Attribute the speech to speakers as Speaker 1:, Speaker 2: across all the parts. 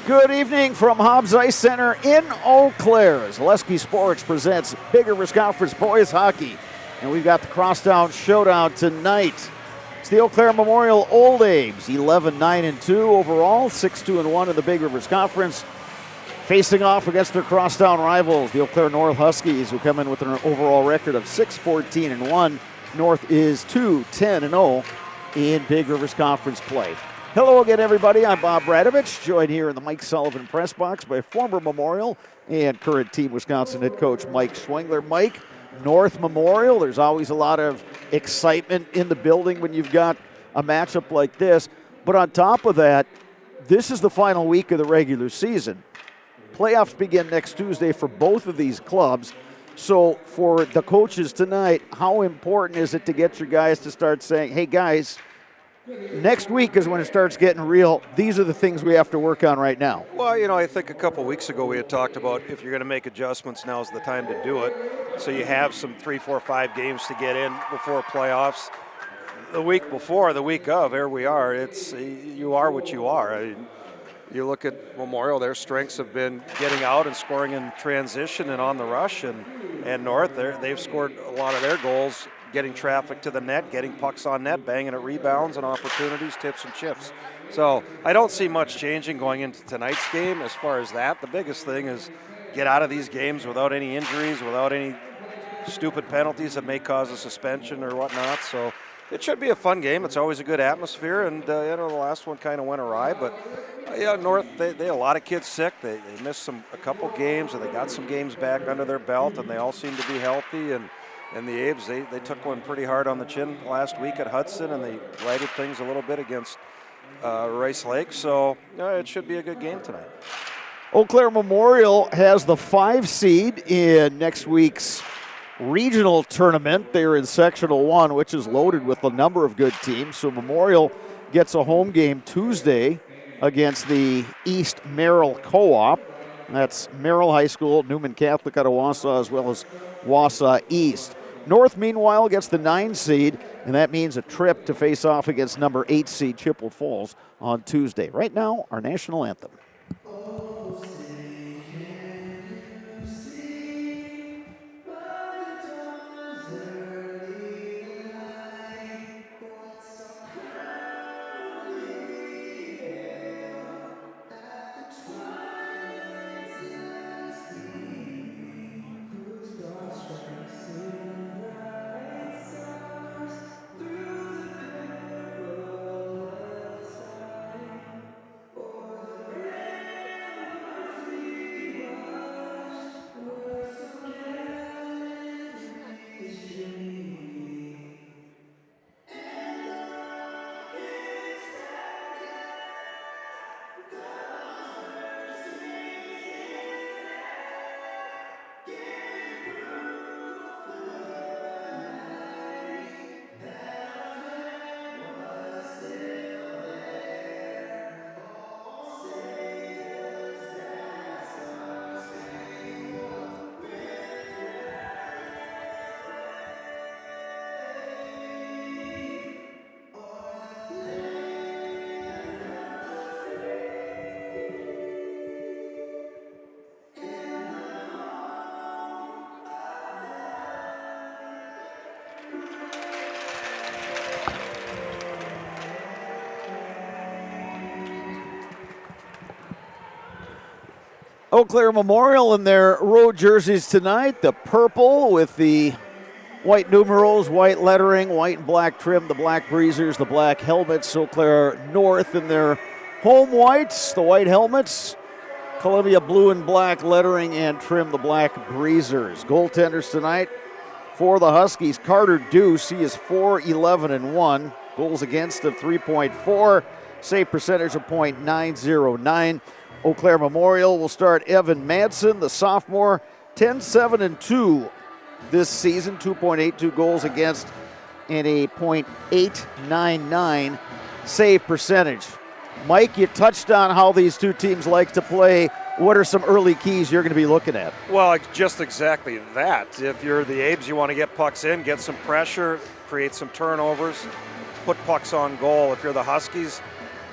Speaker 1: Good evening from Hobbs Ice Center in Eau Claire as Lesky Sports presents Big Rivers Conference Boys Hockey. And we've got the Crosstown Showdown tonight. It's the Eau Claire Memorial Old Ames, 11-9-2 overall, 6-2-1 in the Big Rivers Conference. Facing off against their Crosstown rivals, the Eau Claire North Huskies, who come in with an overall record of 6-14-1. North is 2-10-0 in Big Rivers Conference play. Hello again, everybody. I'm Bob Radovich, joined here in the Mike Sullivan press box by former Memorial and current Team Wisconsin head coach Mike Schwengler. Mike, North Memorial, there's always a lot of excitement in the building when you've got a matchup like this. But on top of that, this is the final week of the regular season. Playoffs begin next Tuesday for both of these clubs. So for the coaches tonight, how important is it to get your guys to start saying, hey guys, next week is when it starts getting real. These are the things we have to work on right now.
Speaker 2: Well, I think a couple weeks ago we had talked about if you're going to make adjustments, now's the time to do it. So you have some 3, 4, 5 games to get in before playoffs. The week before, the week of, here we are. You are what you are. You look at Memorial, their strengths have been getting out and scoring in transition and on the rush. And North, they've scored a lot of their goals getting traffic to the net, getting pucks on net, banging at rebounds and opportunities, tips and chips. So I don't see much changing going into tonight's game as far as that. The biggest thing is get out of these games without any injuries, without any stupid penalties that may cause a suspension or whatnot. So it should be a fun game. It's always a good atmosphere, and the last one kind of went awry. But North, they had a lot of kids sick. They missed a couple games, and they got some games back under their belt, and they all seem to be healthy. And the Abes, they took one pretty hard on the chin last week at Hudson, and they righted things a little bit against Rice Lake. So it should be a good game tonight.
Speaker 1: Eau Claire Memorial has the 5 seed in next week's regional tournament. They're in Sectional 1, which is loaded with a number of good teams. So Memorial gets a home game Tuesday against the East Merrill Co-op. That's Merrill High School, Newman Catholic out of Wausau, as well as Wausau East. North, meanwhile, gets the 9 seed, and that means a trip to face off against number 8 seed Chippewa Falls on Tuesday. Right now, our national anthem. Eau Claire Memorial in their road jerseys tonight, the purple with the white numerals, white lettering, white and black trim, the black breezers, the black helmets. Eau Claire North in their home whites, the white helmets, Columbia blue and black lettering and trim, the black breezers. Goaltenders tonight for the Huskies, Carter Deuce, he is 4-11-1, goals against of 3.4, save percentage of .909. Eau Claire Memorial will start Evan Madsen, the sophomore, 10-7-2 this season, 2.82 goals against and a .899 save percentage. Mike, you touched on how these two teams like to play. What are some early keys you're going to be looking at?
Speaker 2: Well, just exactly that. If you're the Abes, you want to get pucks in, get some pressure, create some turnovers, put pucks on goal. If you're the Huskies,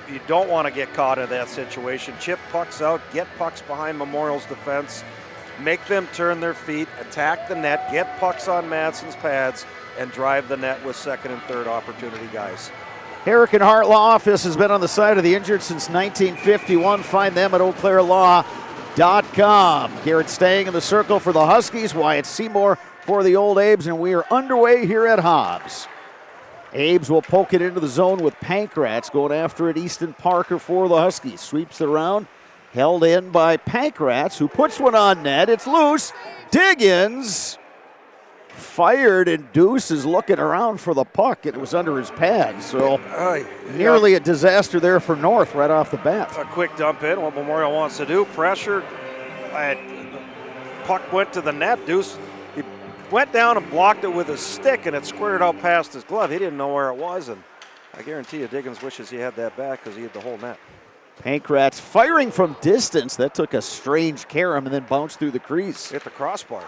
Speaker 2: you don't want to get caught in that situation. Chip pucks out, get pucks behind Memorial's defense, make them turn their feet, attack the net, get pucks on Madsen's pads, and drive the net with second and third opportunity guys.
Speaker 1: Herrick and Hart Law Office has been on the side of the injured since 1951. Find them at eauclairlaw.com. Garrett Stang in the circle for the Huskies, Wyatt Seymour for the Old Abes, and we are underway here at Hobbs. Abes will poke it into the zone with Pankratz going after it. Easton Parker for the Huskies. Sweeps it around. Held in by Pankratz, who puts one on net. It's loose. Diggins fired, and Deuce is looking around for the puck. It was under his pad, so nearly a disaster there for North right off the bat.
Speaker 2: A quick dump in, what Memorial wants to do. Pressure. Puck went to the net. Deuce went down and blocked it with his stick, and it squirted out past his glove. He didn't know where it was, and I guarantee you Diggins wishes he had that back because he had the whole net.
Speaker 1: Pankratz firing from distance. That took a strange carom and then bounced through the crease.
Speaker 2: Hit the crossbar.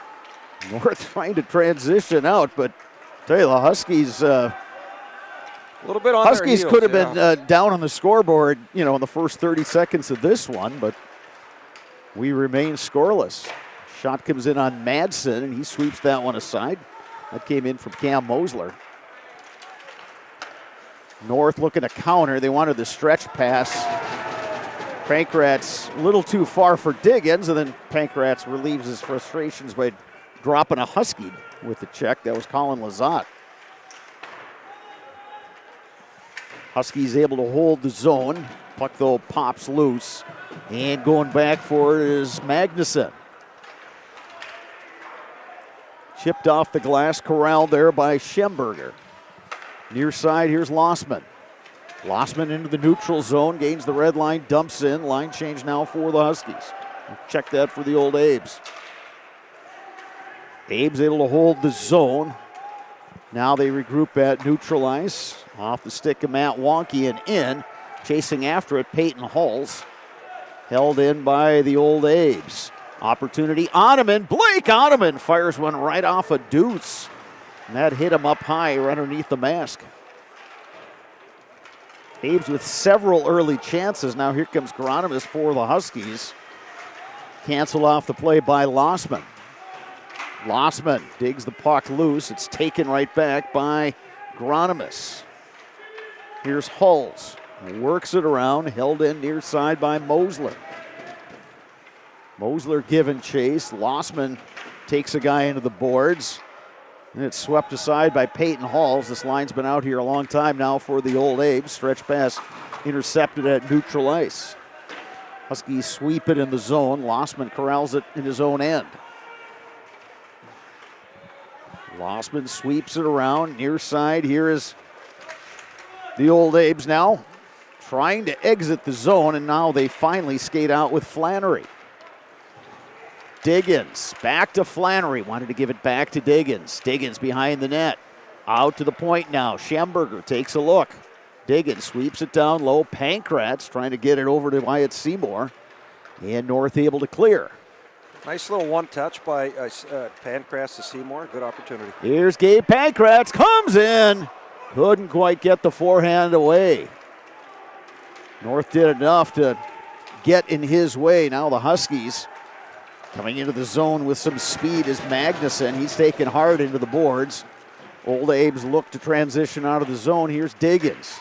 Speaker 1: North trying to transition out, but I tell you, the Huskies
Speaker 2: a little bit on
Speaker 1: Huskies
Speaker 2: their heels,
Speaker 1: could have been down on the scoreboard, in the first 30 seconds of this one, but we remain scoreless. Shot comes in on Madsen, and he sweeps that one aside. That came in from Cam Mosler. North looking to counter. They wanted the stretch pass. Pankratz a little too far for Diggins, and then Pankratz relieves his frustrations by dropping a Husky with the check. That was Colin Lazat. Huskies able to hold the zone. Puck, though, pops loose. And going back for it is Magnuson. Chipped off the glass, corralled there by Schemberger. Near side, here's Lossman. Lossman into the neutral zone, gains the red line, dumps in. Line change now for the Huskies. Check that for the Old Abes. Abes able to hold the zone. Now they regroup at neutral ice. Off the stick of Matt Wonky and in. Chasing after it, Peyton Hulls. Held in by the Old Abes. Opportunity, Ottoman. Blake Ottoman fires one right off a Deuce. And that hit him up high right underneath the mask. Abes with several early chances. Now here comes Geronimus for the Huskies. Canceled off the play by Lossman. Lossman digs the puck loose. It's taken right back by Geronimus. Here's Hulls. Works it around. Held in near side by Mosler. Mosler given chase. Lossman takes a guy into the boards. And it's swept aside by Peyton Hulls. This line's been out here a long time now for the Old Abes. Stretch pass intercepted at neutral ice. Huskies sweep it in the zone. Lossman corrals it in his own end. Lossman sweeps it around. Near side, here is the Old Abes now trying to exit the zone, and now they finally skate out with Flannery. Diggins back to Flannery. Wanted to give it back to Diggins. Diggins behind the net. Out to the point now. Schemberger takes a look. Diggins sweeps it down low. Pankratz trying to get it over to Wyatt Seymour. And North able to clear.
Speaker 2: Nice little one touch by Pankratz to Seymour. Good opportunity.
Speaker 1: Here's Gabe Pankratz. Comes in. Couldn't quite get the forehand away. North did enough to get in his way. Now the Huskies coming into the zone with some speed is Magnuson. He's taken hard into the boards. Old Abes look to transition out of the zone. Here's Diggins.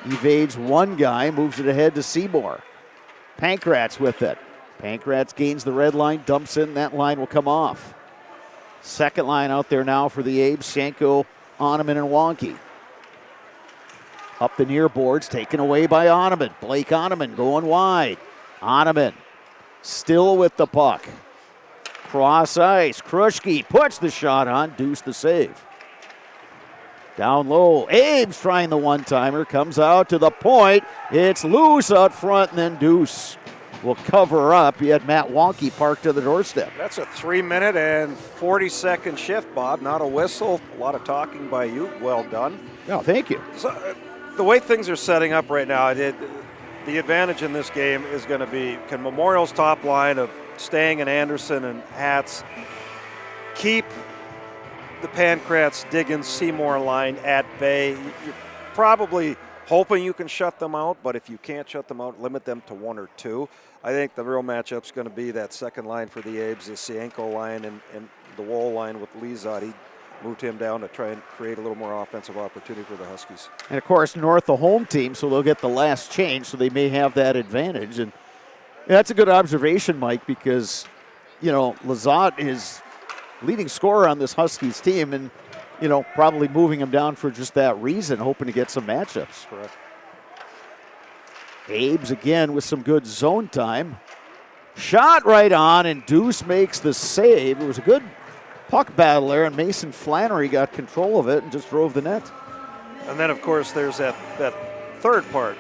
Speaker 1: Evades one guy, moves it ahead to Seymour. Pankratz with it. Pankratz gains the red line, dumps in. That line will come off. Second line out there now for the Abes. Shanko, Oneman, and Wonky. Up the near boards, taken away by Oneman. Blake Oneman going wide. Oneman still with the puck. Cross ice. Krushke puts the shot on. Deuce the save. Down low. Abes trying the one-timer. Comes out to the point. It's loose out front, and then Deuce will cover up. He had Matt Wonky parked to the doorstep.
Speaker 2: That's a 3-minute and 40-second shift, Bob. Not a whistle. A lot of talking by you. Well done.
Speaker 1: No, thank you.
Speaker 2: So, the way things are setting up right now, the advantage in this game is going to be, can Memorial's top line of Stang and Anderson and Hatz keep the Pankratz, Diggins, Seymour line at bay? You're probably hoping you can shut them out, but if you can't shut them out, limit them to 1 or 2. I think the real matchup's going to be that second line for the Abes, the Cienko line and the Wall line with Lizot. He moved him down to try and create a little more offensive opportunity for the Huskies.
Speaker 1: And, of course, North, the home team, so they'll get the last change, so they may have that advantage. And that's a good observation, Mike, because, Lizot is leading scorer on this Huskies team and, probably moving him down for just that reason, hoping to get some matchups.
Speaker 2: Correct.
Speaker 1: Abes again with some good zone time. Shot right on, and Deuce makes the save. It was a good puck battle there, and Mason Flannery got control of it and just drove the net.
Speaker 2: And then, of course, there's that third part.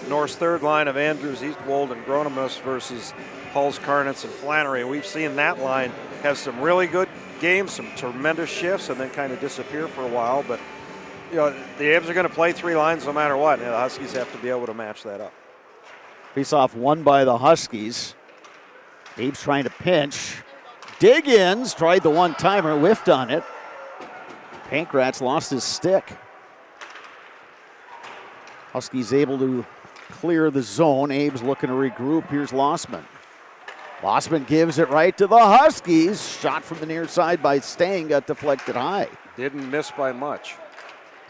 Speaker 2: North's third line of Andrews, Eastwold, and Gronemus versus Hulls, Karnitz, and Flannery. We've seen that line have some really good games, some tremendous shifts, and then kind of disappear for a while. But, the Abes are going to play 3 lines no matter what. The Huskies have to be able to match that up.
Speaker 1: Face-off won by the Huskies. Abes trying to pinch. Diggins tried the one-timer, whiffed on it. Pankratz lost his stick. Huskies able to clear the zone. Abes looking to regroup. Here's Lossman. Lossman gives it right to the Huskies. Shot from the near side by Stang, got deflected high.
Speaker 2: Didn't miss by much.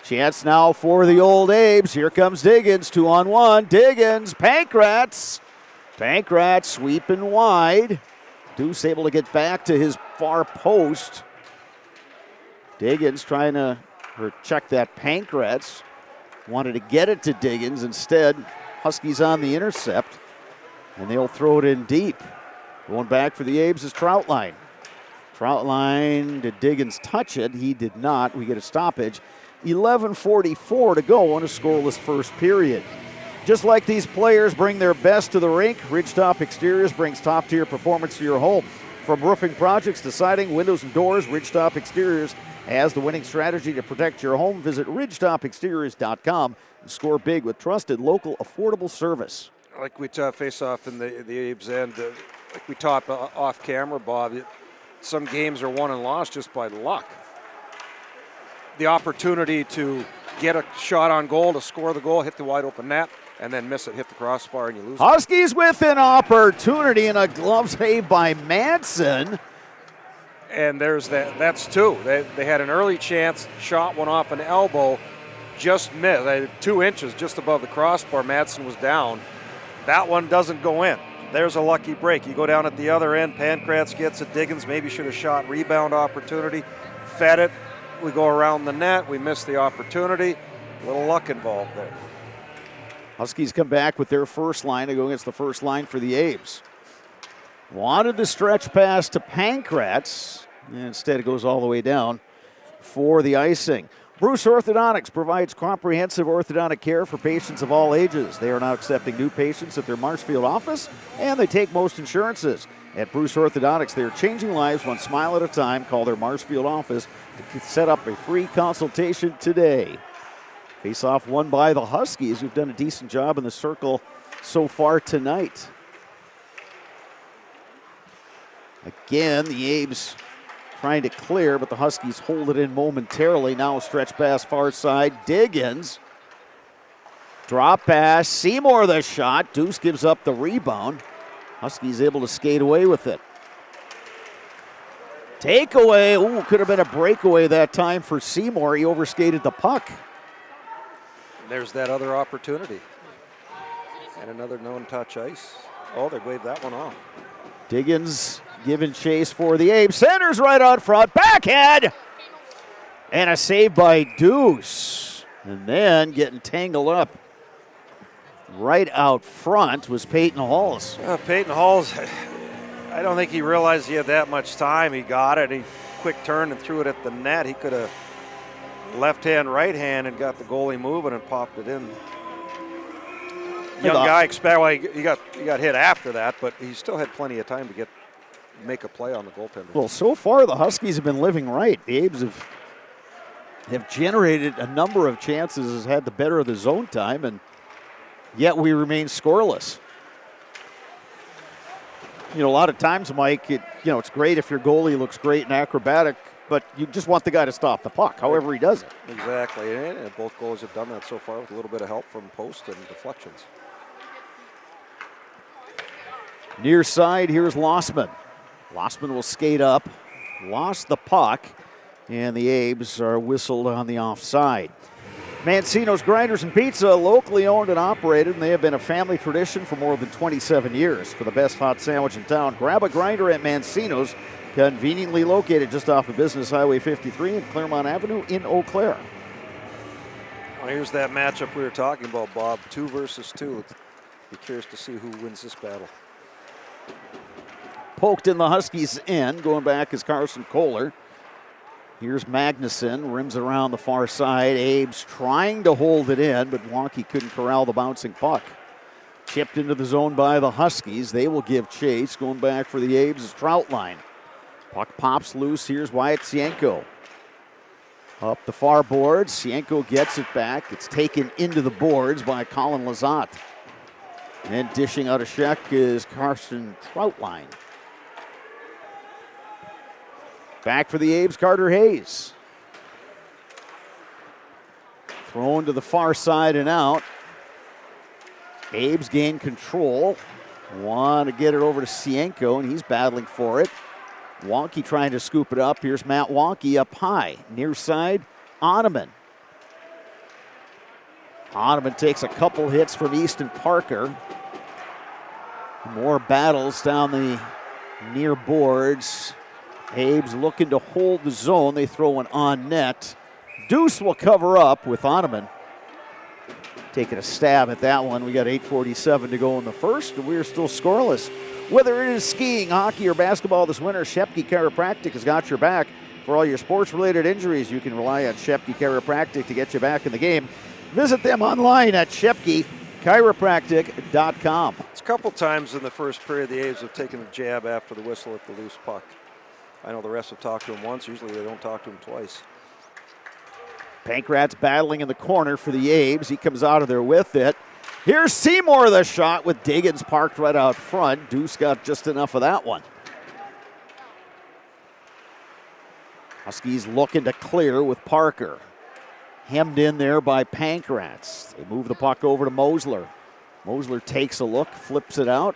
Speaker 1: Chance now for the old Abes. Here comes Diggins, 2-on-1. Diggins, Pankratz. Pankratz sweeping wide. Deuce able to get back to his far post. Diggins trying to check that Pankratz. Wanted to get it to Diggins. Instead, Huskies on the intercept. And they'll throw it in deep. Going back for the Abes is Troutline. Troutline, did Diggins touch it? He did not. We get a stoppage. 11:44 to go in a scoreless first period. Just like these players bring their best to the rink, Ridgetop Exteriors brings top-tier performance to your home. From roofing projects to siding, windows, and doors, Ridgetop Exteriors has the winning strategy to protect your home. Visit ridgetopexteriors.com and score big with trusted, local, affordable service.
Speaker 2: Like we face off in the Abes end, like we talked off camera, Bob, some games are won and lost just by luck. The opportunity to get a shot on goal, to score the goal, hit the wide open net, and then miss it, hit the crossbar, and you lose.
Speaker 1: Huskies with an opportunity and a glove save by Madsen.
Speaker 2: And there's that's 2. They had an early chance, shot one off an elbow, just missed. They had 2 inches just above the crossbar. Madsen was down. That one doesn't go in. There's a lucky break. You go down at the other end, Pankratz gets it. Diggins maybe should have shot, rebound opportunity, fed it. We go around the net, we miss the opportunity. A little luck involved there.
Speaker 1: Huskies come back with their first line to go against the first line for the Abes. Wanted the stretch pass to Pankratz. Instead, it goes all the way down for the icing. Bruce Orthodontics provides comprehensive orthodontic care for patients of all ages. They are now accepting new patients at their Marshfield office, and they take most insurances. At Bruce Orthodontics, they are changing lives one smile at a time. Call their Marshfield office to set up a free consultation today. Face-off won by the Huskies, who've done a decent job in the circle so far tonight. Again, the Abes trying to clear, but the Huskies hold it in momentarily. Now a stretch pass far side. Diggins. Drop pass. Seymour the shot. Deuce gives up the rebound. Huskies able to skate away with it. Takeaway. Ooh, could have been a breakaway that time for Seymour. He overskated the puck.
Speaker 2: There's that other opportunity. And another no-touch ice. Oh, they waved that one off.
Speaker 1: Diggins giving chase for the Abes. Centers right out front. Backhand! And a save by Deuce. And then getting tangled up right out front was Peyton Halls.
Speaker 2: Peyton Halls, I don't think he realized he had that much time. He got it. He quick turned and threw it at the net. He could have left hand, right hand, and got the goalie moving and popped it in. Young guy, he got hit after that, but he still had plenty of time to make a play on the goaltender.
Speaker 1: Well, so far the Huskies have been living right. The Abes have generated a number of chances, has had the better of the zone time, and yet we remain scoreless. A lot of times, Mike, it's great if your goalie looks great and acrobatic but you just want the guy to stop the puck, however he does it.
Speaker 2: Exactly, and both goalies have done that so far with a little bit of help from post and deflections.
Speaker 1: Near side, here's Lossman. Lossman will skate up, lost the puck, and the Abes are whistled on the offside. Mancino's Grinders and Pizza, locally owned and operated, and they have been a family tradition for more than 27 years. For the best hot sandwich in town, grab a grinder at Mancino's, conveniently located just off of Business Highway 53 and Claremont Avenue in Eau Claire.
Speaker 2: Well, here's that matchup we were talking about, Bob. 2 versus 2. Be curious to see who wins this battle.
Speaker 1: Poked in the Huskies' end. Going back is Carson Kohler. Here's Magnuson, rims it around the far side. Abes trying to hold it in, but Wonky couldn't corral the bouncing puck. Chipped into the zone by the Huskies. They will give chase. Going back for the Abes is Troutline. Puck pops loose. Here's Wyatt Sienko. Up the far boards. Sienko gets it back. It's taken into the boards by Colin Lazat. And dishing out a check is Carson Troutline. Back for the Abes, Carter Hayes. Thrown to the far side and out. Abes gain control. Want to get it over to Sienko, and he's battling for it. Wonky trying to scoop it up. Here's Matt Wonky up high. Near side, Ottoman. Ottoman takes a couple hits from Easton Parker. More battles down the near boards. Abes looking to hold the zone. They throw one on net. Deuce will cover up with Ottoman. Taking a stab at that one. We got 8:47 to go in the first, and we're still scoreless. Whether it is skiing, hockey, or basketball this winter, Shepke Chiropractic has got your back. For all your sports-related injuries, you can rely on Shepke Chiropractic to get you back in the game. Visit them online at ShepkeChiropractic.com.
Speaker 2: It's a couple times in the first period the Abes have taken a jab after the whistle at the loose puck. I know the refs have talked to him once. Usually they don't talk to him twice.
Speaker 1: Pankratz battling in the corner for the Abes. He comes out of there with it. Here's Seymour the shot with Diggins parked right out front. Deuce got just enough of that one. Huskies looking to clear with Parker. Hemmed in there by Pankratz. They move the puck over to Mosler. Mosler takes a look, flips it out.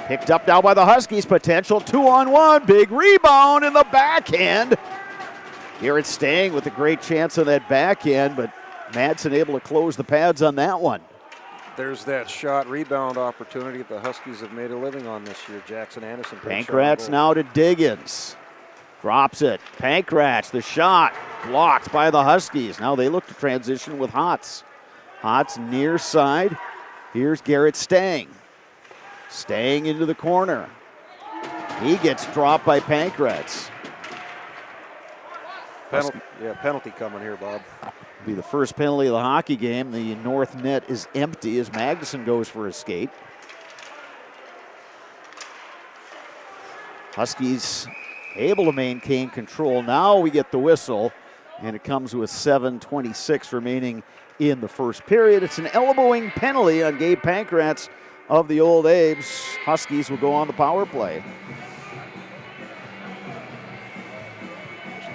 Speaker 1: Picked up now by the Huskies. Potential 2-on-1. Big rebound in the backhand. Garrett staying with a great chance on that backhand, but Madsen able to close the pads on that one.
Speaker 2: There's that shot rebound opportunity that the Huskies have made a living on this year. Jackson Anderson.
Speaker 1: Pankratz now to Diggins. Drops it. Pankratz, the shot blocked by the Huskies. Now they look to transition with Hotz. Hotz near side. Here's Garrett Stang. Staying into the corner. He gets dropped by Pankratz.
Speaker 2: Penalty coming here, Bob.
Speaker 1: Be the first penalty of the hockey game. The north net is empty as Magnuson goes for a skate. Huskies able to maintain control. Now we get the whistle, and it comes with 7:26 remaining in the first period. It's an elbowing penalty on Gabe Pankratz of the old Abes. Huskies will go on the power play.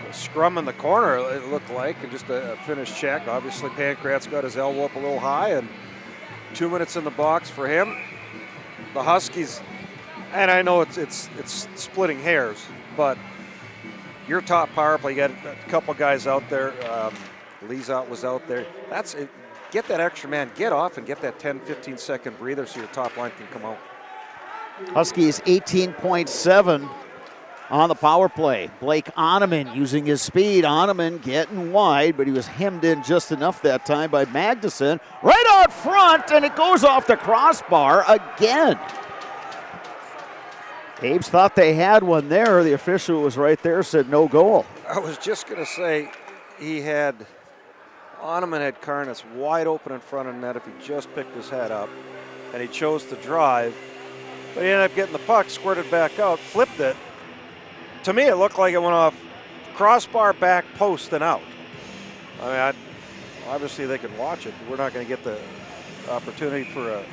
Speaker 2: A scrum in the corner, it looked like, and just a finished check. Obviously, Pankratz got his elbow up a little high, and 2 minutes in the box for him. The Huskies, and I know it's splitting hairs, but your top power play, you got a couple guys out there. Lizot was out there. That's it. Get that extra man, get off and get that 10, 15-second breather so your top line can come out.
Speaker 1: Huskies 18.7 on the power play. Blake Ottoman using his speed. Ottoman getting wide, but he was hemmed in just enough that time by Magnuson. Right out front, and it goes off the crossbar again. Abes thought they had one there. The official was right there, said no goal.
Speaker 2: I was just going to say Ottoman had Karnas wide open in front of the net if he just picked his head up, and he chose to drive. But he ended up getting the puck, squirted back out, flipped it. To me, it looked like it went off crossbar, back post, and out. I mean, obviously they can watch it. We're not going to get the opportunity for a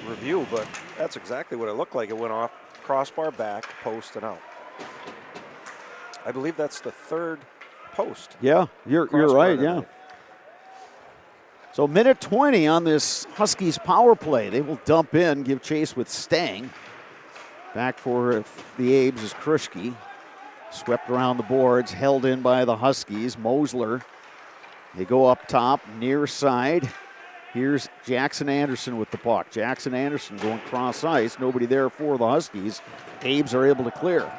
Speaker 2: review, but that's exactly what it looked like. It went off crossbar, back, post, and out. I believe that's the third post.
Speaker 1: Yeah, you're right, yeah. So minute 20 on this Huskies power play. They will dump in, give chase with Stang. Back for the Abes is Kruschke. Swept around the boards, held in by the Huskies. Mosler, they go up top, near side. Here's Jackson Anderson with the puck. Jackson Anderson going cross ice. Nobody there for the Huskies. Abes are able to clear.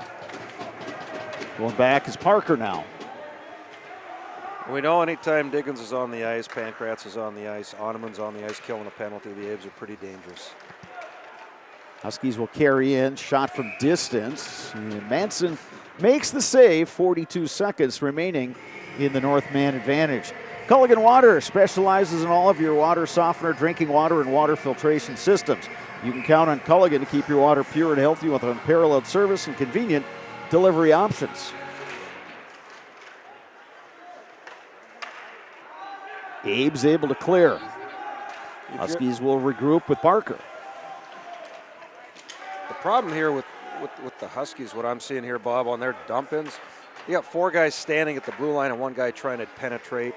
Speaker 1: Going back is Parker now.
Speaker 2: We know anytime Diggins is on the ice, Pankratz is on the ice, Oneman's on the ice killing a penalty, the Abes are pretty dangerous.
Speaker 1: Huskies will carry in, shot from distance. And Manson makes the save, 42 seconds remaining in the Northman advantage. Culligan Water specializes in all of your water softener, drinking water, and water filtration systems. You can count on Culligan to keep your water pure and healthy with unparalleled service and convenient delivery options. Abe's able to clear. Huskies will regroup with Parker.
Speaker 2: The problem here with the Huskies, what I'm seeing here, Bob, on their dump-ins, you got 4 guys standing at the blue line and 1 guy trying to penetrate.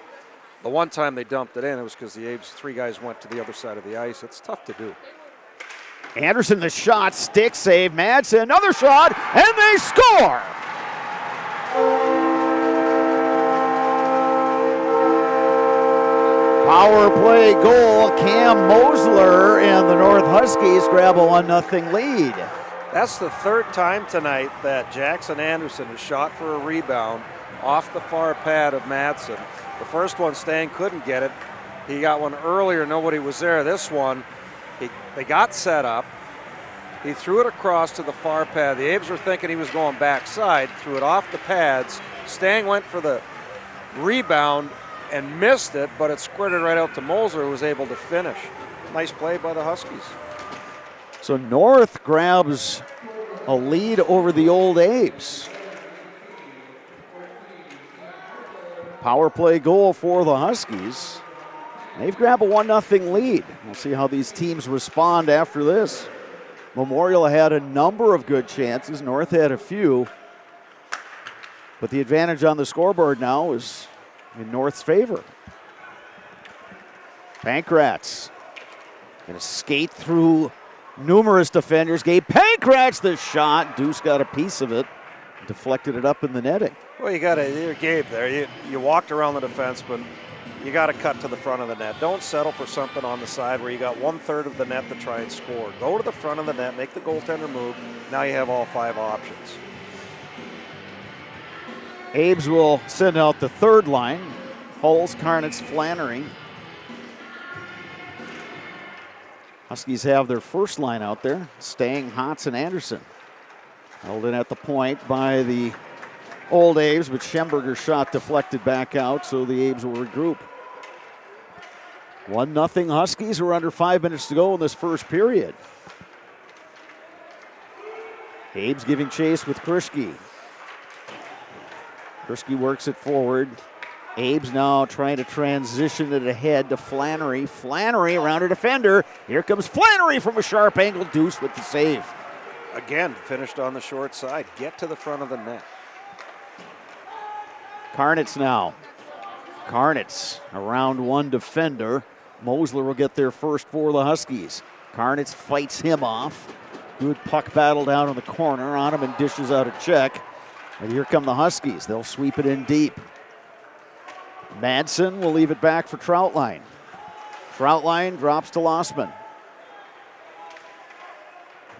Speaker 2: The one time they dumped it in, it was because the Abes, 3 guys went to the other side of the ice. It's tough to do.
Speaker 1: Anderson the shot, stick save, Madsen another shot, and they score! Power play goal, Cam Mosler and the North Huskies grab a 1-0 lead.
Speaker 2: That's the 3rd time tonight that Jackson Anderson has shot for a rebound off the far pad of Madsen. The first one, Stang couldn't get it. He got one earlier, nobody was there. This one, they got set up. He threw it across to the far pad. The Abes were thinking he was going backside, threw it off the pads. Stang went for the rebound and missed it, but it squirted right out to Mosler, who was able to finish. Nice play by the Huskies.
Speaker 1: So North grabs a lead over the Old Abes. Power play goal for the Huskies. They've grabbed a 1-0 lead. We'll see how these teams respond after this. Memorial had a number of good chances. North had a few. But the advantage on the scoreboard now is in North's favor. Pankratz going to skate through numerous defenders. Gabe Pankratz the shot. Deuce got a piece of it. Deflected it up in the netting.
Speaker 2: Well, you're Gabe there. You walked around the defense, but you got to cut to the front of the net. Don't settle for something on the side where you got 1/3 of the net to try and score. Go to the front of the net, make the goaltender move. Now you have all 5 options.
Speaker 1: Abes will send out the 3rd line. Hulls, Karnitz, Flannery. Huskies have their 1st line out there. Stang, Hotz, and Anderson. Held in at the point by the Old Abes, but Schemberger's shot deflected back out, so the Abes will regroup. 1-0 Huskies. We're under 5 minutes to go in this first period. Abes giving chase with Kruschke. Kruschke works it forward. Abes now trying to transition it ahead to Flannery. Flannery around a defender. Here comes Flannery from a sharp angle. Deuce with the save.
Speaker 2: Again, finished on the short side. Get to the front of the net.
Speaker 1: Karnitz now. Karnitz around 1 defender. Mosler will get there first for the Huskies. Karnitz fights him off. Good puck battle down in the corner. On him and dishes out a check. And here come the Huskies. They'll sweep it in deep. Madsen will leave it back for Troutline. Troutline drops to Lossman.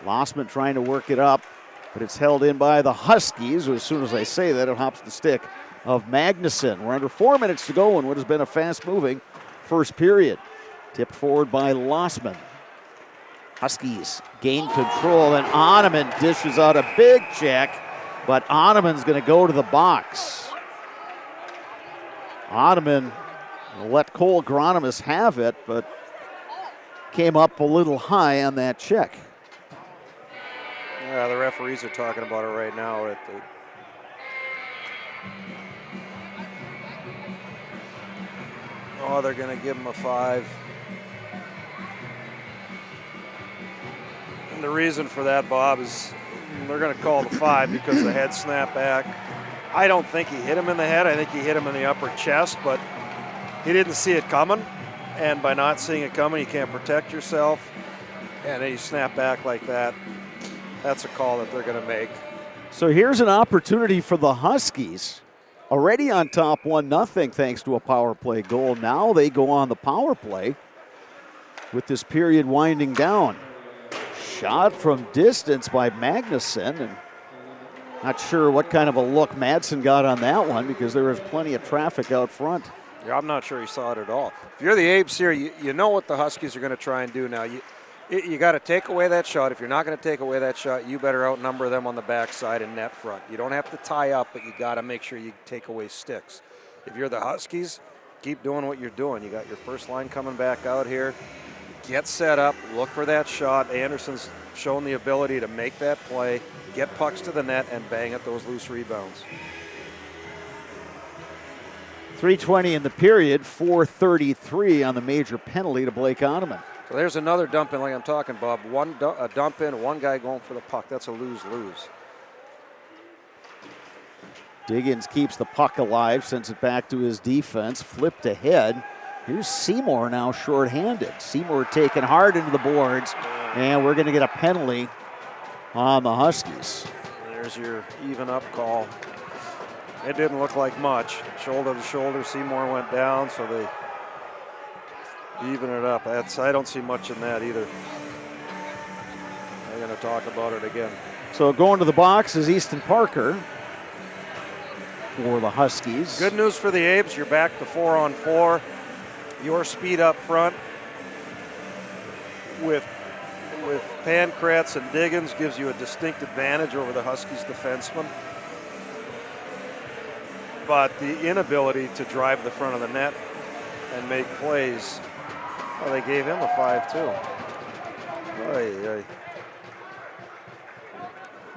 Speaker 1: Lossman trying to work it up, but it's held in by the Huskies. As soon as I say that, it hops the stick of Magnuson. We're under 4 minutes to go in what has been a fast-moving first period. Tipped forward by Lossman. Huskies gain control, and Oneman dishes out a big check, but Oneman's going to go to the box. Oneman let Cole Gronimus have it, but came up a little high on that check.
Speaker 2: Yeah, the referees are talking about it right now. They're going to give him a 5. And the reason for that, Bob, is they're going to call the 5 because the head snapped back. I don't think he hit him in the head. I think he hit him in the upper chest, but he didn't see it coming. And by not seeing it coming, you can't protect yourself. And then you snap back like that. That's a call that they're going to make.
Speaker 1: So here's an opportunity for the Huskies. Already on top 1-0 thanks to a power play goal. Now they go on the power play with this period winding down. Shot from distance by Magnuson, and not sure what kind of a look Madsen got on that one because there was plenty of traffic out front.
Speaker 2: Yeah, I'm not sure he saw it at all. If you're the Abes here, you know what the Huskies are going to try and do now. You got to take away that shot. If you're not going to take away that shot, you better outnumber them on the backside and net front. You don't have to tie up, but you got to make sure you take away sticks. If you're the Huskies, keep doing what you're doing. You got your first line coming back out here. Get set up, look for that shot. Anderson's shown the ability to make that play, get pucks to the net, and bang at those loose rebounds.
Speaker 1: 3:20 in the period, 4:33 on the major penalty to Blake Ottoman.
Speaker 2: So there's another dump in, like I'm talking, Bob. A dump in, one guy going for the puck. That's a lose-lose.
Speaker 1: Diggins keeps the puck alive, sends it back to his defense, flipped ahead. Here's Seymour now shorthanded. Seymour taken hard into the boards, and we're going to get a penalty on the Huskies.
Speaker 2: There's your even up call. It didn't look like much. Shoulder to shoulder, Seymour went down, so they even it up. I don't see much in that either. They're going to talk about it again.
Speaker 1: So going to the box is Easton Parker for the Huskies.
Speaker 2: Good news for the Abes. You're back to 4-on-4. Your speed up front with Pankratz and Diggins gives you a distinct advantage over the Huskies defensemen. But the inability to drive the front of the net and make plays, well, they gave him a 5-2.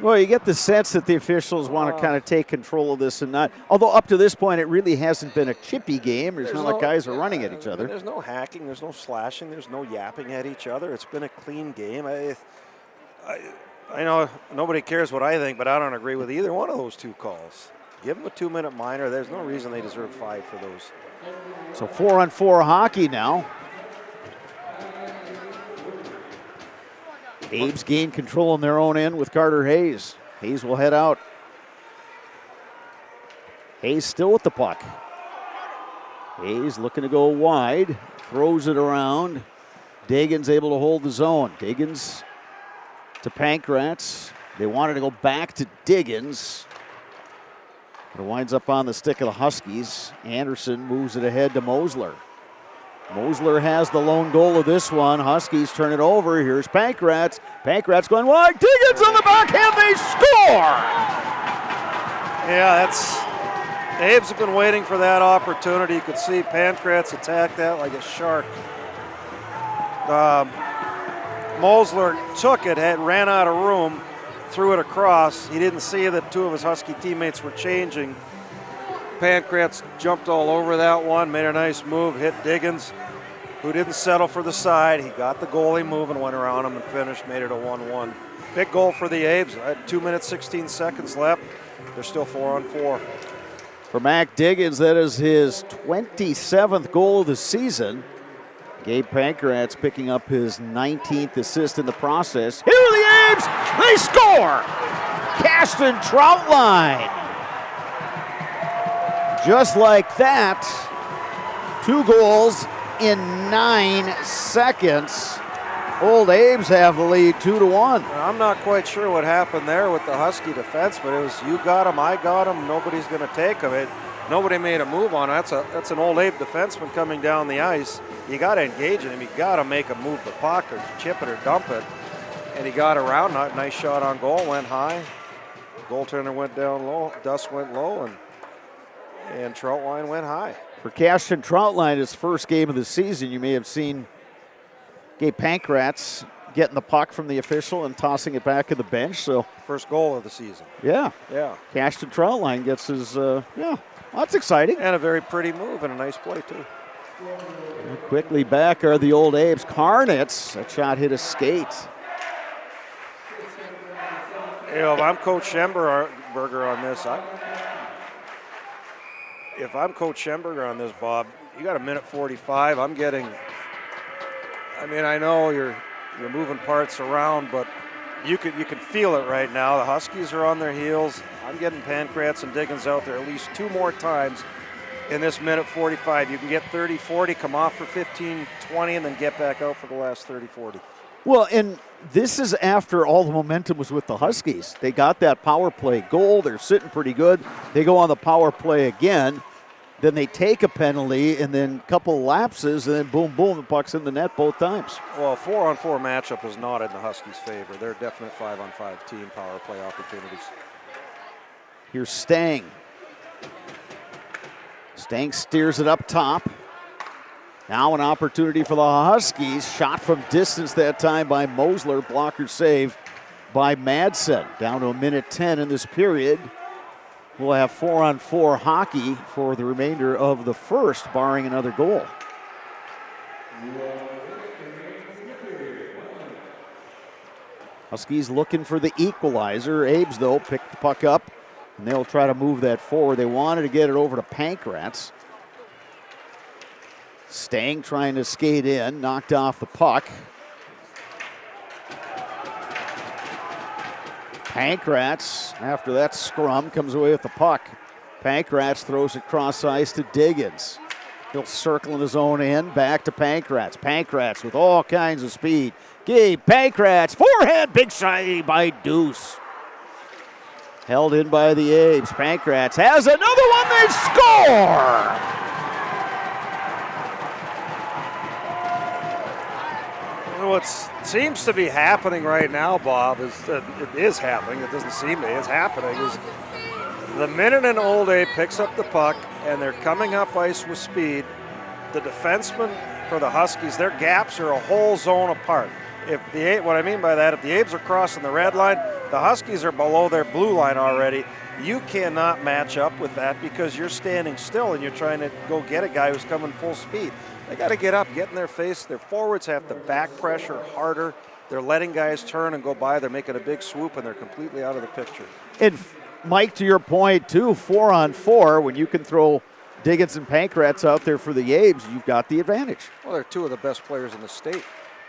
Speaker 1: Well, you get the sense that the officials want to kind of take control of this and not. Although up to this point, it really hasn't been a chippy game. It's not like guys are running at each other.
Speaker 2: There's no hacking. There's no slashing. There's no yapping at each other. It's been a clean game. I know nobody cares what I think, but I don't agree with either one of those two calls. Give them a 2-minute minor. There's no reason they deserve 5 for those.
Speaker 1: So 4-on-4 hockey now. Abes gain control on their own end with Carter Hayes. Hayes will head out. Hayes still with the puck. Hayes looking to go wide. Throws it around. Diggins able to hold the zone. Diggins to Pankratz. They wanted to go back to Diggins. But it winds up on the stick of the Huskies. Anderson moves it ahead to Mosler. Mosler has the lone goal of this one. Huskies turn it over. Here's Pankratz. Pankratz going wide. Diggins on the backhand. They score!
Speaker 2: Yeah, the Abes have been waiting for that opportunity. You could see Pankratz attack that like a shark. Mosler took it, ran out of room, threw it across. He didn't see that two of his Husky teammates were changing. Pankratz jumped all over that one, made a nice move, hit Diggins, who didn't settle for the side. He got the goalie moving, went around him and finished, made it a 1-1. Big goal for the Abes. 2 minutes, 16 seconds left. They're still 4-on-4.
Speaker 1: For Mac Diggins, that is his 27th goal of the season. Gabe Pankratz picking up his 19th assist in the process. Here are the Abes! They score! Caston Troutline. Just like that, 2 goals in 9 seconds. Old Abes have the lead 2-1.
Speaker 2: I'm not quite sure what happened there with the Husky defense, but it was you got him, I got him, nobody's going to take him. Nobody made a move on it. That's an old Abe defenseman coming down the ice. You got to engage in him. You got to make him move the puck or chip it or dump it. And he got around. Nice shot on goal, went high. Goaltender went down low. Dust went low, and Troutline went high.
Speaker 1: For Caston Troutline, his first game of the season, you may have seen Gabe Pankratz getting the puck from the official and tossing it back to the bench. So
Speaker 2: first goal of the season.
Speaker 1: Yeah.
Speaker 2: Yeah.
Speaker 1: Caston Troutline gets his, that's exciting.
Speaker 2: And a very pretty move and a nice play, too.
Speaker 1: And quickly back are the old Abes. Karnitz, that shot hit a skate.
Speaker 2: If I'm Coach Schemberger on this, if I'm Coach Schemberger on this, Bob, you got a minute 45. I know you're moving parts around, but you can feel it right now. The Huskies are on their heels. I'm getting Pancratz and Diggins out there at least 2 more times in this minute 45. You can get 30, 40, come off for 15, 20, and then get back out for the last 30, 40.
Speaker 1: Well, and this is after all the momentum was with the Huskies. They got that power play goal. They're sitting pretty good. They go on the power play again. Then they take a penalty, and then a couple of lapses, and then boom, boom, the puck's in the net both times.
Speaker 2: Well, a 4-on-4 matchup is not in the Huskies' favor. They're a definite 5-on-5 team, power play opportunities.
Speaker 1: Here's Stang. Stang steers it up top. Now an opportunity for the Huskies. Shot from distance that time by Mosler. Blocker save by Madsen. Down to a minute 10 in this period. We'll have 4-on-4 hockey for the remainder of the first, barring another goal. Huskies looking for the equalizer. Abe's, though, picked the puck up, and they'll try to move that forward. They wanted to get it over to Pancratz. Stang trying to skate in, knocked off the puck. Pancratz, after that scrum, comes away with the puck. Pancratz throws it cross ice to Diggins. He'll circle in his own end, back to Pancratz. Pancratz with all kinds of speed. Gabe Pancratz, forehand, big shy by Deuce. Held in by the Abes. Pancratz has another one, they score!
Speaker 2: What seems to be happening right now, Bob, is it is happening. It doesn't seem to. It's happening. Is the minute an Old Abe picks up the puck and they're coming up ice with speed, the defensemen for the Huskies, their gaps are a whole zone apart. What I mean by that, if the Abes are crossing the red line, the Huskies are below their blue line already. You cannot match up with that because you're standing still and you're trying to go get a guy who's coming full speed. They got to get up, get in their face. Their forwards have to back pressure harder. They're letting guys turn and go by. They're making a big swoop, and they're completely out of the picture.
Speaker 1: And, Mike, to your point, too, 4-on-4, when you can throw Diggins and Pancratz out there for the Abes, you've got the advantage.
Speaker 2: Well, they're 2 of the best players in the state,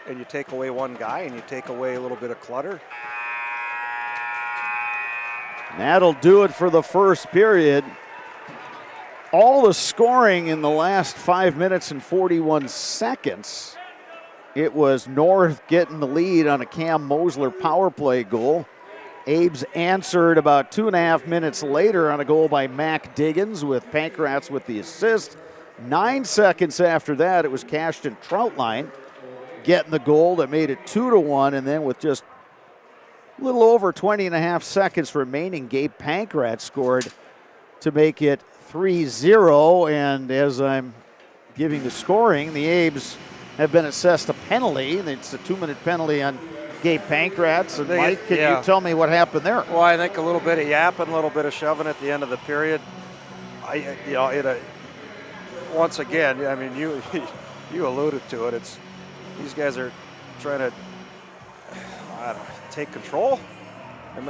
Speaker 2: and you take away one guy and you take away a little bit of clutter.
Speaker 1: And that'll do it for the first period. All the scoring in the last 5 minutes and 41 seconds. It was North getting the lead on a Cam Mosler power play goal. Abes answered about 2.5 minutes later on a goal by Mac Diggins with Pancratz with the assist. 9 seconds after that, it was Cashton Troutline getting the goal that made it 2-1, and then with just a little over 20.5 seconds remaining, Gabe Pancratz scored to make it 3-0, and as I'm giving the scoring, the Abes have been assessed a penalty. It's a 2-minute penalty on Gabe Pancratz. And Mike, can you tell me what happened there?
Speaker 2: Well, I think a little bit of yapping, a little bit of shoving at the end of the period. Once again, I mean, you alluded to it. It's these guys are trying to take control.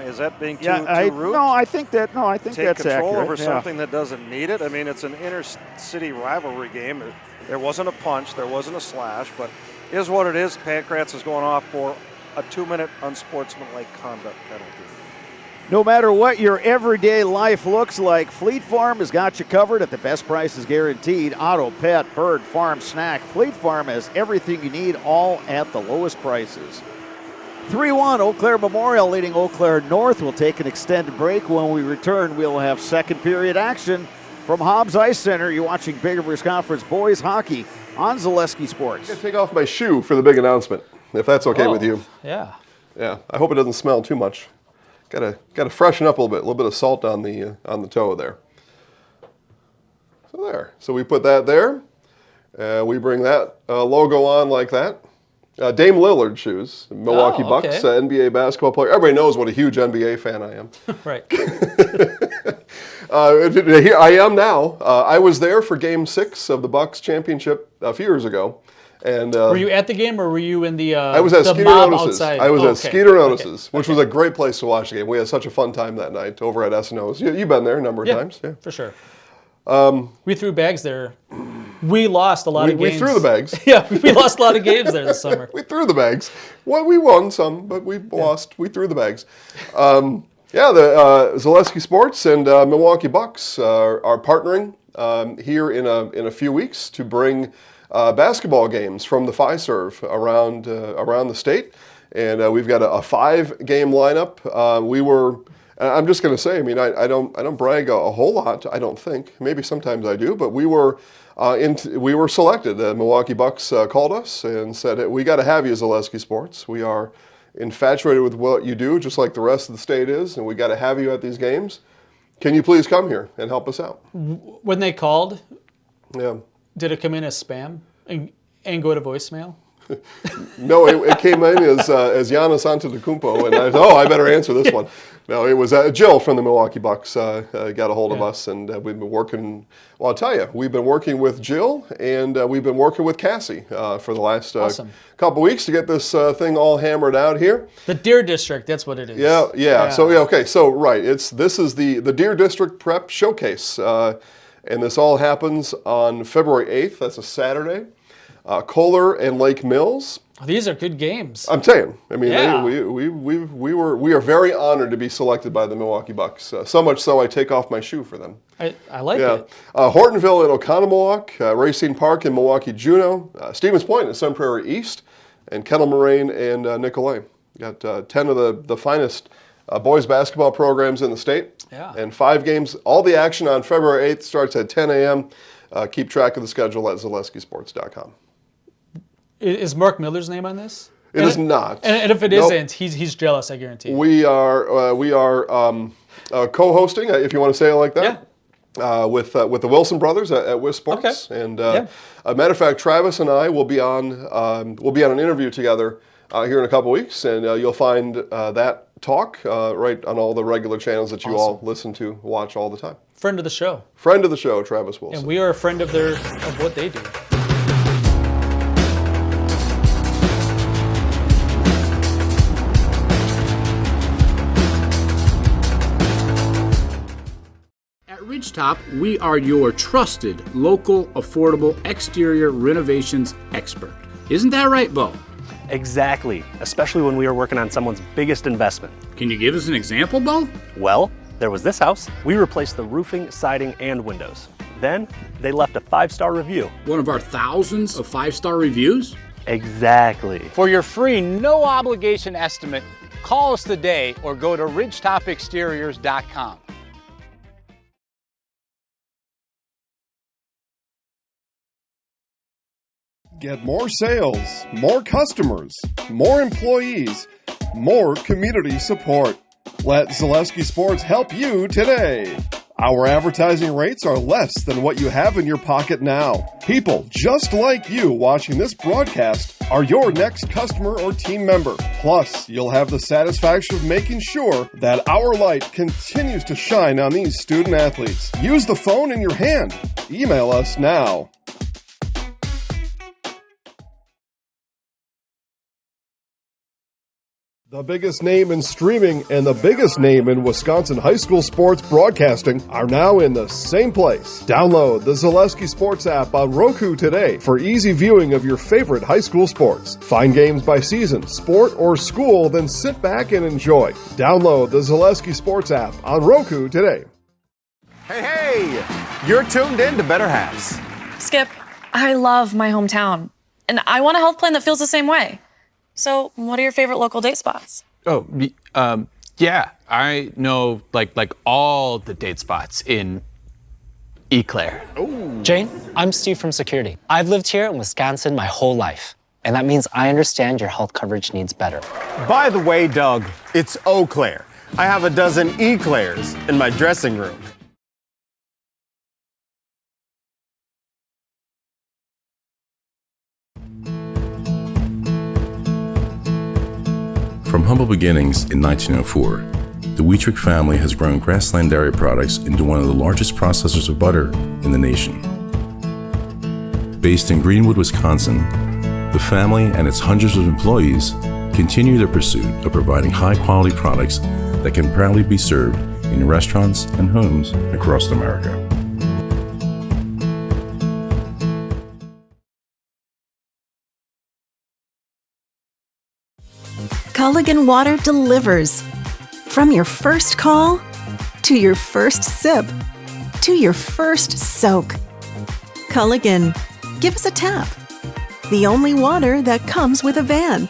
Speaker 2: Is that being too rude?
Speaker 1: No, I think that's accurate.
Speaker 2: Take control over something that doesn't need it. I mean, it's an inter-city rivalry game. There wasn't a punch. There wasn't a slash. But is what it is. Pancratz is going off for a 2-minute unsportsmanlike conduct penalty.
Speaker 1: No matter what your everyday life looks like, Fleet Farm has got you covered at the best prices guaranteed. Auto, pet, bird, farm, snack. Fleet Farm has everything you need, all at the lowest prices. 3-1, Eau Claire Memorial leading Eau Claire North. We'll take an extended break. When we return, we'll have second period action from Hobbs Ice Center. You're watching Big Rivers Conference Boys Hockey on Zaleski Sports.
Speaker 3: I'm going to take off my shoe for the big announcement, if that's okay with you.
Speaker 4: Yeah.
Speaker 3: Yeah, I hope it doesn't smell too much. Got to freshen up a little bit of salt on the toe there. So there. So we put that there. We bring that logo on like that. Dame Lillard shoes, Milwaukee Bucks, NBA basketball player. Everybody knows what a huge NBA fan I am.
Speaker 4: Right.
Speaker 3: Here I am now. I was there for Game 6 of the Bucks championship a few years ago. And
Speaker 4: were you at the game, or were you in the
Speaker 3: I was at
Speaker 4: the
Speaker 3: Skeeter
Speaker 4: mob
Speaker 3: Notices.
Speaker 4: outside?
Speaker 3: I was at Skeeter Notices, which was a great place to watch the game. We had such a fun time that night over at S&O's. You've been there a number of times. Yeah,
Speaker 4: for sure. We threw bags there. We lost a lot of games.
Speaker 3: We threw the bags.
Speaker 4: Yeah, we lost a lot of games there this summer.
Speaker 3: We threw the bags. Well, we won some, but we lost. We threw the bags. The Zaleski Sports and Milwaukee Bucks are partnering here in a few weeks to bring basketball games from the Fiserv around the state, and we've got a 5-game lineup. I'm just going to say, I mean, I don't brag a whole lot. I don't think. Maybe sometimes I do, but we were selected. The Milwaukee Bucks called us and said, hey, we got to have you, Zaleski Sports. We are infatuated with what you do, just like the rest of the state is, and we got to have you at these games. Can you please come here and help us out?
Speaker 4: When they called,
Speaker 3: yeah,
Speaker 4: did it come in as spam and go to voicemail?
Speaker 3: No, it came in as Giannis Antetokounmpo, and I thought, I better answer this one. No, it was Jill from the Milwaukee Bucks got a hold of us, and we've been working. Well, I'll tell you, we've been working with Jill, and we've been working with Cassie for the last couple weeks to get this thing all hammered out here.
Speaker 4: The Deer District, that's what it is.
Speaker 3: Yeah. So okay, so right, this is the Deer District Prep Showcase, and this all happens on February 8th. That's a Saturday. Kohler and Lake Mills.
Speaker 4: Oh, these are good games.
Speaker 3: I'm saying. I mean, we are very honored to be selected by the Milwaukee Bucks. So much so, I take off my shoe for them.
Speaker 4: I like it.
Speaker 3: Hortonville at Oconomowoc, Racine Park in Milwaukee Juneau, Stevens Point at Sun Prairie East, and Kettle Moraine and Nicolay. Got 10 of the finest boys basketball programs in the state.
Speaker 4: Yeah.
Speaker 3: And 5 games. All the action on February 8th starts at 10 a.m. Keep track of the schedule at ZaleskiSports.com.
Speaker 4: Is Mark Miller's name on this?
Speaker 3: It is not.
Speaker 4: And if it isn't, he's jealous, I guarantee.
Speaker 3: We are co-hosting, if you want to say it like that, with the Wilson brothers at WIS Sports. Okay. And a matter of fact, Travis and I will be on an interview together here in a couple weeks, and you'll find that talk right on all the regular channels that you all listen to, watch all the time.
Speaker 4: Friend of the show.
Speaker 3: Friend of the show, Travis Wilson.
Speaker 4: And we are a friend of what they do.
Speaker 5: Ridgetop, we are your trusted, local, affordable exterior renovations expert. Isn't that right, Bo?
Speaker 6: Exactly, especially when we are working on someone's biggest investment.
Speaker 5: Can you give us an example, Bo?
Speaker 6: Well, there was this house. We replaced the roofing, siding, and windows. Then, they left a 5-star review. One of our thousands of 5-star reviews? Exactly.
Speaker 7: For your free, no-obligation estimate, call us today or go to ridgetopexteriors.com.
Speaker 8: Get more sales, more customers, more employees, more community support. Let Zaleski Sports help you today. Our advertising rates are less than what you have in your pocket now. People just like you watching this broadcast are your next customer or team member. Plus, you'll have the satisfaction of making sure that our light continues to shine on these student athletes. Use the phone in your hand. Email us now. The biggest name in streaming and the biggest name in Wisconsin high school sports broadcasting are now in the same place. Download the Zaleski Sports app on Roku today for easy viewing of your favorite high school sports. Find games by season, sport, or school, then sit back and enjoy. Download the Zaleski Sports app on Roku today.
Speaker 9: Hey, you're tuned in to Better Halves.
Speaker 10: Skip, I love my hometown, and I want a health plan that feels the same way. So, what are your favorite local date spots?
Speaker 11: Oh, yeah, I know like all the date spots in Eau Claire.
Speaker 12: Ooh. Jane, I'm Steve from security. I've lived here in Wisconsin my whole life, and that means I understand your health coverage needs better.
Speaker 9: By the way, Doug, it's Eau Claire. I have a dozen Eclairs in my dressing room.
Speaker 13: From humble beginnings in 1904, the Wheatrick family has grown Grassland Dairy Products into one of the largest processors of butter in the nation. Based in Greenwood, Wisconsin, the family and its hundreds of employees continue their pursuit of providing high-quality products that can proudly be served in restaurants and homes across America.
Speaker 14: Culligan water delivers. From your first call, to your first sip, to your first soak. Culligan, give us a tap. The only water that comes with a van.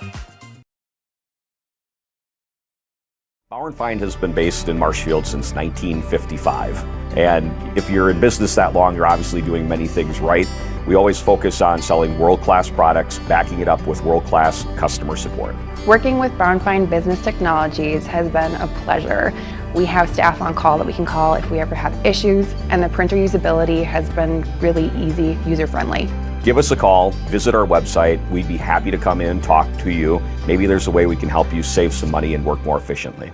Speaker 15: Bauer & Feind has been based in Marshfield since 1955. And if you're in business that long, you're obviously doing many things right. We always focus on selling world-class products, backing it up with world-class customer support.
Speaker 16: Working with Bauer & Feind Business Technologies has been a pleasure. We have staff on call that we can call if we ever have issues, and the printer usability has been really easy, user-friendly.
Speaker 15: Give us a call, visit our website. We'd be happy to come in, talk to you. Maybe there's a way we can help you save some money and work more efficiently.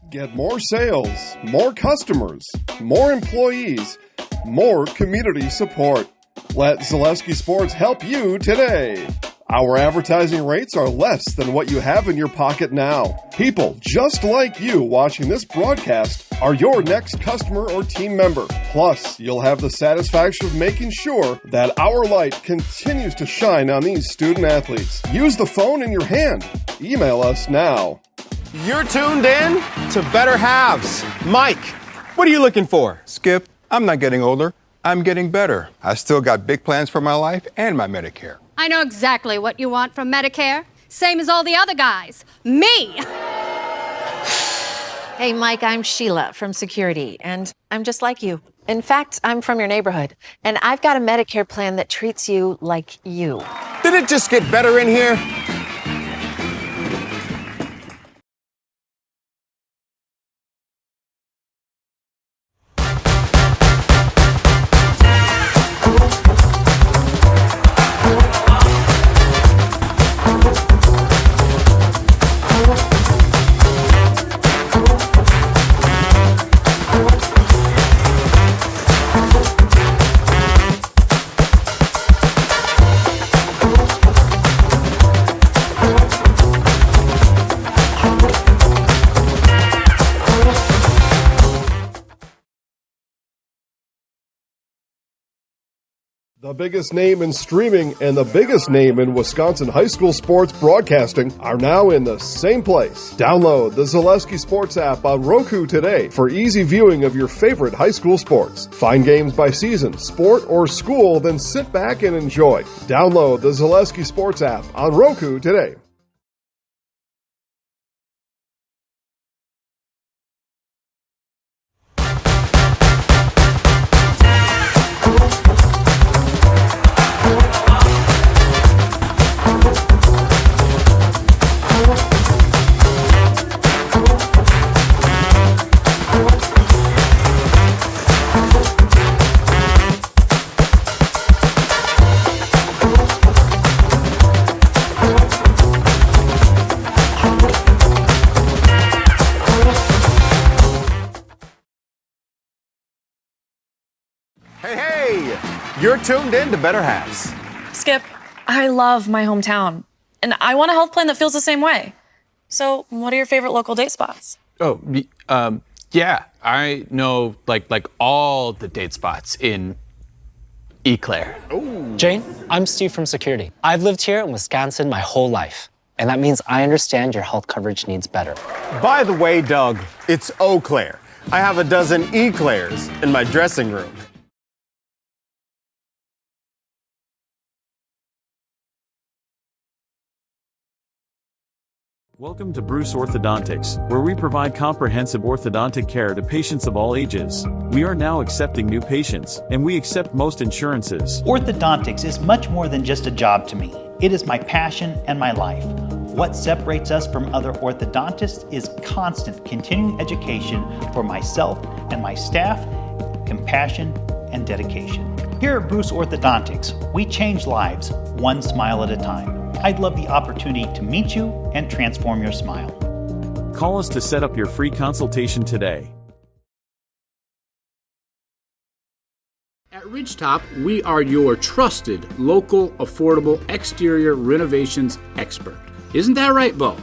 Speaker 8: Get more sales, more customers, more employees, more community support. Let Zaleski Sports help you today. Our advertising rates are less than what you have in your pocket now. People just like you watching this broadcast are your next customer or team member. Plus, you'll have the satisfaction of making sure that our light continues to shine on these student athletes. Use the phone in your hand. Email us now.
Speaker 9: You're tuned in to Better Halves. Mike, what are you looking for?
Speaker 17: Skip, I'm not getting older. I'm getting better. I still got big plans for my life and my Medicare.
Speaker 18: I know exactly what you want from Medicare. Same as all the other guys. Me!
Speaker 19: Hey, Mike, I'm Sheila from Security, and I'm just like you. In fact, I'm from your neighborhood, and I've got a Medicare plan that treats you like you.
Speaker 9: Did it just get better in here?
Speaker 8: The biggest name in streaming and the biggest name in Wisconsin high school sports broadcasting are now in the same place. Download the Zaleski Sports app on Roku today for easy viewing of your favorite high school sports. Find games by season, sport, or school, then sit back and enjoy. Download the Zaleski Sports app on Roku today.
Speaker 9: Hey, you're tuned in to Better Halves.
Speaker 10: Skip, I love my hometown, and I want a health plan that feels the same way. So, what are your favorite local date spots?
Speaker 11: Oh, yeah, I know like all the date spots in Eclair.
Speaker 12: Jane, I'm Steve from Security. I've lived here in Wisconsin my whole life, and that means I understand your health coverage needs better.
Speaker 9: By the way, Doug, it's Eau Claire. I have a dozen Eclairs in my dressing room.
Speaker 20: Welcome to Bruce Orthodontics, where we provide comprehensive orthodontic care to patients of all ages. We are now accepting new patients, and we accept most insurances.
Speaker 21: Orthodontics is much more than just a job to me. It is my passion and my life. What separates us from other orthodontists is constant continuing education for myself and my staff, compassion, and dedication. Here at Bruce Orthodontics, we change lives one smile at a time. I'd love the opportunity to meet you and transform your smile.
Speaker 20: Call us to set up your free consultation today.
Speaker 5: At Ridgetop, we are your trusted, local, affordable exterior renovations expert. Isn't that right, Bo?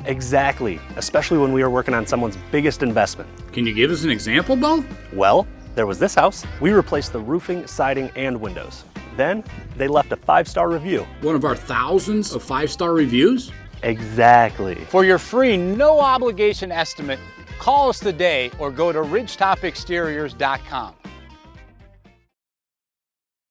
Speaker 6: Exactly, especially when we are working on someone's biggest investment.
Speaker 5: Can you give us an example, Bo?
Speaker 6: Well, there was this house. We replaced the roofing, siding, and windows. Then, they left a 5-star review.
Speaker 5: One of our thousands of 5-star reviews?
Speaker 6: Exactly.
Speaker 7: For your free, no obligation estimate, call us today or go to ridgetopexteriors.com.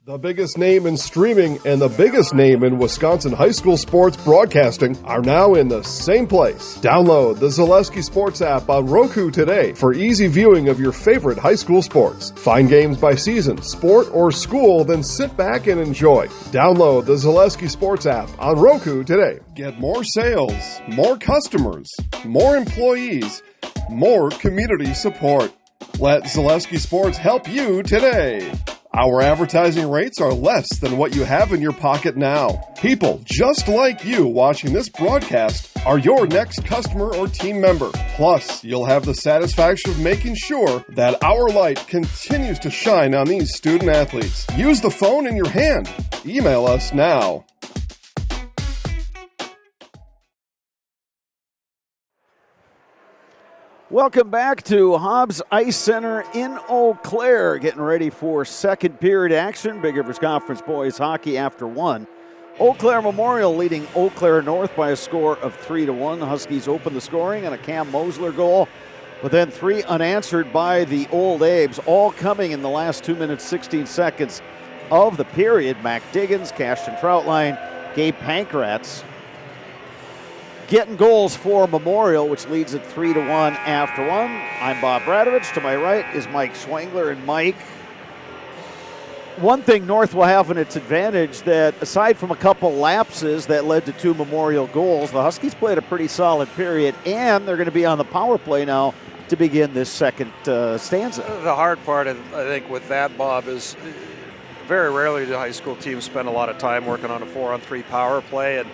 Speaker 8: The biggest name in streaming and the biggest name in Wisconsin high school sports broadcasting are now in the same place. Download the Zaleski Sports app on Roku today for easy viewing of your favorite high school sports. Find games by season, sport, or school, then sit back and enjoy. Download the Zaleski Sports app on Roku today. Get more sales, more customers, more employees, more community support. Let Zaleski Sports help you today. Our advertising rates are less than what you have in your pocket now. People just like you watching this broadcast are your next customer or team member. Plus, you'll have the satisfaction of making sure that our light continues to shine on these student athletes. Use the phone in your hand. Email us now.
Speaker 1: Welcome back to Hobbs Ice Center in Eau Claire. Getting ready for second period action. Big Rivers Conference boys hockey after one. Eau Claire Memorial leading Eau Claire North by a score of 3-1. The Huskies open the scoring on a Cam Mosler goal, but then three unanswered by the Old Abes, all coming in the last 2 minutes, 16 seconds of the period. Mac Diggins, Cashton Troutline, Gabe Pankratz getting goals for Memorial, which leads it 3-1 after one. I'm Bob Bradovich. To my right is Mike Schwengler. And Mike, one thing North will have in its advantage that aside from a couple lapses that led to two Memorial goals, the Huskies played a pretty solid period, and they're going to be on the power play now to begin this second stanza.
Speaker 2: The hard part, I think, with that, Bob, is very rarely do high school teams spend a lot of time working on a 4-on-3 power play, and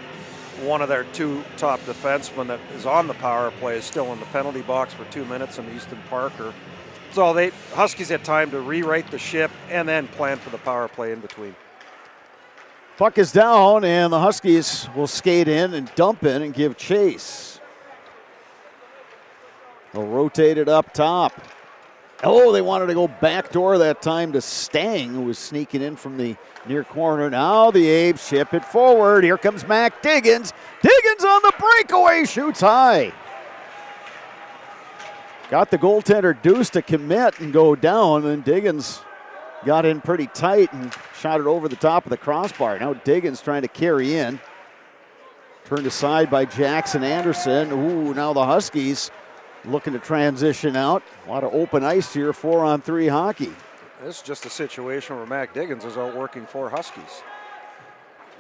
Speaker 2: one of their two top defensemen that is on the power play is still in the penalty box for 2 minutes, and Easton Parker. So Huskies had time to rewrite the ship and then plan for the power play in between.
Speaker 1: Puck is down, and the Huskies will skate in and dump in and give chase. They'll rotate it up top. Oh, they wanted to go backdoor that time to Stang, who was sneaking in from the near corner. Now the Abes ship it forward. Here comes Mac Diggins. Diggins on the breakaway, shoots high. Got the goaltender Deuce to commit and go down, and Diggins got in pretty tight and shot it over the top of the crossbar. Now Diggins trying to carry in. Turned aside by Jackson Anderson. Ooh, now the Huskies looking to transition out. A lot of open ice here, 4-on-3 hockey.
Speaker 2: This is just a situation where Mac Diggins is outworking four Huskies.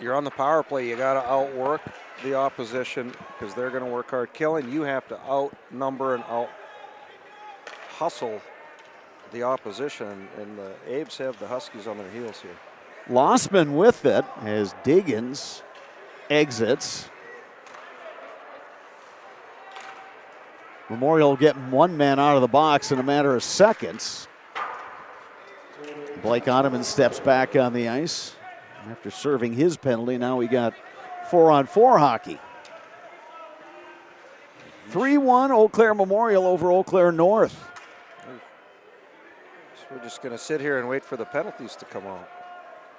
Speaker 2: You're on the power play, you got to outwork the opposition because they're going to work hard killing. You have to outnumber and out-hustle the opposition, and the Abes have the Huskies on their heels here.
Speaker 1: Lossman with it as Diggins exits. Memorial getting one man out of the box in a matter of seconds. Blake Ottoman steps back on the ice. After serving his penalty, now we got 4-on-4 hockey. 3-1 Eau Claire Memorial over Eau Claire North.
Speaker 2: So we're just going to sit here and wait for the penalties to come out.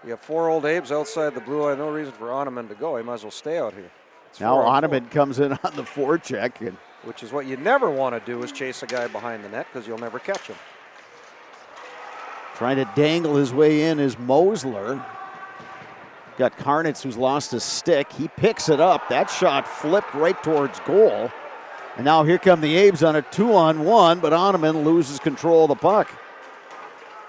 Speaker 2: We have four Old Abes outside the blue line. No reason for Ottoman to go. He might as well stay out here.
Speaker 1: Now Ottoman comes in on the forecheck, and
Speaker 2: which is what you never want to do, is chase a guy behind the net because you'll never catch him.
Speaker 1: trying to dangle his way in is Mosler. Got Karnitz, who's lost his stick. He picks it up. That shot flipped right towards goal. And now here come the Abes on a 2-on-1, but Ottoman loses control of the puck.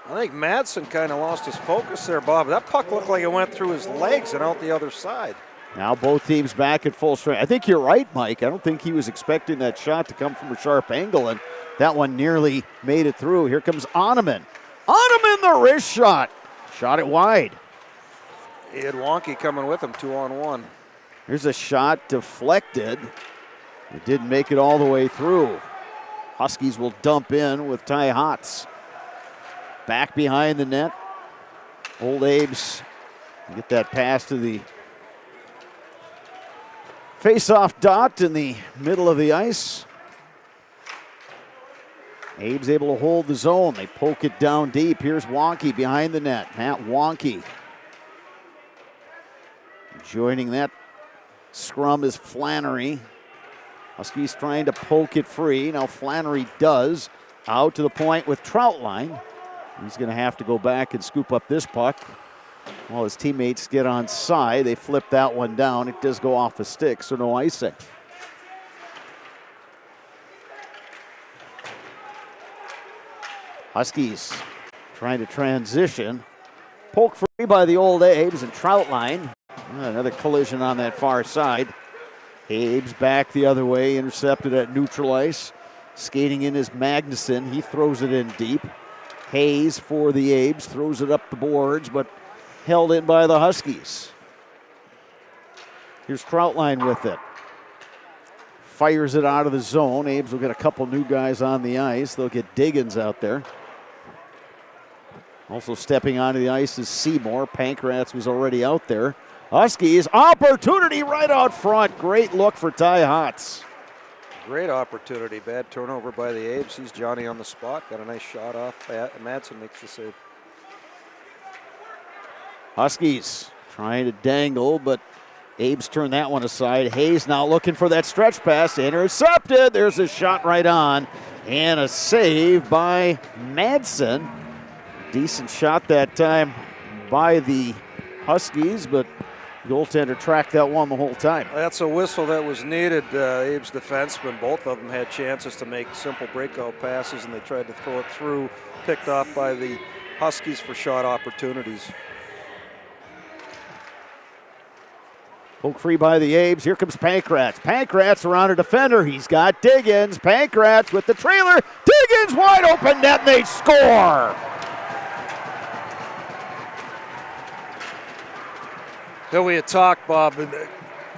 Speaker 2: I think Madsen kind of lost his focus there, Bob. That puck looked like it went through his legs and out the other side.
Speaker 1: Now both teams back at full strength. I think you're right, Mike. I don't think he was expecting that shot to come from a sharp angle, and that one nearly made it through. Here comes Ottoman. Ottoman, the wrist shot. Shot it wide.
Speaker 2: He had Wonky coming with him, 2-on-1.
Speaker 1: Here's a shot deflected. It didn't make it all the way through. Huskies will dump in with Ty Hotz. Back behind the net. Old Abes get that pass to the face-off dot in the middle of the ice. Abes able to hold the zone. They poke it down deep. Here's Wonky behind the net. Matt Wonky joining that Scrum is Flannery. Huskies trying to poke it free. Now Flannery does. Out to the point with Troutline. He's going to have to go back and scoop up this puck. While his teammates get on side, they flip that one down. It does go off a stick, so no icing. Huskies trying to transition. Poke free by the old Abes and Troutline. Another collision on that far side. Abes back the other way, intercepted at neutral ice. Skating in is Magnuson. He throws it in deep. Hayes for the Abes, throws it up the boards, but held in by the Huskies. Here's Troutline with it. Fires it out of the zone. Abes will get a couple new guys on the ice. They'll get Diggins out there. Also stepping onto the ice is Seymour. Pankratz was already out there. Huskies, opportunity right out front. Great look for Ty Hotz.
Speaker 2: Great opportunity. Bad turnover by the Abes. Sees Johnny on the spot. Got a nice shot off. Madsen makes the save.
Speaker 1: Huskies trying to dangle, but Abes turned that one aside. Hayes now looking for that stretch pass. Intercepted. There's a shot right on. And a save by Madsen. Decent shot that time by the Huskies, but the goaltender tracked that one the whole time.
Speaker 2: That's a whistle that was needed. Abe's defensemen, both of them had chances to make simple breakout passes, and they tried to throw it through, picked off by the Huskies for shot opportunities.
Speaker 1: Poke free by the Abes. Here comes Pankratz. Pankratz around a defender. He's got Diggins. Pankratz with the trailer. Diggins wide open net, and they score.
Speaker 2: Then we had talked, Bob,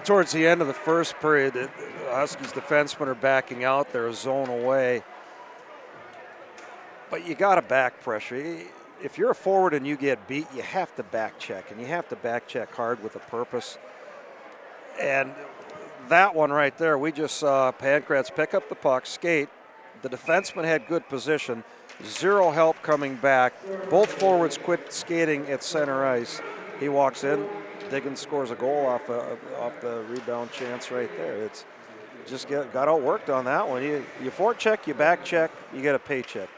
Speaker 2: towards the end of the first period, the Huskies defensemen are backing out. They're a zone away. But you got to back pressure. If you're a forward and you get beat, you have to back check, and you have to back check hard with a purpose. And that one right there, we just saw Pankratz pick up the puck, skate. The defenseman had good position. Zero help coming back. Both forwards quit skating at center ice. He walks in. Diggins scores a goal off the rebound chance right there. It's just got outworked on that one. You forecheck, you back check, you get a paycheck.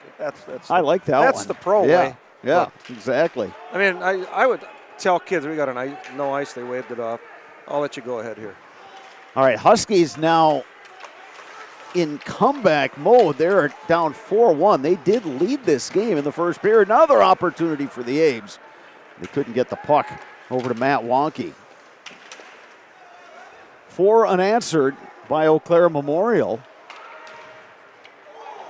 Speaker 1: I like that one.
Speaker 2: That's the pro way.
Speaker 1: Yeah, exactly.
Speaker 2: I mean, I would tell kids we got no ice. They waved it off. I'll let you go ahead here.
Speaker 1: All right, Huskies now in comeback mode. They're down 4-1. They did lead this game in the first period. Another opportunity for the Abes. They couldn't get the puck over to Matt Wonky. 4 unanswered by Eau Claire Memorial.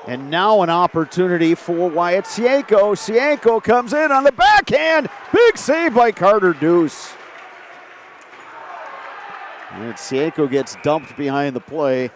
Speaker 1: And now an opportunity for Wyatt Sienko. Sienko comes in on the backhand. Big save by Carter Deuce. And Sienko gets dumped behind the play.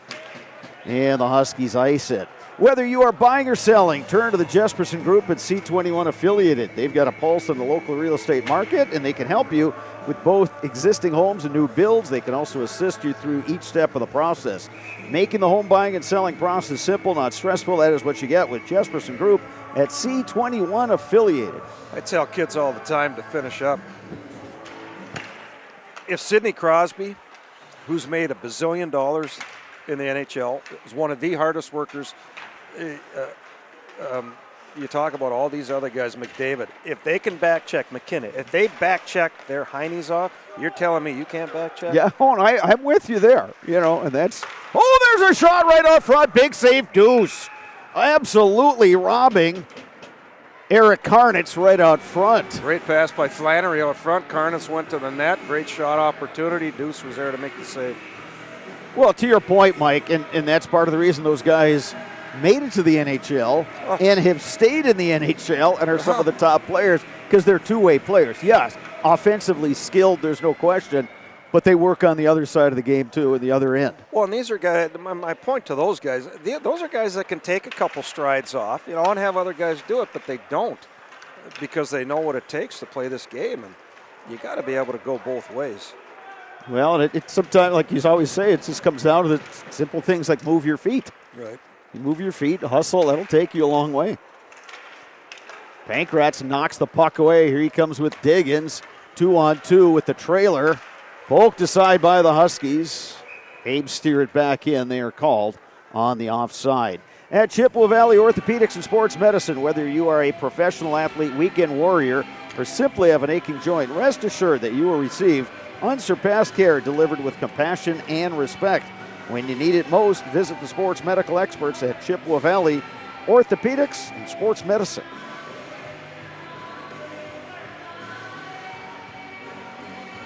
Speaker 1: And the Huskies ice it. Whether you are buying or selling, turn to the Jesperson Group at C21 Affiliated. They've got a pulse on the local real estate market, and they can help you with both existing homes and new builds. They can also assist you through each step of the process. Making the home buying and selling process simple, not stressful. That is what you get with Jesperson Group at C21 Affiliated.
Speaker 2: I tell kids all the time to finish up. If Sidney Crosby, who's made $1 bazillion in the NHL, is one of the hardest workers. You talk about all these other guys, McDavid. If they can back check McKinnon, if they back check their heinies off, you're telling me you can't back check?
Speaker 1: Yeah, I'm with you there. And that's. Oh, there's a shot right out front. Big save, Deuce. Absolutely robbing Eric Karnitz right out front.
Speaker 2: Great pass by Flannery out front. Karnitz went to the net. Great shot opportunity. Deuce was there to make the save.
Speaker 1: Well, to your point, Mike, and that's part of the reason those guys made it to the NHL and have stayed in the NHL and are some of the top players because they're two-way players. Yes, offensively skilled, there's no question, but they work on the other side of the game too, at the other end.
Speaker 2: Well, and these are guys, my point to those guys, those are guys that can take a couple strides off, and have other guys do it, but they don't because they know what it takes to play this game, and you got to be able to go both ways.
Speaker 1: Well, and it sometimes, like you always say, it just comes down to the simple things like move your feet.
Speaker 2: Right.
Speaker 1: You move your feet, hustle, that'll take you a long way. Pankratz knocks the puck away. Here he comes with Diggins. 2-on-2 with the trailer. Poked aside by the Huskies. Abe steer it back in. They are called on the offside. At Chippewa Valley Orthopedics and Sports Medicine, whether you are a professional athlete, weekend warrior, or simply have an aching joint, rest assured that you will receive unsurpassed care delivered with compassion and respect. When you need it most, visit the sports medical experts at Chippewa Valley Orthopedics and Sports Medicine.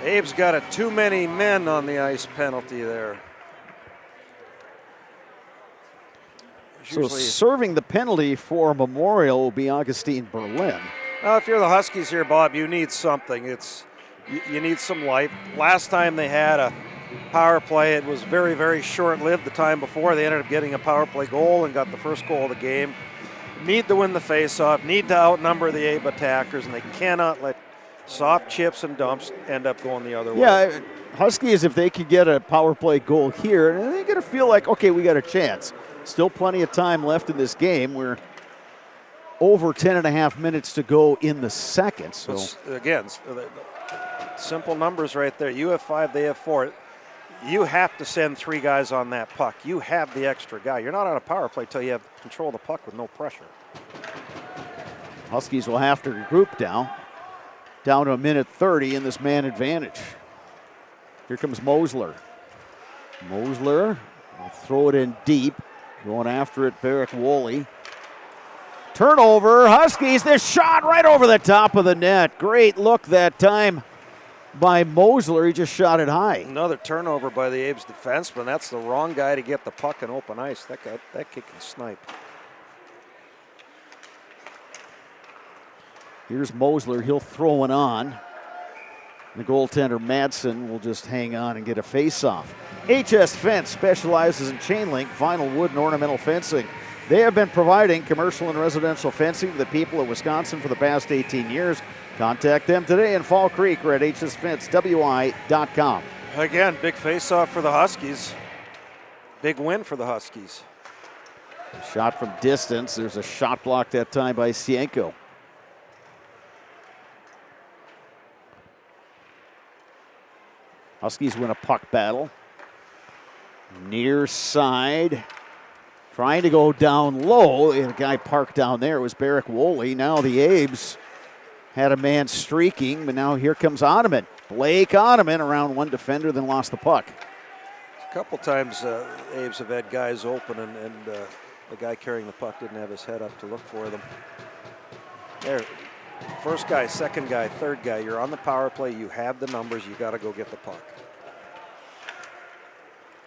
Speaker 2: Abe's got a too many men on the ice penalty there.
Speaker 1: So serving the penalty for Memorial will be Augustine Berlin.
Speaker 2: Well, if you're the Huskies here, Bob, you need something. You need some life. Last time they had a power play, it was very, very short-lived. The time before, they ended up getting a power play goal and got the first goal of the game. Need to win the face-off, need to outnumber the Abe attackers, and they cannot let soft chips and dumps end up going the other way.
Speaker 1: Yeah, Huskies, if they could get a power play goal here, they're going to feel like, okay, we got a chance. Still plenty of time left in this game. We're over 10 and a half minutes to go in the second. So
Speaker 2: again, simple numbers right there. You have 5, they have 4. You have to send 3 guys on that puck. You have the extra guy. You're not on a power play till you have control of the puck with no pressure.
Speaker 1: Huskies will have to regroup now. Down to a minute 30 in this man advantage. Here comes Mosler. Mosler will throw it in deep. Going after it, Barrick Woolley. Turnover, Huskies, this shot right over the top of the net. Great look that time by Mosler. He just shot it high.
Speaker 2: Another turnover by the Abe's defenseman. That's the wrong guy to get the puck in open ice. That kid can snipe.
Speaker 1: Here's Mosler, he'll throw it on. The goaltender, Madsen, will just hang on and get a face-off. HS Fence specializes in chain link, vinyl, wood, and ornamental fencing. They have been providing commercial and residential fencing to the people of Wisconsin for the past 18 years. Contact them today in Fall Creek or at hsfencewi.com.
Speaker 2: Again, big face-off for the Huskies. Big win for the Huskies.
Speaker 1: Shot from distance. There's a shot block that time by Sienko. Huskies win a puck battle. Near side. Trying to go down low. They had a guy parked down there. It was Barrick Woolley. Now the Abes had a man streaking, but now here comes Ottoman. Blake Ottoman around one defender, then lost the puck.
Speaker 2: A couple times Abes have had guys open, and the guy carrying the puck didn't have his head up to look for them. There. First guy, second guy, third guy. You're on the power play. You have the numbers. You got to go get the puck.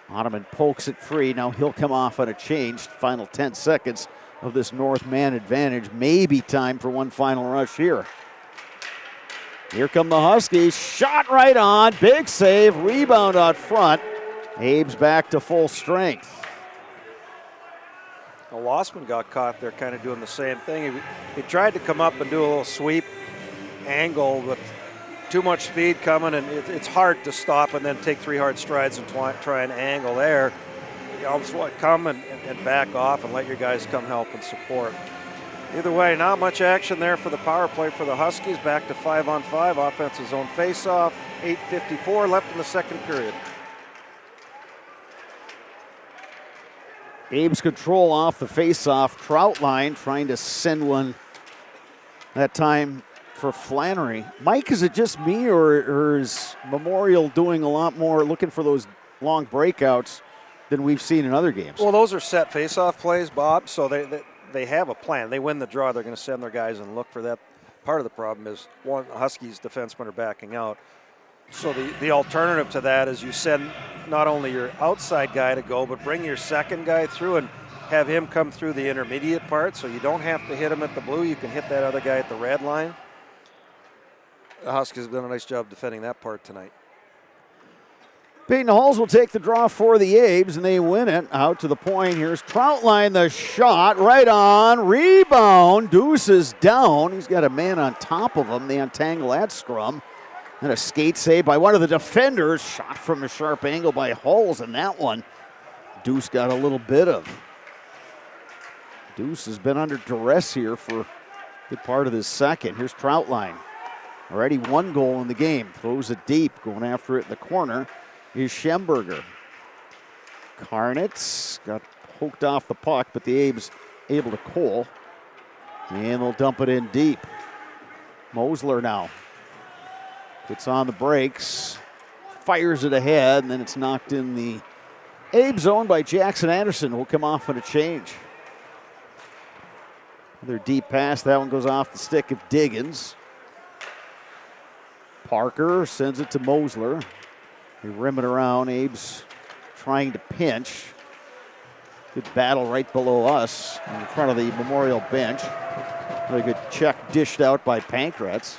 Speaker 1: Ottoman pokes it free. Now he'll come off on a change. Final 10 seconds of this North man advantage. Maybe time for one final rush here. Here come the Huskies. Shot right on. Big save. Rebound out front. Abe's back to full strength.
Speaker 2: Well, Lossman got caught there kind of doing the same thing. He tried to come up and do a little sweep angle, but too much speed coming, and it's hard to stop and then take 3 hard strides and try and angle there. You almost want to come and back off and let your guys come help and support. Either way, not much action there for the power play for the Huskies. Back to 5-on-5, offensive zone face-off. 8:54 left in the second period.
Speaker 1: Abe's control off the face-off. Troutline trying to send one that time for Flannery. Mike, is it just me or is Memorial doing a lot more, looking for those long breakouts than we've seen in other games?
Speaker 2: Well, those are set face-off plays, Bob, so they have a plan. They win the draw, they're going to send their guys and look for that. Part of the problem is, one, Huskies defensemen are backing out. So the alternative to that is you send not only your outside guy to go, but bring your second guy through and have him come through the intermediate part, so you don't have to hit him at the blue. You can hit that other guy at the red line. The Huskies have done a nice job defending that part tonight.
Speaker 1: Peyton Halls will take the draw for the Abes, and they win it. Out to the point. Here's Troutline, the shot, right on. Rebound. Deuce is down. He's got a man on top of him. They untangle that scrum. And a skate save by one of the defenders. Shot from a sharp angle by Halls, and that one Deuce got a little bit of. Deuce has been under duress here for a good part of this second. Here's Troutline. Already 1 goal in the game. Throws it deep. Going after it in the corner is Schemberger. Karnitz got poked off the puck, but the Abe's able to Cole. And they'll dump it in deep. Mosler now. Puts on the brakes. Fires it ahead, and then it's knocked in the Abe zone by Jackson Anderson. Will come off on a change. Another deep pass. That one goes off the stick of Diggins. Parker sends it to Mosler. They rim it around. Abe's trying to pinch. Good battle right below us in front of the Memorial bench. Really good check dished out by Pankratz.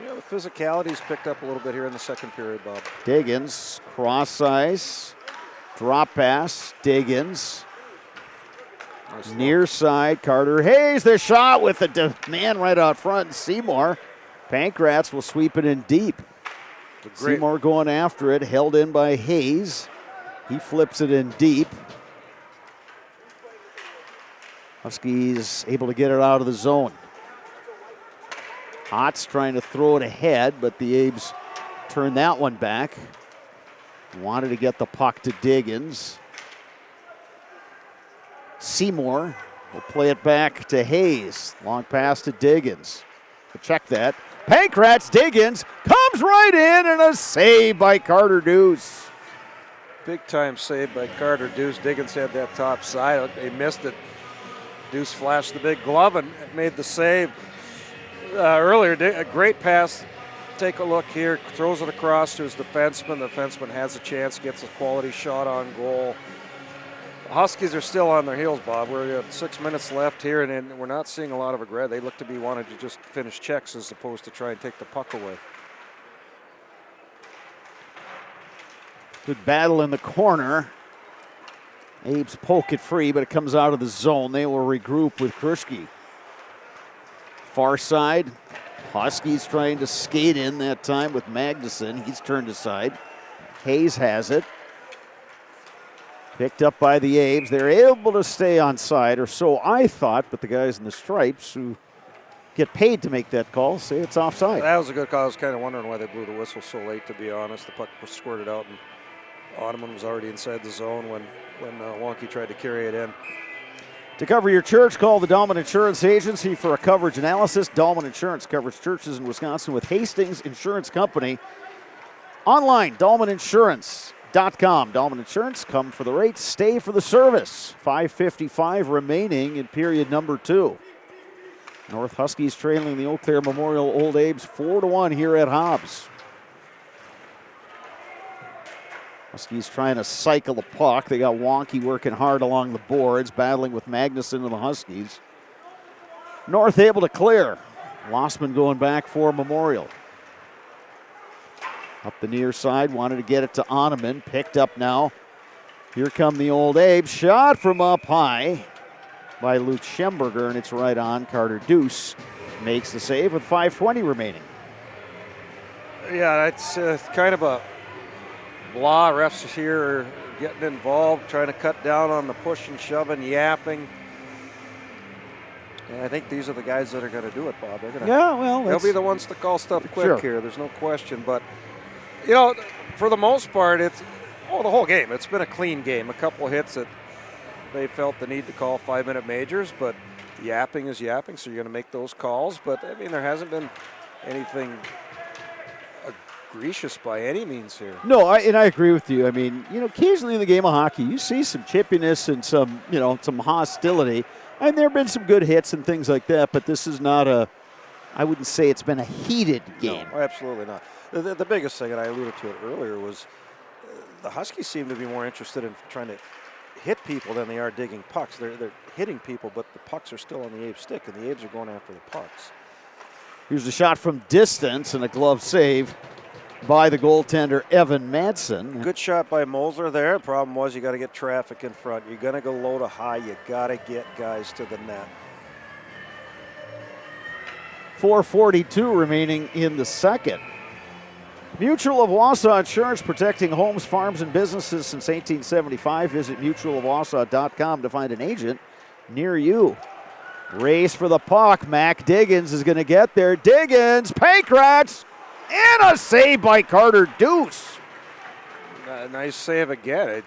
Speaker 2: Yeah, the physicality's picked up a little bit here in the second period, Bob.
Speaker 1: Diggins, cross ice, drop pass, Diggins. Nice near side, Carter Hayes, the shot with the man right out front, Seymour. Pankratz will sweep it in deep. Seymour going after it, held in by Hayes. He flips it in deep. Huskies able to get it out of the zone. Hotz trying to throw it ahead, but the Abes turned that one back. Wanted to get the puck to Diggins. Seymour will play it back to Hayes. Long pass to Diggins. Check that. Pankratz, Diggins comes right in, and a save by Carter Deuce.
Speaker 2: Big time save by Carter Deuce. Diggins had that top side. They missed it. Deuce flashed the big glove and made the save. Earlier, a great pass. Take a look here. Throws it across to his defenseman. The defenseman has a chance, gets a quality shot on goal. The Huskies are still on their heels, Bob. We're at 6 minutes left here, and we're not seeing a lot of aggression. They look to be wanting to just finish checks as opposed to try and take the puck away.
Speaker 1: Good battle in the corner. Abe's poke it free, but it comes out of the zone. They will regroup with Kruschke. Far side, Huskies trying to skate in that time with Magnuson. He's turned aside. Hayes has it. Picked up by the Abes. They're able to stay on side, or so I thought, but the guys in the stripes who get paid to make that call say it's offside.
Speaker 2: That was a good call. I was kind of wondering why they blew the whistle so late, to be honest. The puck was squirted out, and Ottoman was already inside the zone when Wonky tried to carry it in.
Speaker 1: To cover your church, call the Dahlman Insurance Agency for a coverage analysis. Dahlman Insurance covers churches in Wisconsin with Hastings Insurance Company. Online, DahlmanInsurance.com. Dahlman Insurance, come for the rates, stay for the service. 5:55 remaining in period number 2. North Huskies trailing the Eau Claire Memorial Old Abes 4-1 here at Hobbs. Huskies trying to cycle the puck. They got Wonky working hard along the boards, battling with Magnuson and the Huskies. North able to clear. Lossman going back for Memorial. Up the near side, wanted to get it to Oneman. Picked up now. Here come the Old Abes. Shot from up high by Luke Schemberger, and it's right on. Carter Deuce makes the save with 5:20 remaining.
Speaker 2: Yeah, it's kind of a blah. Refs here are getting involved, trying to cut down on the push and shoving, yapping. And I think these are the guys that are going to do it, Bob. They'll be the ones to call stuff quick here. There's no question. But, you know, for the most part, the whole game. It's been a clean game. A couple hits that they felt the need to call 5-minute majors, but yapping is yapping, so you're going to make those calls. But, I mean, there hasn't been anything egregious by any means here.
Speaker 1: No, I agree with you. I mean, occasionally in the game of hockey, you see some chippiness and some hostility. And there have been some good hits and things like that, but this is not I wouldn't say it's been a heated game.
Speaker 2: No, absolutely not. The biggest thing, and I alluded to it earlier, was the Huskies seem to be more interested in trying to hit people than they are digging pucks. They're hitting people, but the pucks are still on the Abe stick, and the Abes are going after the pucks.
Speaker 1: Here's a shot from distance and a glove save by the goaltender, Evan Madsen.
Speaker 2: Good shot by Mosler there. The problem was you got to get traffic in front. You're going to go low to high. You got to get guys to the net.
Speaker 1: 4:42 remaining in the second. Mutual of Wausau Insurance, protecting homes, farms, and businesses since 1875. Visit mutualofwausau.com to find an agent near you. Race for the puck. Mac Diggins is going to get there. Diggins, Pankrats, and a save by Carter Deuce.
Speaker 2: Nice save again.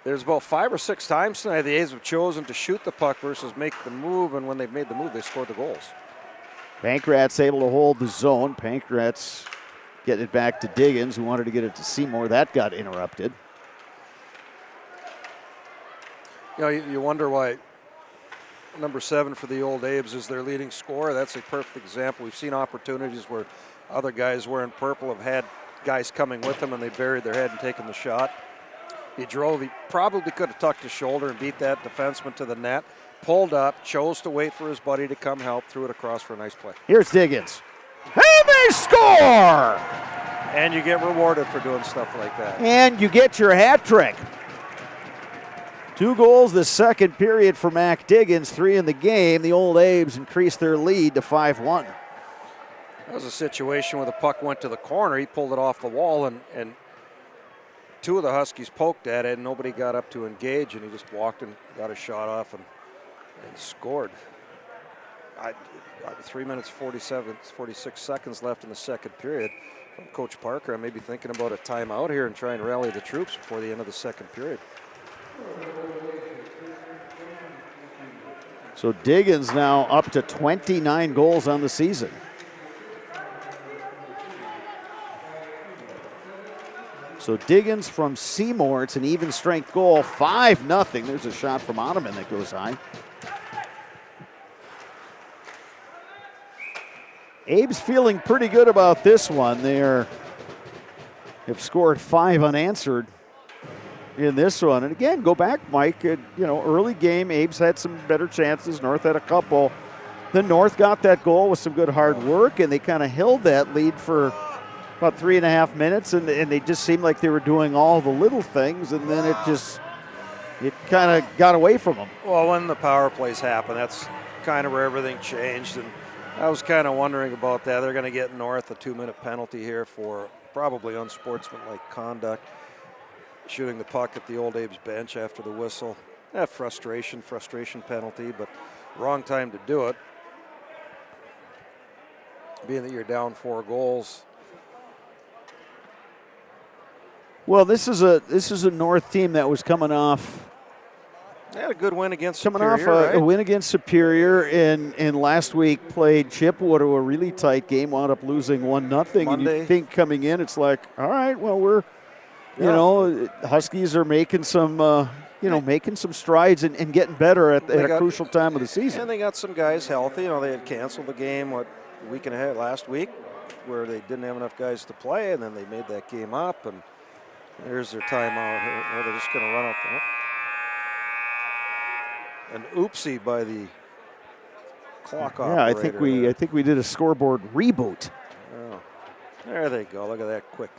Speaker 2: There's about 5 or 6 times tonight the A's have chosen to shoot the puck versus make the move, and when they've made the move, they scored the goals.
Speaker 1: Pankrats able to hold the zone. Pankrats getting it back to Diggins, who wanted to get it to Seymour. That got interrupted.
Speaker 2: You know, you wonder why number 7 for the Old A's is their leading scorer. That's a perfect example. We've seen opportunities where other guys wearing purple have had guys coming with them, and they buried their head and taken the shot. He drove. He probably could have tucked his shoulder and beat that defenseman to the net. Pulled up, chose to wait for his buddy to come help, threw it across for a nice play.
Speaker 1: Here's Diggins. And they score!
Speaker 2: And you get rewarded for doing stuff like that.
Speaker 1: And you get your hat trick. 2 goals the second period for Mac Diggins, 3 in the game. The Old A's increased their lead to 5-1.
Speaker 2: That was a situation where the puck went to the corner. He pulled it off the wall, and 2 of the Huskies poked at it, and nobody got up to engage, and he just walked and got a shot off and scored. 3 minutes, 46 seconds left in the second period. From Coach Parker, I may be thinking about a timeout here and try and rally the troops before the end of the second period.
Speaker 1: So Diggins now up to 29 goals on the season. So Diggins from Seymour, it's an even strength goal, 5-0. There's a shot from Ottoman that goes high. Abe's feeling pretty good about this one. They have scored 5 unanswered in this one. And again, go back, Mike, early game, Abe's had some better chances. North had a couple. Then North got that goal with some good hard work, and they kind of held that lead for about 3.5 minutes, and they just seemed like they were doing all the little things, and then it kind of got away from them.
Speaker 2: Well, when the power plays happen, that's kind of where everything changed, and I was kind of wondering about that. They're going to get North a 2-minute penalty here for probably unsportsmanlike conduct, shooting the puck at the Old Abe's bench after the whistle. Frustration penalty, but wrong time to do it. Being that you're down 4 goals.
Speaker 1: Well, this is a North team that was coming off.
Speaker 2: They had a good win against
Speaker 1: Superior.
Speaker 2: Superior, right?
Speaker 1: A win against Superior, and last week played Chippewa to a really tight game, wound up losing 1-0. And you think coming in, it's like, all right, well, Huskies are making some, making some strides and getting better at a crucial time of the season.
Speaker 2: And they got some guys healthy. They had canceled the game, a week and a half last week, where they didn't have enough guys to play, and then they made that game up, and here's their timeout here. Oh, they're just going to run out there. An oopsie by the clock operator.
Speaker 1: Yeah, I think we did a scoreboard reboot.
Speaker 2: Oh, there they go. Look at that quick.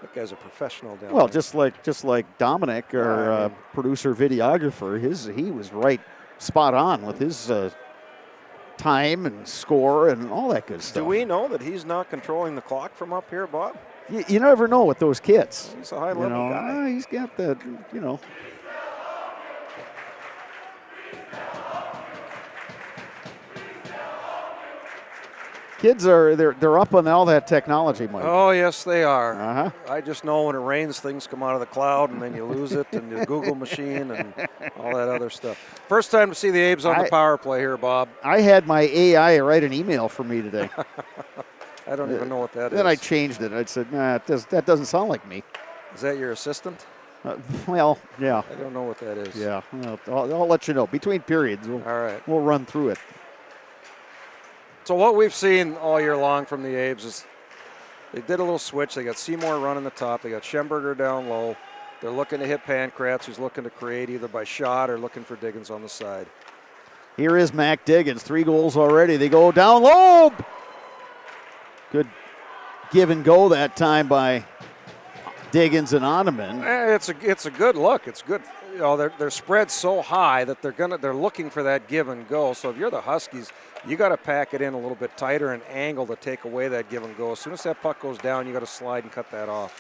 Speaker 2: That guy's a professional down
Speaker 1: Well,
Speaker 2: there.
Speaker 1: just like Dominic, our producer videographer, he was right spot on with his time and score and all that good stuff.
Speaker 2: Do we know that he's not controlling the clock from up here, Bob?
Speaker 1: You never know with those kids.
Speaker 2: He's a high-level guy.
Speaker 1: He's got that, Kids they're up on all that technology, Mike.
Speaker 2: Oh, yes, they are. I just know when it rains, things come out of the cloud, and then you lose it, and the Google machine, and all that other stuff. First time to see the Abes on the power play here, Bob.
Speaker 1: I had my AI write an email for me today.
Speaker 2: I don't even know what that is.
Speaker 1: Then I changed it. I said, nah, that doesn't sound like me.
Speaker 2: Is that your assistant?
Speaker 1: Well, yeah.
Speaker 2: I don't know what that is.
Speaker 1: Yeah, I'll let you know. Between periods, all right, we'll run through it.
Speaker 2: So what we've seen all year long from the Abes is they did a little switch. They got Seymour running the top. They got Schemberger down low. They're looking to hit Pankratz, who's looking to create either by shot or looking for Diggins on the side.
Speaker 1: Here is Mac Diggins, 3 goals already. They go down low. Good give and go that time by Diggins and Ottoman.
Speaker 2: It's a good look. It's good. They're spread so high that they're looking for that give and go. So if you're the Huskies, you got to pack it in a little bit tighter and angle to take away that give and go. As soon as that puck goes down, you got to slide and cut that off.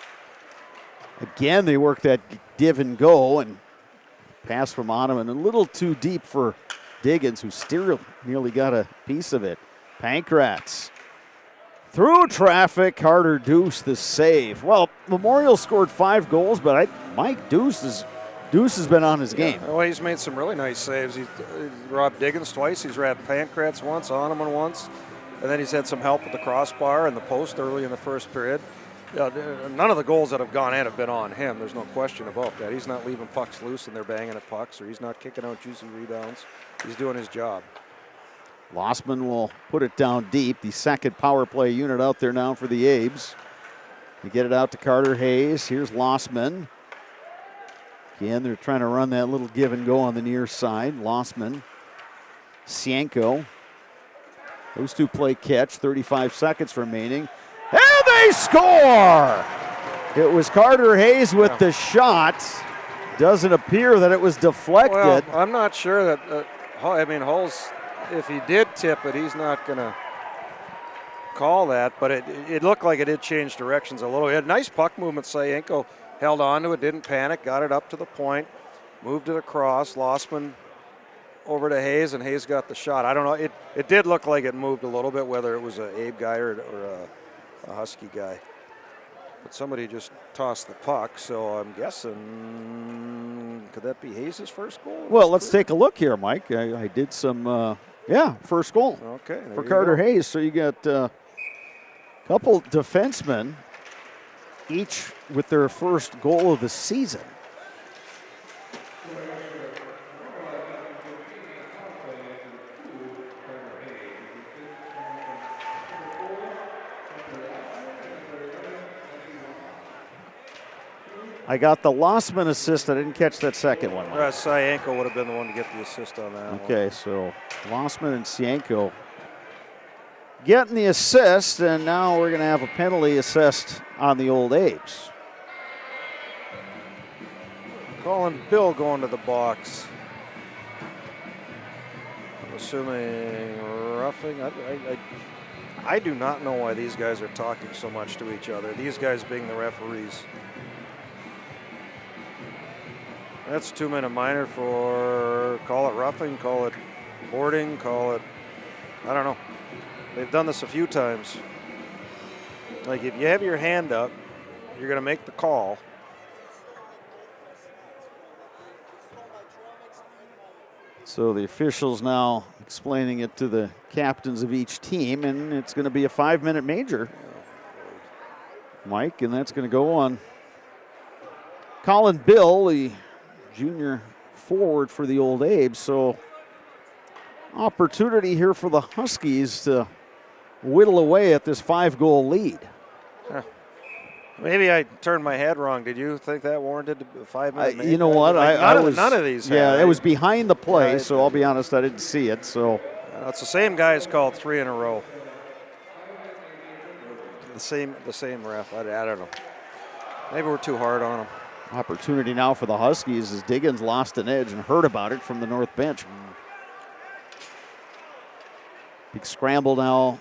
Speaker 1: Again, they work that give and go and pass from Ottoman. A little too deep for Diggins, who still nearly got a piece of it. Pankratz through traffic. Carter Deuce the save. Well, Memorial scored 5 goals, but Mike Deuce has been on his game.
Speaker 2: Well, he's made some really nice saves. He's robbed Diggins twice. He's robbed Pankratz once, Oneman once. And then he's had some help with the crossbar and the post early in the first period. None of the goals that have gone in have been on him. There's no question about that. He's not leaving pucks loose and they're banging at pucks, or he's not kicking out juicy rebounds. He's doing his job.
Speaker 1: Lossman will put it down deep. The second power play unit out there now for the Abes. They get it out to Carter Hayes. Here's Lossman. Again, they're trying to run that little give and go on the near side. Lossman, Sienko. Those two play catch, 35 seconds remaining. And they score! It was Carter Hayes with the shot. Doesn't appear that it was deflected.
Speaker 2: Well, I'm not sure that, Hull's, if he did tip it, he's not going to call that, but it looked like it did change directions a little. He had nice puck movement. Sienko held on to it, didn't panic, got it up to the point, moved it across. Lossman over to Hayes, and Hayes got the shot. I don't know. It did look like it moved a little bit, whether it was an Abe guy or a Husky guy. But somebody just tossed the puck, so I'm guessing, could that be Hayes' first goal?
Speaker 1: Well, let's take a look here, Mike. I did some, first goal for Carter Hayes. So you got a couple defensemen, each with their first goal of the season. I got the Lossman assist. I didn't catch that second one.
Speaker 2: Sienko would have been the one to get the assist on that.
Speaker 1: Okay, so Lossman and Sienko getting the assist, and now we're going to have a penalty assessed on the Old Apes.
Speaker 2: Calling Bill going to the box. I'm assuming roughing. I do not know why these guys are talking so much to each other. These guys being the referees. That's 2-minute minor for, call it roughing, call it boarding, call it, I don't know. They've done this a few times. Like, if you have your hand up, you're going to make the call.
Speaker 1: So the officials now explaining it to the captains of each team, and it's going to be a 5-minute major, Mike, and that's going to go on Colin Bill, the junior forward for the Old Abes. So opportunity here for the Huskies to whittle away at this 5-goal lead.
Speaker 2: Maybe I turned my head wrong. Did you think that warranted a 5-minute major?
Speaker 1: You know what?
Speaker 2: None of these.
Speaker 1: Yeah, it was behind the play, so I'll be honest, I didn't see it. So
Speaker 2: it's the same guys called 3 in a row. The same ref. I don't know. Maybe we're too hard on them.
Speaker 1: Opportunity now for the Huskies as Diggins lost an edge and heard about it from the north bench. Big scramble now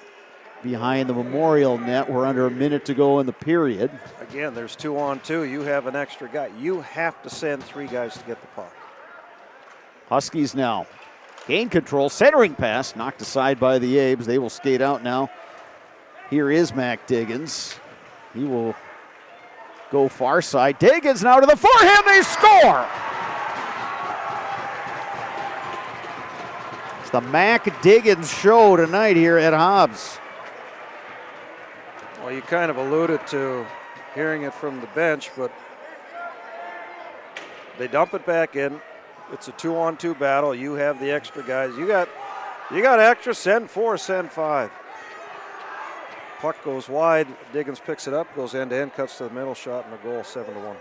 Speaker 1: behind the Memorial net. We're under a minute to go in the period.
Speaker 2: Again, there's 2-on-2. You have an extra guy. You have to send 3 guys to get the puck.
Speaker 1: Huskies now gain control. Centering pass knocked aside by the Abes. They will skate out now. Here is Mac Diggins. He will go far side. Diggins now to the forehand. They score! It's the Mac Diggins show tonight here at Hobbs.
Speaker 2: Well, you kind of alluded to hearing it from the bench, but they dump it back in. It's a 2-on-2 battle. You have the extra guys. You got extra. Send 4, send 5. Puck goes wide. Diggins picks it up, goes end to end, cuts to the middle, shot, and a goal, 7-1.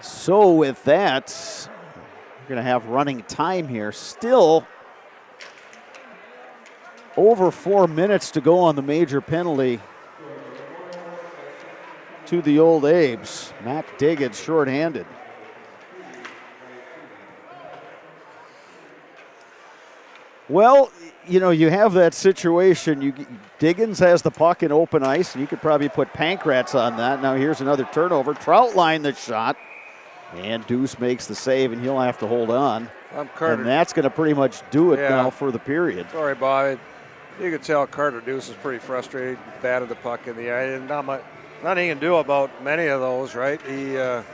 Speaker 1: So with that, we're going to have running time here. Still over 4 minutes to go on the major penalty to the Old Abes. Mac Diggins shorthanded. Well, you know, you have that situation. Diggins has the puck in open ice, and you could probably put Pankratz on that. Now here's another turnover. Troutline the shot. And Deuce makes the save, and he'll have to hold on.
Speaker 2: Carter.
Speaker 1: And that's going to pretty much do it now for the period.
Speaker 2: Sorry, Bob. You could tell Carter Deuce is pretty frustrated, batted the puck in the eye, and nothing he can do about many of those, right? You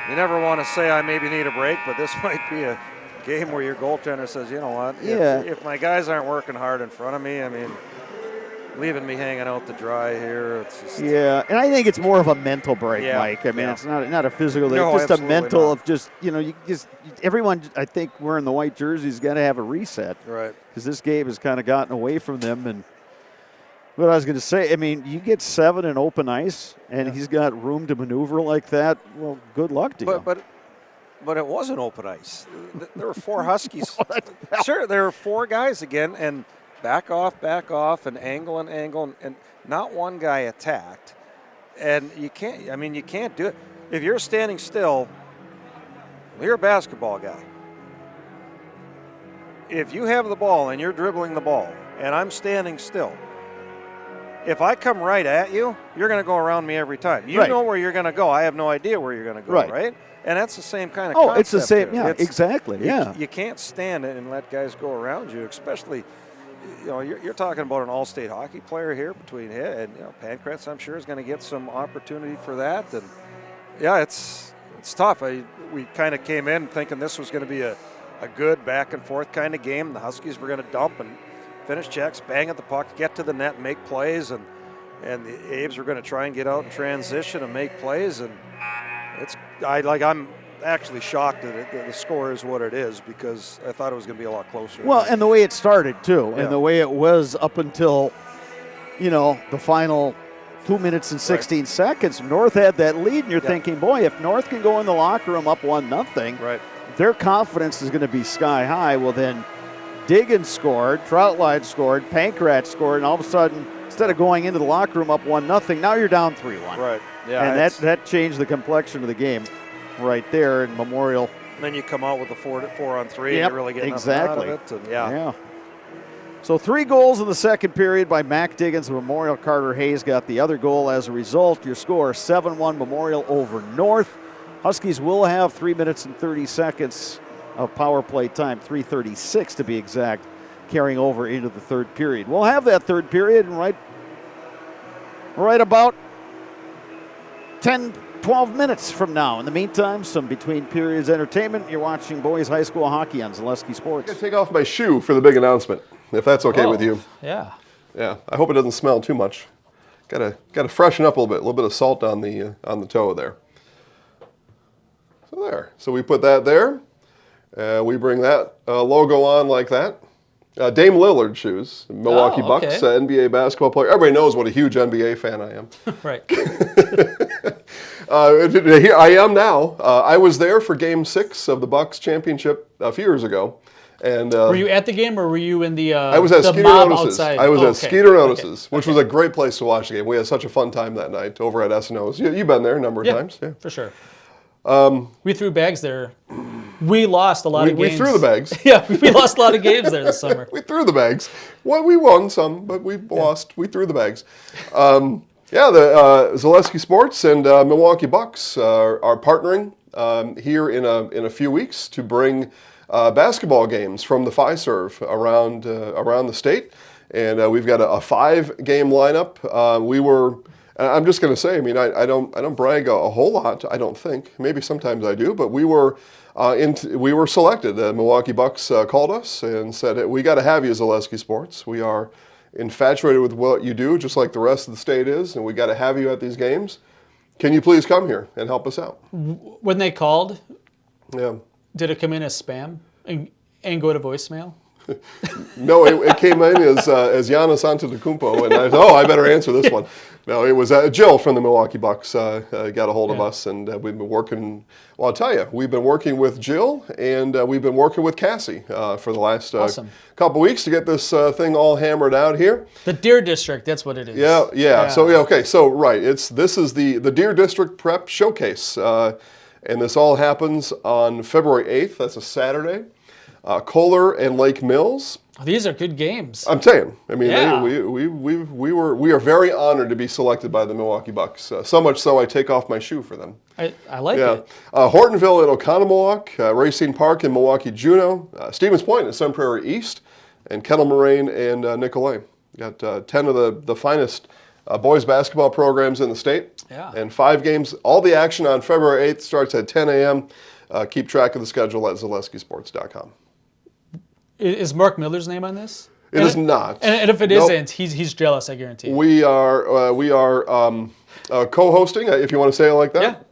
Speaker 2: never want to say I maybe need a break, but this might be a game where your goaltender says, you know what, if my guys aren't working hard in front of me, I mean, leaving me hanging out to dry here. It's just,
Speaker 1: and I think it's more of a mental break, Mike. I mean, it's not a physical thing. No, just a mental of just, everyone, I think, wearing the white jerseys got to have a reset.
Speaker 2: Right.
Speaker 1: Because this game has kind of gotten away from them. And what I was going to say, I mean, you get 7 in open ice, and he's got room to maneuver like that. Well, good luck to you.
Speaker 2: But it wasn't open ice. There were 4 Huskies. Sure, there were 4 guys again, and back off, and angle, and not one guy attacked. And you can't do it. If you're standing still, you're a basketball guy. If you have the ball and you're dribbling the ball, and I'm standing still, if I come right at you, you're going to go around me every time. You know where you're going to go. I have no idea where you're going to go, right? And that's the same kind of concept.
Speaker 1: It's the same, exactly,
Speaker 2: You can't stand it and let guys go around you, especially, you're talking about an all-state hockey player here between him and Pankratz, I'm sure, is going to get some opportunity for that. And, it's tough. We kind of came in thinking this was going to be a good back-and-forth kind of game. The Huskies were going to dump and finish checks, bang at the puck, get to the net, make plays, and the Abes were going to try and get out in transition and make plays. And I'm actually shocked that the score is what it is, because I thought it was going to be a lot closer.
Speaker 1: Well, and the way it started too, and the way it was up until, the final 2 minutes and 16 seconds. North had that lead, and you're thinking, boy, if North can go in the locker room up 1-0, their confidence is going to be sky high. Well, then Diggins scored, Troutline scored, Pankratz scored, and all of a sudden, instead of going into the locker room up 1-0, now you're down 3-1.
Speaker 2: Right. Yeah.
Speaker 1: And that changed the complexion of the game right there in Memorial.
Speaker 2: And then you come out with the 4-on-3 and you really get nothing out of it. And
Speaker 1: yeah. So 3 goals in the second period by Mac Diggins. Memorial. Carter Hayes got the other goal. As a result, your score 7-1 Memorial over North. Huskies will have 3 minutes and 30 seconds of power play time, 3:36 to be exact, carrying over into the third period. We'll have that third period in right about 10-12 minutes from now. In the meantime, some between periods entertainment. You're watching boys high school hockey on Zaleski Sports.
Speaker 8: I'm going to take off my shoe for the big announcement, if that's okay with you.
Speaker 4: Yeah.
Speaker 8: Yeah. I hope it doesn't smell too much. Got to freshen up a little bit of salt on the toe there. So there. So we put that there. We bring that logo on like that. Dame Lillard shoes, Milwaukee Bucks, NBA basketball player. Everybody knows what a huge NBA fan I am.
Speaker 4: Right.
Speaker 8: Here I am now. I was there for Game 6 of the Bucks championship a few years ago. And
Speaker 4: were you at the game, or were you in the
Speaker 8: I was at Skeeter
Speaker 4: mob
Speaker 8: Notices.
Speaker 4: outside?
Speaker 8: I was at Skeeter Notices, which was a great place to watch the game. We had such a fun time that night over at S&O's. You've been there a number of times. Yeah,
Speaker 4: for sure. We threw bags there. We lost a lot of games.
Speaker 8: We threw the bags.
Speaker 4: Yeah, we lost a lot of games there this summer.
Speaker 8: We threw the bags. Well, we won some, but we lost. We threw the bags. The Zaleski Sports and Milwaukee Bucks are partnering here in a few weeks to bring basketball games from the Fiserv around the state, and we've got a 5-game lineup. I'm just going to say, I mean, I don't brag a whole lot. I don't think. Maybe sometimes I do, but we were selected. The Milwaukee Bucks called us and said, hey, we got to have you, Zaleski Sports. We are infatuated with what you do, just like the rest of the state is, and we got to have you at these games. Can you please come here and help us out?
Speaker 4: When they called, did it come in as spam and go to voicemail?
Speaker 8: No, it came in as Giannis Antetokounmpo, and I thought, I better answer this one. No, it was Jill from the Milwaukee Bucks got a hold of us, and we've been working. Well, I'll tell you, we've been working with Jill, and we've been working with Cassie for the last couple weeks to get this thing all hammered out here.
Speaker 4: The Deer District, that's what it is.
Speaker 8: Yeah. So this is the Deer District Prep Showcase, and this all happens on February 8th. That's a Saturday. Kohler and Lake Mills.
Speaker 4: These are good games.
Speaker 8: I'm saying. I mean,
Speaker 4: Yeah.
Speaker 8: we are very honored to be selected by the Milwaukee Bucks. So much so, I take off my shoe for them.
Speaker 4: I like it.
Speaker 8: Hortonville at Oconomowoc, Racine Park in Milwaukee, Juneau, Stevens Point in Sun Prairie East, and Kettle Moraine and Nicolay. Got 10 of the finest boys basketball programs in the state.
Speaker 4: Yeah.
Speaker 8: And 5 games. All the action on February 8th starts at 10 a.m. Keep track of the schedule at ZaleskiSports.com.
Speaker 4: Is Mark Miller's name on this?
Speaker 8: It is not.
Speaker 4: And if it isn't, he's jealous, I guarantee.
Speaker 8: We are co-hosting, if you want to say it like that,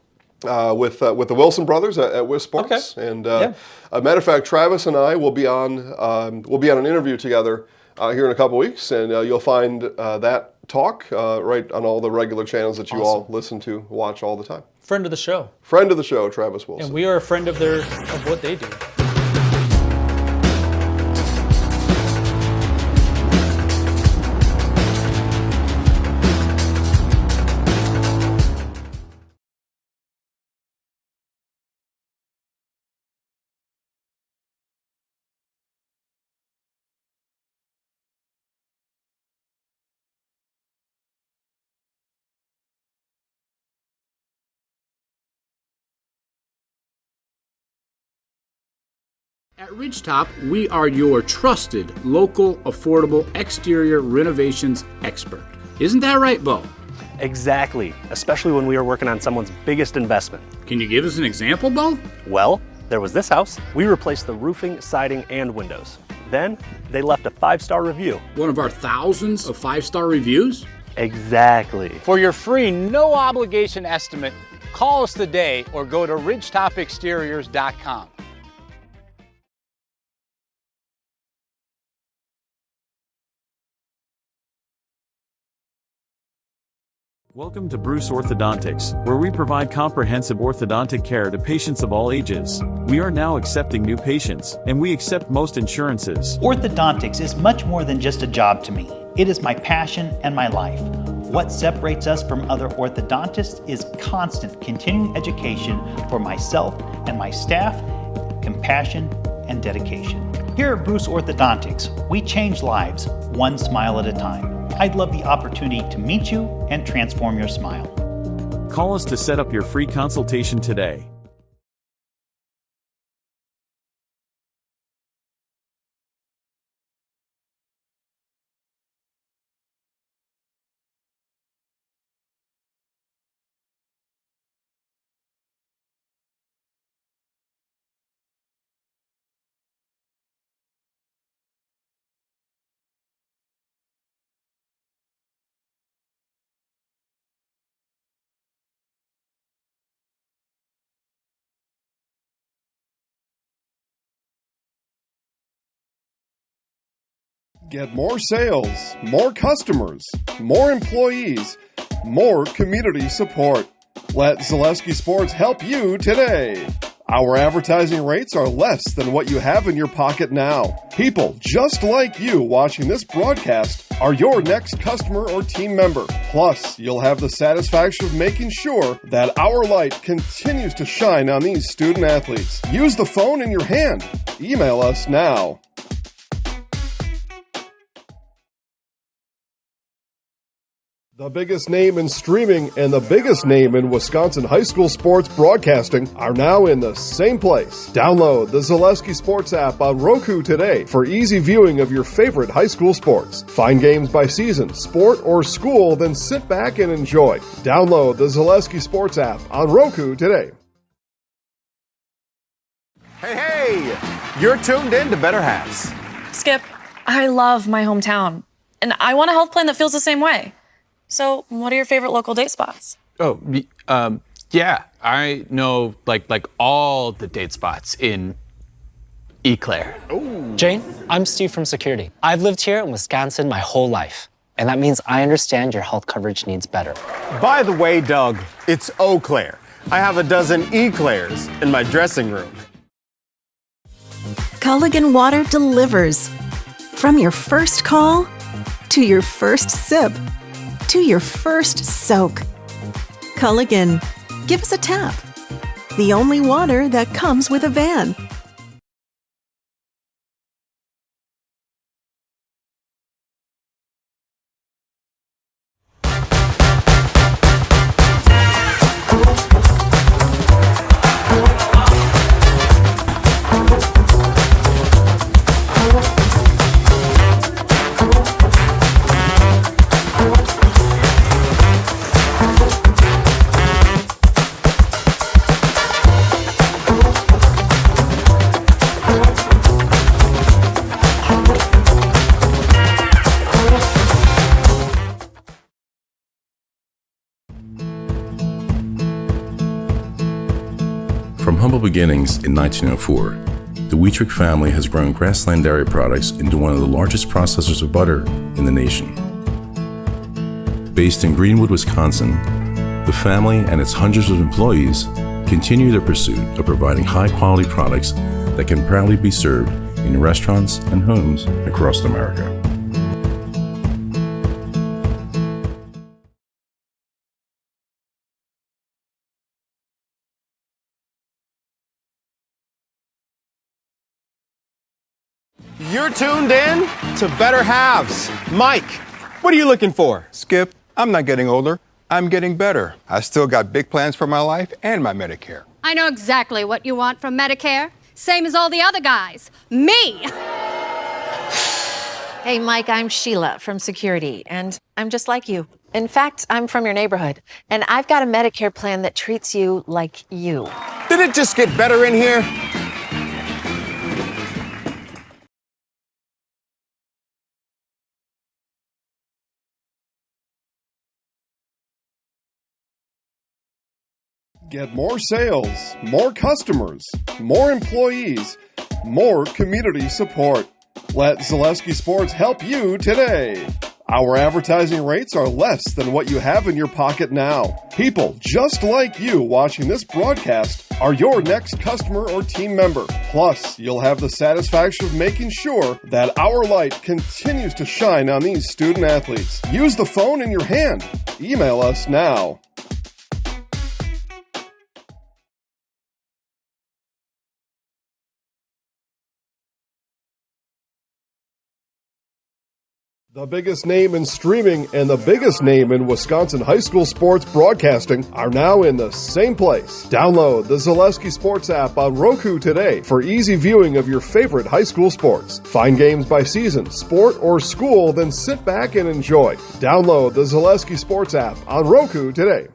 Speaker 8: with the Wilson brothers at WIS Sports. Okay. And a matter of fact, Travis and I will be on an interview together here in a couple weeks, and you'll find that talk right on all the regular channels that you all listen to, watch all the time.
Speaker 4: Friend of the show.
Speaker 8: Friend of the show, Travis Wilson.
Speaker 4: And we are a friend of what they do.
Speaker 5: At Ridgetop, we are your trusted, local, affordable exterior renovations expert. Isn't that right, Bo?
Speaker 6: Exactly, especially when we are working on someone's biggest investment.
Speaker 5: Can you give us an example, Bo?
Speaker 6: Well, there was this house. We replaced the roofing, siding, and windows. Then, they left a 5-star review.
Speaker 5: One of our thousands of 5-star reviews?
Speaker 6: Exactly.
Speaker 7: For your free, no obligation estimate, call us today or go to ridgetopexteriors.com.
Speaker 20: Welcome to Bruce Orthodontics, where we provide comprehensive orthodontic care to patients of all ages. We are now accepting new patients, and we accept most insurances.
Speaker 21: Orthodontics is much more than just a job to me. It is my passion and my life. What separates us from other orthodontists is constant continuing education for myself and my staff, compassion, and dedication. Here at Bruce Orthodontics, we change lives one smile at a time. I'd love the opportunity to meet you and transform your smile.
Speaker 20: Call us to set up your free consultation today.
Speaker 8: Get more sales, more customers, more employees, more community support. Let Zaleski Sports help you today. Our advertising rates are less than what you have in your pocket now. People just like you watching this broadcast are your next customer or team member. Plus, you'll have the satisfaction of making sure that our light continues to shine on these student athletes. Use the phone in your hand. Email us now. The biggest name in streaming and the biggest name in Wisconsin high school sports broadcasting are now in the same place. Download the Zaleski Sports app on Roku today for easy viewing of your favorite high school sports. Find games by season, sport, or school, then sit back and enjoy. Download the Zaleski Sports app on Roku today.
Speaker 9: Hey, you're tuned in to Better Halves.
Speaker 10: Skip, I love my hometown, and I want a health plan that feels the same way. So, what are your favorite local date spots?
Speaker 11: Oh, yeah, I know like all the date spots in Eau Claire.
Speaker 12: Jane, I'm Steve from Security. I've lived here in Wisconsin my whole life, and that means I understand your health coverage needs better.
Speaker 9: By the way, Doug, it's Eau Claire. I have a dozen Eclairs in my dressing room.
Speaker 14: Culligan Water delivers. From your first call to your first sip to your first soak. Culligan, give us a tap. The only water that comes with a van.
Speaker 13: humble beginnings in 1904, the Wheatrick family has grown grassland dairy products into one of the largest processors of butter in the nation. Based in Greenwood, Wisconsin, the family and its hundreds of employees continue their pursuit of providing high-quality products that can proudly be served in restaurants and homes across America.
Speaker 9: You're tuned in to Better Halves. Mike, what are you looking for?
Speaker 17: Skip, I'm not getting older. I'm getting better. I still got big plans for my life and my Medicare.
Speaker 18: I know exactly what you want from Medicare. Same as all the other guys. Me!
Speaker 19: Hey, Mike, I'm Sheila from Security, and I'm just like you. In fact, I'm from your neighborhood, and I've got a Medicare plan that treats you like you.
Speaker 9: Did it just get better in here?
Speaker 8: Get more sales, more customers, more employees, more community support. Let Zaleski Sports help you today. Our advertising rates are less than what you have in your pocket now. People just like you watching this broadcast are your next customer or team member. Plus, you'll have the satisfaction of making sure that our light continues to shine on these student athletes. Use the phone in your hand. Email us now. The biggest name in streaming and the biggest name in Wisconsin high school sports broadcasting are now in the same place. Download the Zaleski Sports app on Roku today for easy viewing of your favorite high school sports. Find games by season, sport, or school, then sit back and enjoy. Download the Zaleski Sports app on Roku today.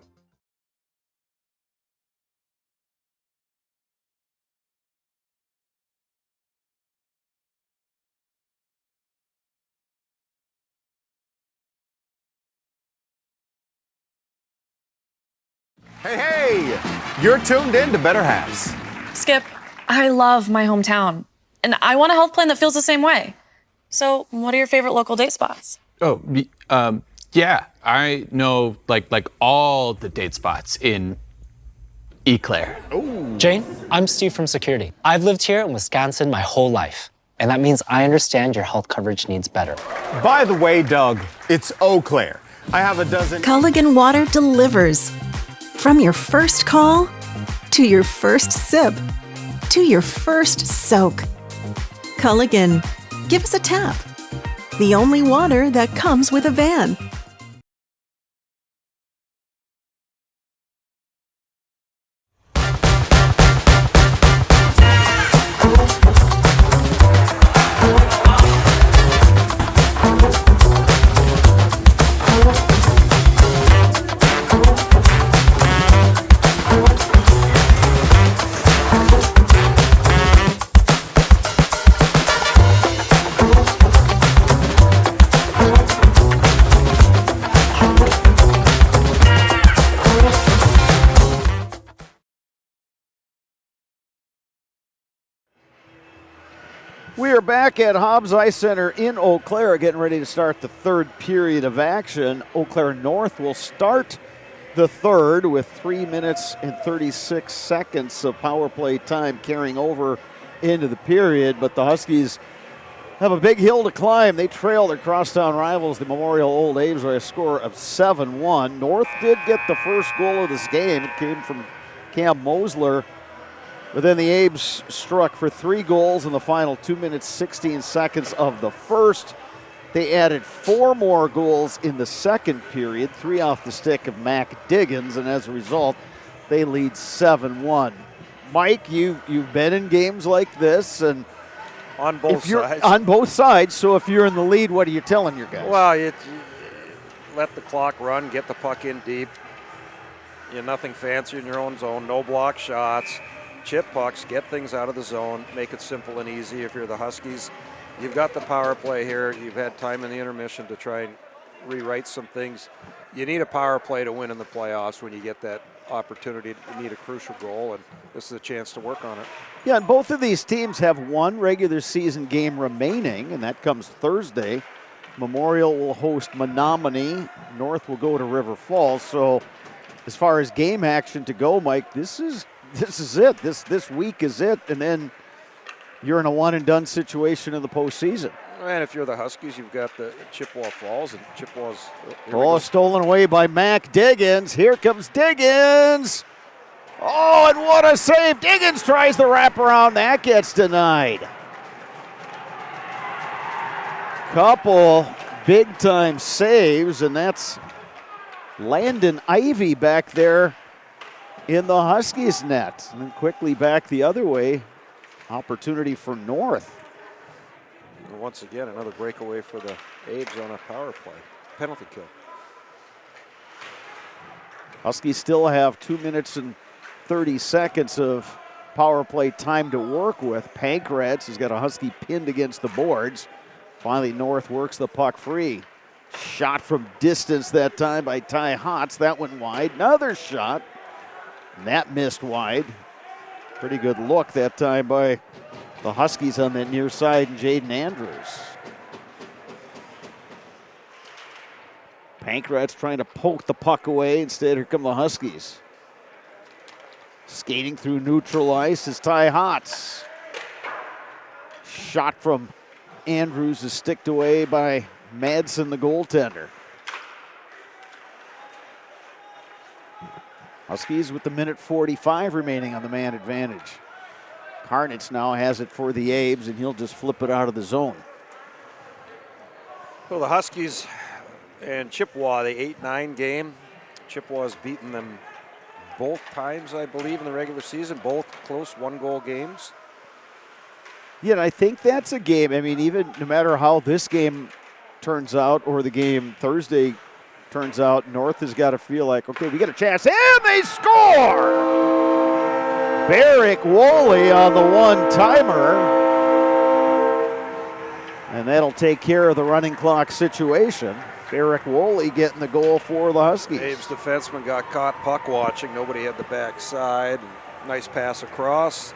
Speaker 9: Hey, you're tuned in to Better Halves.
Speaker 10: Skip, I love my hometown, and I want a health plan that feels the same way. So, what are your favorite local date spots?
Speaker 11: Oh, yeah, I know like all the date spots in Eau Claire.
Speaker 12: Jane, I'm Steve from Security. I've lived here in Wisconsin my whole life, and that means I understand your health coverage needs better.
Speaker 9: By the way, Doug, it's Eau Claire. I have a dozen.
Speaker 14: Culligan Water delivers. From your first call, to your first sip, to your first soak. Culligan, give us a tap. The only water that comes with a van.
Speaker 1: We are back at Hobbs Ice Center in Eau Claire, getting ready to start the third period of action. Eau Claire North will start the third with 3 minutes and 36 seconds of power play time carrying over into the period, but the Huskies have a big hill to climb. They trail their crosstown rivals, the Memorial Old A's, by a score of 7-1. North did get the first goal of this game. It came from Cam Mosler. But then the Abes struck for 3 goals in the final 2 minutes, 16 seconds of the first. They added 4 more goals in the second period, 3 off the stick of Mac Diggins, and as a result, they lead 7-1. Mike, you've been in games like this, and
Speaker 2: on both sides.
Speaker 1: On both sides, so if you're in the lead, what are you telling your guys?
Speaker 2: Well, you let the clock run, get the puck in deep. Nothing fancy in your own zone, no block shots. Chip pucks, get things out of the zone, make it simple and easy. If you're the Huskies, you've got the power play here. You've had time in the intermission to try and rewrite some things. You need a power play to win in the playoffs when you get that opportunity to need a crucial goal, and this is a chance to work on it.
Speaker 1: Yeah, and both of these teams have one regular season game remaining, and that comes Thursday. Memorial will host Menominee. North will go to River Falls. So as far as game action to go, Mike, this is it. This week is it, and then you're in a one-and-done situation in the postseason.
Speaker 2: And if you're the Huskies, you've got the Chippewa Falls, and Chippewa's...
Speaker 1: Stolen away by Mac Diggins. Here comes Diggins. Oh, and what a save. Diggins tries the wraparound. That gets denied. Couple big-time saves, and that's Landon Ivey back there in the Huskies' net. And then quickly back the other way. Opportunity for North.
Speaker 2: And once again, another breakaway for the Abes on a power play. Penalty kill.
Speaker 1: Huskies still have 2 minutes and 30 seconds of power play time to work with. Pankratz has got a Husky pinned against the boards. Finally, North works the puck free. Shot from distance that time by Ty Hotz. That went wide. Another shot. And that missed wide. Pretty good look that time by the Huskies on that near side and Jaden Andrews. Pankratz trying to poke the puck away. Instead, here come the Huskies. Skating through neutral ice is Ty Hotz. Shot from Andrews is sticked away by Madsen, the goaltender. Huskies with the minute 45 remaining on the man advantage. Karnitz now has it for the Abes, and he'll just flip it out of the zone.
Speaker 2: Well, the Huskies and Chippewa, the 8-9 game. Chippewa's beaten them both times, I believe, in the regular season, both close one-goal games.
Speaker 1: Yeah, and I think that's a game. I mean, even no matter how this game turns out or the game Thursday turns out, North has got to feel like, okay, we got a chance, and they score! Barrick Woolley on the one-timer. And that'll take care of the running clock situation. Barrick Woolley getting the goal for the Huskies.
Speaker 2: Abe's defenseman got caught puck watching. Nobody had the backside. Nice pass across.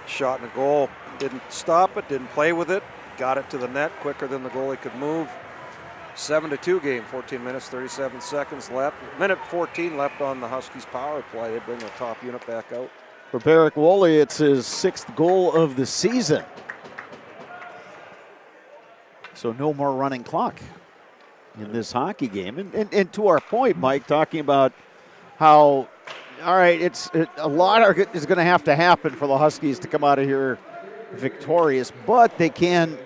Speaker 2: Shot in the goal. Didn't stop it, didn't play with it. Got it to the net quicker than the goalie could move. 7-2 game, 14 minutes, 37 seconds left. Minute 14 left on the Huskies power play. They bring the top unit back out.
Speaker 1: For Barrick Woolley, it's his 6th goal of the season. So no more running clock in this hockey game. And to our point, Mike, talking about how, all right, a lot is going to have to happen for the Huskies to come out of here victorious, but they can,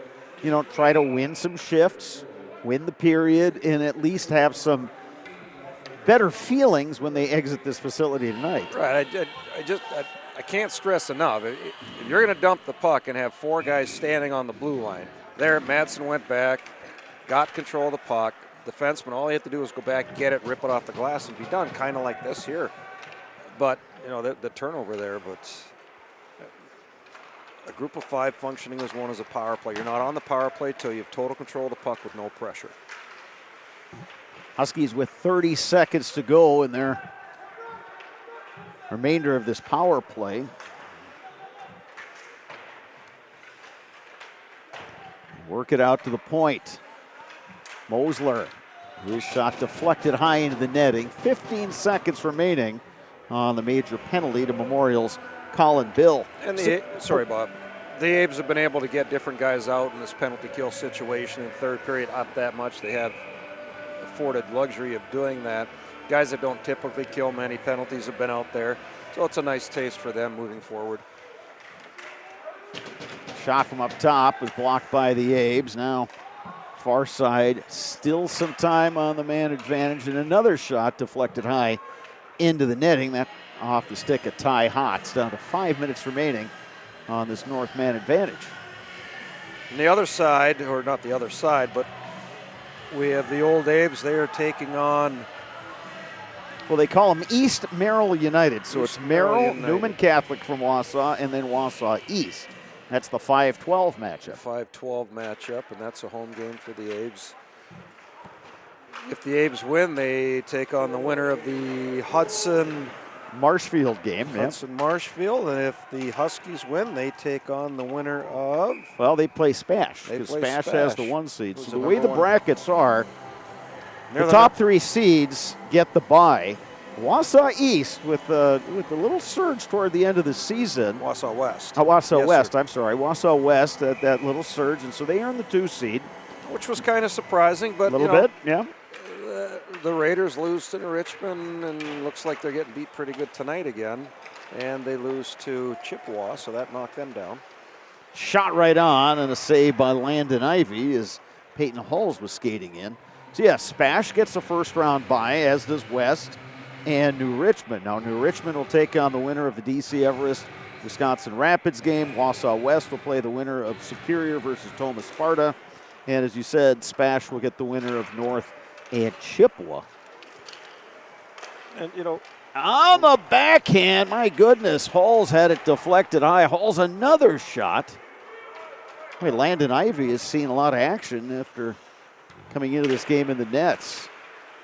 Speaker 1: try to win some shifts, win the period, and at least have some better feelings when they exit this facility tonight.
Speaker 2: Right, I can't stress enough, if you're going to dump the puck and have 4 guys standing on the blue line, there Madsen went back, got control of the puck, defenseman, all he had to do was go back, get it, rip it off the glass, and be done, kind of like this here. But, the turnover there, but a group of 5 functioning as one as a power play. You're not on the power play till you have total control of the puck with no pressure.
Speaker 1: Huskies with 30 seconds to go in their remainder of this power play. Work it out to the point. Mosler, his shot deflected high into the netting. 15 seconds remaining on the major penalty to Memorial's Colin Bill.
Speaker 2: And sorry, Bob. The Abes have been able to get different guys out in this penalty kill situation in third period up that much. They have afforded luxury of doing that. Guys that don't typically kill many penalties have been out there. So it's a nice taste for them moving forward.
Speaker 1: Shot from up top was blocked by the Abes. Now far side, still some time on the man advantage, and another shot deflected high into the netting. That off the stick of Ty Hotz. Down to 5 minutes remaining on this North man advantage.
Speaker 2: On the other side, or not the other side, but we have the old Abes. They are taking on...
Speaker 1: Well, they call them East Merrill United. So it's Merrill, Newman Catholic from Wausau, and then Wausau East. That's the 5-12 matchup.
Speaker 2: 5-12 matchup, and that's a home game for the Abes. If the Abes win, they take on the winner of the Hudson
Speaker 1: Marshfield game.
Speaker 2: Hudson Marshfield, and if the Huskies win, they take on the winner of...
Speaker 1: Well, they play Spash, because Spash has the 1 seed. So the way the brackets are, the top 3 seeds get the bye. Wausau East with a little surge toward the end of the season.
Speaker 2: Wausau West.
Speaker 1: Wausau
Speaker 2: Yes,
Speaker 1: West,
Speaker 2: sir.
Speaker 1: I'm sorry. Wausau West, that little surge, and so they earn the 2 seed.
Speaker 2: Which was kind of surprising, but
Speaker 1: a little bit, yeah.
Speaker 2: The Raiders lose to Richmond, and looks like they're getting beat pretty good tonight again. And they lose to Chippewa, so that knocked them down.
Speaker 1: Shot right on, and a save by Landon Ivey as Peyton Hulls was skating in. So, yeah, Spash gets a first-round bye, as does West and New Richmond. Now, New Richmond will take on the winner of the D.C. Everest Wisconsin Rapids game. Wausau West will play the winner of Superior versus Thomas Sparta. And as you said, Spash will get the winner of North and Chippewa.
Speaker 2: And, you know,
Speaker 1: on the backhand, my goodness, Hulls had it deflected high. Hulls another shot. Wait, Landon Ivey has seen a lot of action after coming into this game in the nets.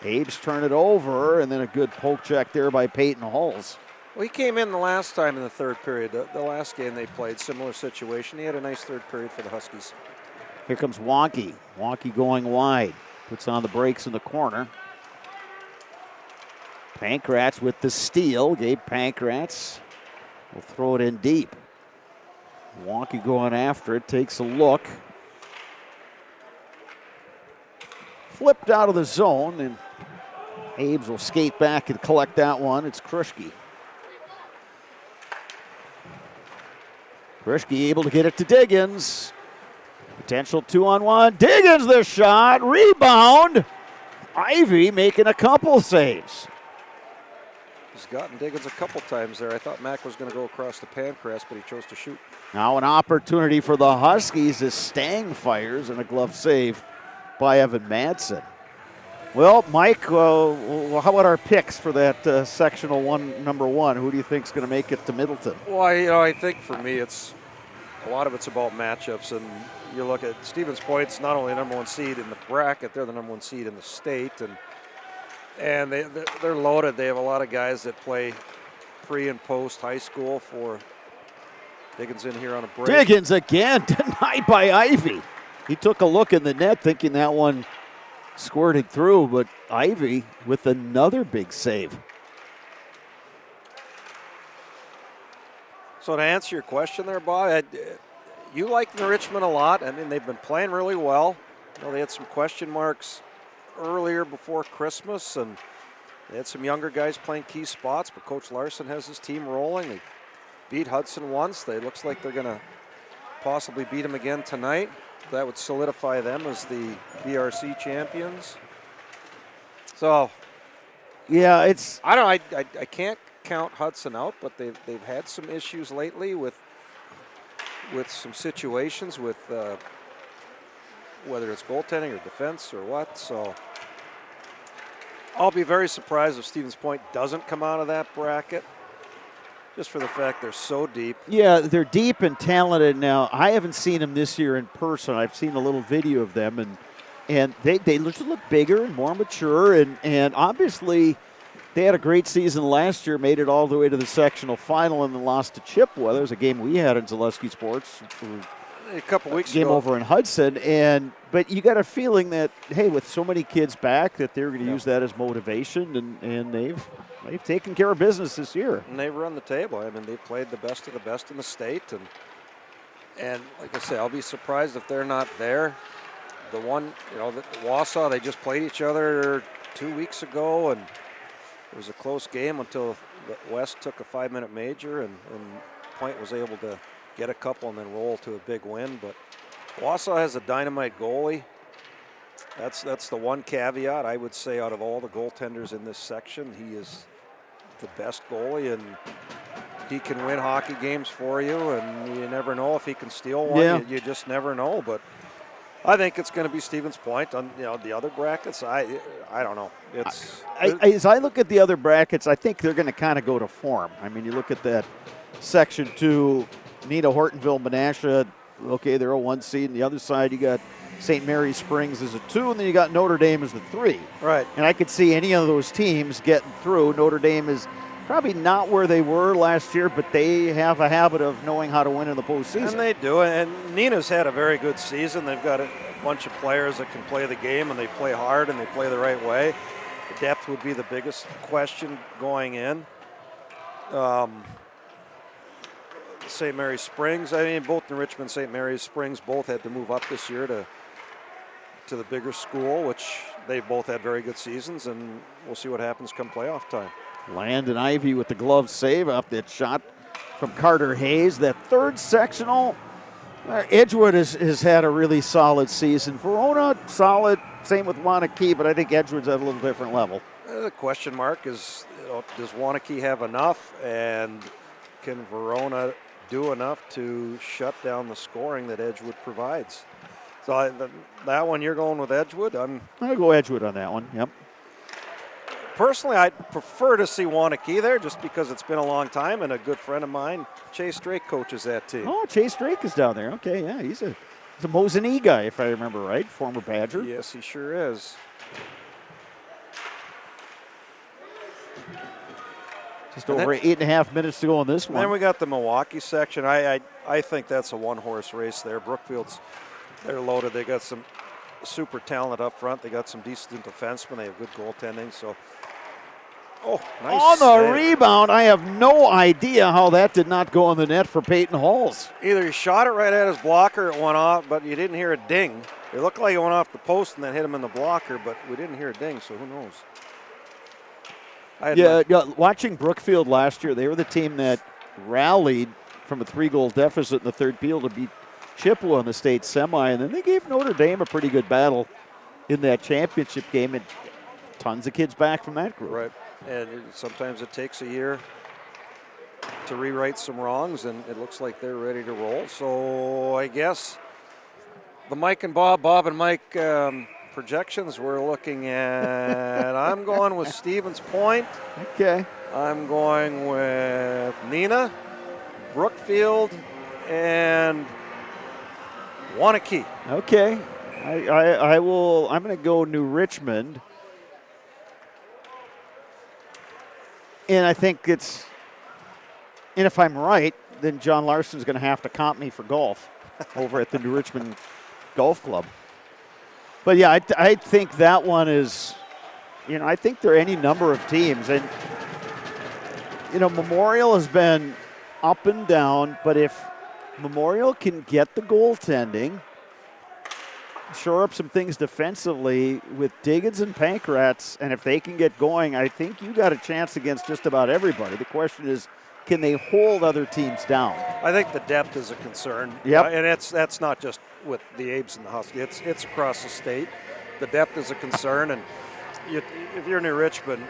Speaker 1: Abe's turn it over, and then a good poke check there by Peyton Hulls.
Speaker 2: Well, he came in the last time in the third period. The last game they played, similar situation. He had a nice third period for the Huskies.
Speaker 1: Here comes Wonky. Wonky going wide. Puts on the brakes in the corner. Pankratz with the steal. Gabe Pankratz will throw it in deep. Wonky going after it. Takes a look. Flipped out of the zone, and Abe's will skate back and collect that one. It's Kruschke. Kruschke able to get it to Diggins. Potential 2-on-1. Diggins the shot. Rebound. Ivey making a couple saves.
Speaker 2: He's gotten Diggins a couple times there. I thought Mack was going to go across the Pancras, but he chose to shoot.
Speaker 1: Now an opportunity for the Huskies as Stang fires and a glove save by Evan Madsen. Well, Mike, how about our picks for that sectional number 1? Who do you think is going to make it to Middleton?
Speaker 2: Well, I think for me, a lot of it's about matchups, and you look at Stevens Point. It's not only the number 1 seed in the bracket; they're the number 1 seed in the state, and they're loaded. They have a lot of guys that play pre and post high school. For Diggins in here on a break.
Speaker 1: Diggins again denied by Ivey. He took a look in the net, thinking that one squirted through, but Ivey with another big save.
Speaker 2: So to answer your question there, Bob, you like New Richmond a lot. I mean, they've been playing really well. You know, they had some question marks earlier before Christmas, and they had some younger guys playing key spots, but Coach Larson has his team rolling. They beat Hudson once. It looks like they're going to possibly beat them again tonight. That would solidify them as the BRC champions. So,
Speaker 1: yeah,
Speaker 2: I can't count Hudson out, but they've had some issues lately with some situations with whether it's goaltending or defense or what. So I'll be very surprised if Stevens Point doesn't come out of that bracket, just for the fact they're so deep.
Speaker 1: Yeah, they're deep and talented. Now, I haven't seen them this year in person. I've seen a little video of them, and they just look bigger and more mature, and obviously they had a great season last year, made it all the way to the sectional final, and then lost to Chippewa. There was a game we had in Zaleski Sports
Speaker 2: a couple weeks
Speaker 1: ago. Game over in Hudson, but you got a feeling that, hey, with so many kids back, that they're going to use that as motivation, and they've taken care of business this year.
Speaker 2: And they've run the table. I mean, they've played the best of the best in the state, and like I say, I'll be surprised if they're not there. The one, Wausau, they just played each other 2 weeks ago, and it was a close game until West took a 5-minute major, and Point was able to get a couple and then roll to a big win. But Wausau has a dynamite goalie. That's the one caveat, I would say, out of all the goaltenders in this section. He is the best goalie, and he can win hockey games for you, and you never know if he can steal one.
Speaker 1: Yeah.
Speaker 2: You just never know. But I think it's going to be Stevens Point on the other brackets. I don't know.
Speaker 1: As I look at the other brackets, I think they're going to kind of go to form. I mean, you look at that Section 2, Nita, Hortonville, Menasha. Okay, they're a 1 seed. And the other side, you got St. Mary's Springs as a 2, and then you got Notre Dame as the 3.
Speaker 2: Right.
Speaker 1: And I could see any of those teams getting through. Notre Dame is probably not where they were last year, but they have a habit of knowing how to win in the postseason.
Speaker 2: And they do. And Nina's had a very good season. They've got a bunch of players that can play the game, and they play hard and they play the right way. The depth would be the biggest question going in. St. Mary's Springs, I mean, both New Richmond and St. Mary's Springs both had to move up this year to the bigger school, which they both had very good seasons, and we'll see what happens come playoff time.
Speaker 1: Landon Ivey with the glove save off that shot from Carter Hayes. That third sectional, Edgewood has had a really solid season. Verona, solid. Same with Wanakee, but I think Edgewood's at a little different level.
Speaker 2: The question mark is, does Wanakee have enough, and can Verona do enough to shut down the scoring that Edgewood provides? So that one, you're going with Edgewood?
Speaker 1: I'll go Edgewood on that one, yep.
Speaker 2: Personally, I'd prefer to see Wanakee there just because it's been a long time, and a good friend of mine, Chase Drake, coaches that team.
Speaker 1: Oh, Chase Drake is down there. Okay, yeah, he's a Mosinee guy, if I remember right, former Badger.
Speaker 2: Yes, he sure is.
Speaker 1: Just over 8.5 minutes to go on this one.
Speaker 2: Then we got the Milwaukee section. I think that's a one-horse race there. Brookfield's, they're loaded. They got some super talent up front. They got some decent defensemen. They have good goaltending. So, nice
Speaker 1: on the
Speaker 2: save.
Speaker 1: rebound, I have no idea how that did not go in the net for Peyton Halls.
Speaker 2: Either he shot it right at his blocker, it went off, but you didn't hear a ding. It looked like it went off the post and then hit him in the blocker, but we didn't hear a ding, so who knows?
Speaker 1: Watching Brookfield last year, they were the team that rallied from a 3-goal deficit in the third period to beat Chippewa in the state semi, and then they gave Notre Dame a pretty good battle in that championship game, and tons of kids back from that group.
Speaker 2: Right, and sometimes it takes a year to rewrite some wrongs, and it looks like they're ready to roll. So I guess the Mike and Bob and Mike projections we're looking at, I'm going with Stevens Point.
Speaker 1: Okay.
Speaker 2: I'm going with Nina, Brookfield, and Wanakee.
Speaker 1: Okay. I will. I'm going to go New Richmond. And I think and if I'm right, then John Larson's going to have to comp me for golf over at the New Richmond Golf Club. But yeah, I think that one is, I think there are any number of teams. And, Memorial has been up and down, but if Memorial can get the goaltending, shore up some things defensively with Diggins and Pankratz, and if they can get going, I think you got a chance against just about everybody. The question is, can they hold other teams down?
Speaker 2: I think the depth is a concern.
Speaker 1: Yep.
Speaker 2: And that's not just with the Abes and the Huskies. It's across the state. The depth is a concern, and if you're New Richmond,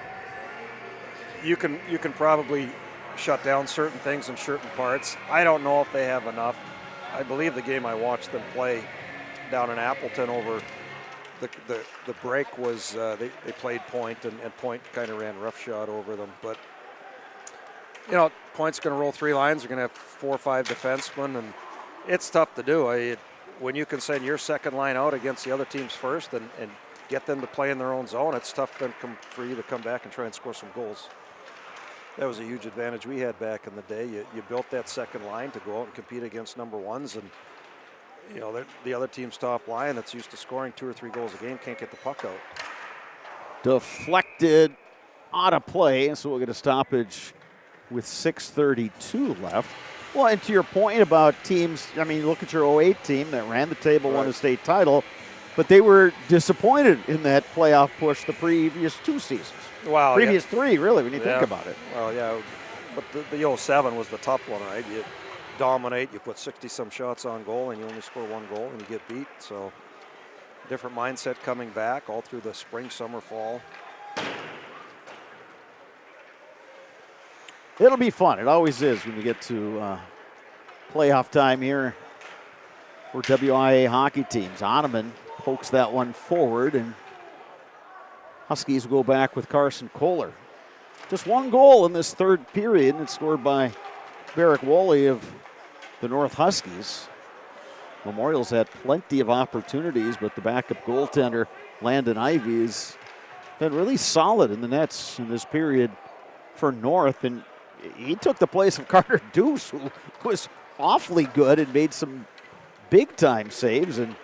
Speaker 2: you can probably shut down certain things in certain parts. I don't know if they have enough. I believe the game I watched them play down in Appleton over the break was they played Point, and Point kind of ran roughshod over them. But Point's going to roll 3 lines. They're going to have 4 or 5 defensemen, and it's tough to do. When you can send your second line out against the other team's first and get them to play in their own zone, it's tough then for you to come back and try and score some goals. That was a huge advantage we had back in the day. You built that second line to go out and compete against number ones, and the other team's top line that's used to scoring 2 or 3 goals a game can't get the puck out.
Speaker 1: Deflected out of play, so we'll get a stoppage with 6:32 left. Well, and to your point about teams, look at your 08 team that ran the table, won a state title, but they were disappointed in that playoff push the previous 2 seasons.
Speaker 2: Wow.
Speaker 1: Previous 3, really, when you think about it.
Speaker 2: Well, yeah, but the 07 was the tough one, right? You dominate, you put 60-some shots on goal, and you only score 1 goal, and you get beat. So different mindset coming back all through the spring, summer, fall.
Speaker 1: It'll be fun. It always is when you get to playoff time here for WIAA hockey teams. Ottoman pokes that one forward, and Huskies will go back with Carson Kohler. Just 1 goal in this third period, and it's scored by Barrick Wally of the North Huskies. Memorial's had plenty of opportunities, but the backup goaltender, Landon Ivey, has been really solid in the nets in this period for North, and he took the place of Carter Deuce, who was awfully good and made some big-time saves. And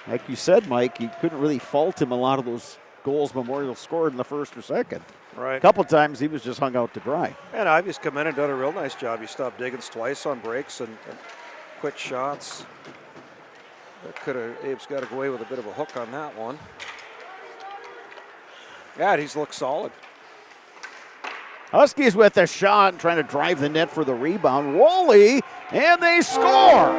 Speaker 1: like you said, Mike, you couldn't really fault him a lot of those goals Memorial scored in the first or second.
Speaker 2: Right.
Speaker 1: A couple times he was just hung out to dry.
Speaker 2: And Ivy's come in and done a real nice job. He stopped Diggins twice on breaks and quick shots. Abe's got to go away with a bit of a hook on that one. Yeah, he's looked solid.
Speaker 1: Huskies with a shot, trying to drive the net for the rebound. Woolley, and they score!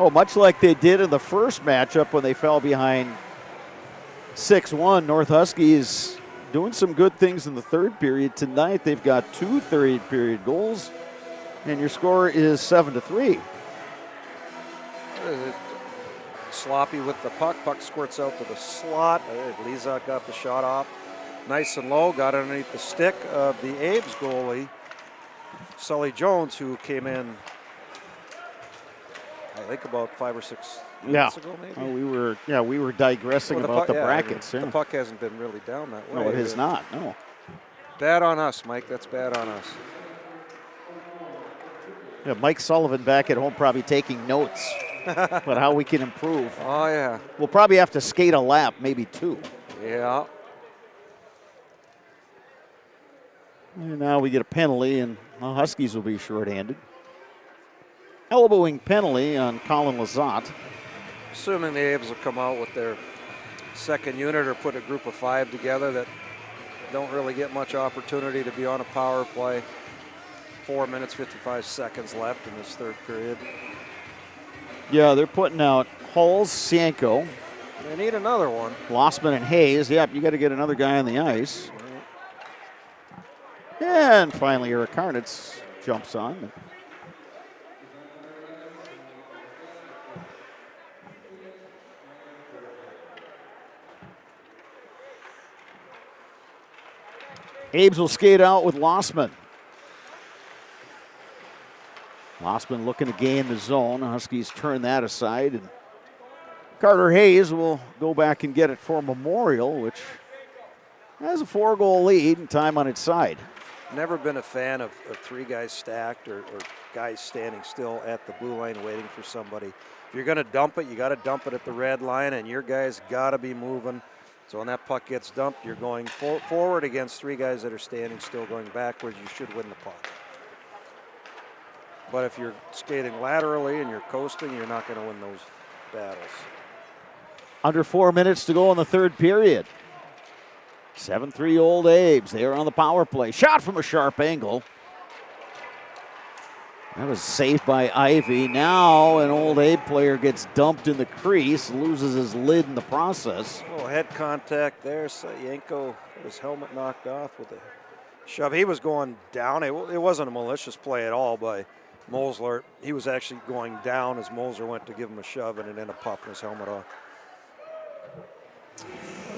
Speaker 1: Oh, much like they did in the first matchup when they fell behind 6-1, North Huskies doing some good things in the third period. Tonight they've got 2 third period goals, and your score is 7-3.
Speaker 2: Sloppy with the puck. Puck squirts out to the slot. Lezak got the shot off. Nice and low. Got underneath the stick of the Abe's goalie, Sully Jones, who came in, I think, about 5 or 6 minutes ago, maybe.
Speaker 1: Oh, we were digressing about the brackets.
Speaker 2: The puck hasn't been really down that way.
Speaker 1: No, it has not. No.
Speaker 2: Bad on us, Mike. That's bad on us.
Speaker 1: Yeah, Mike Sullivan back at home probably taking notes about how we can improve.
Speaker 2: Oh, yeah.
Speaker 1: We'll probably have to skate a lap, maybe 2.
Speaker 2: Yeah.
Speaker 1: And now we get a penalty, and the Huskies will be shorthanded. Elbowing penalty on Colin Lazat.
Speaker 2: Assuming the Abes will come out with their second unit or put a group of 5 together that don't really get much opportunity to be on a power play. 4 minutes, 55 seconds left in this third period.
Speaker 1: Yeah, they're putting out Hulls, Sienko.
Speaker 2: They need another one.
Speaker 1: Lossman and Hayes. Yep, you got to get another guy on the ice. And finally, Eric Karnitz jumps on. Abes will skate out with Lossman. Lossman looking to gain the zone. Huskies turn that aside. And Carter Hayes will go back and get it for Memorial, which has a 4-goal lead and time on its side.
Speaker 2: Never been a fan of 3 guys stacked or guys standing still at the blue line waiting for somebody. If you're going to dump it, you got to dump it at the red line, and your guys got to be moving. So when that puck gets dumped, you're going forward against 3 guys that are standing still. Going backwards, you should win the puck. But if you're skating laterally and you're coasting, you're not going to win those battles.
Speaker 1: Under 4 minutes to go in the third period. 7-3 Old Abes. They are on the power play. Shot from a sharp angle. That was saved by Ivy. Now an Old Abe player gets dumped in the crease, loses his lid in the process.
Speaker 2: Oh, head contact there. Yanko had his helmet knocked off with a shove. He was going down. It wasn't a malicious play at all by Mosler. He was actually going down as Mosler went to give him a shove, and it ended up popping his helmet off.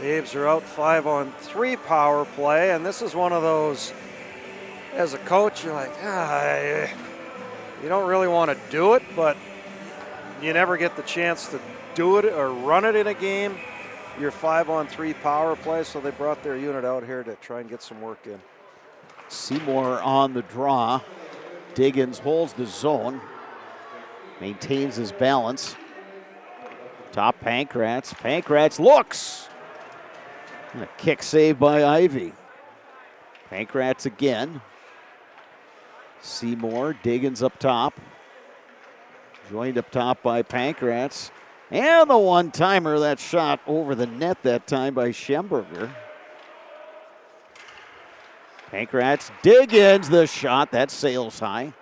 Speaker 2: The Abes are out 5-on-3 power play, and this is one of those, as a coach, you're like, you don't really want to do it, but you never get the chance to do it or run it in a game. Your 5-on-3 power play, so they brought their unit out here to try and get some work in.
Speaker 1: Seymour on the draw. Diggins holds the zone, maintains his balance. Top Pankratz. Pankratz looks. And a kick save by Ivy. Pankratz again. Seymour, Diggins up top. Joined up top by Pankratz. And the one-timer, that shot over the net that time by Schemberger. Pankratz, Diggins, the shot, that sails high.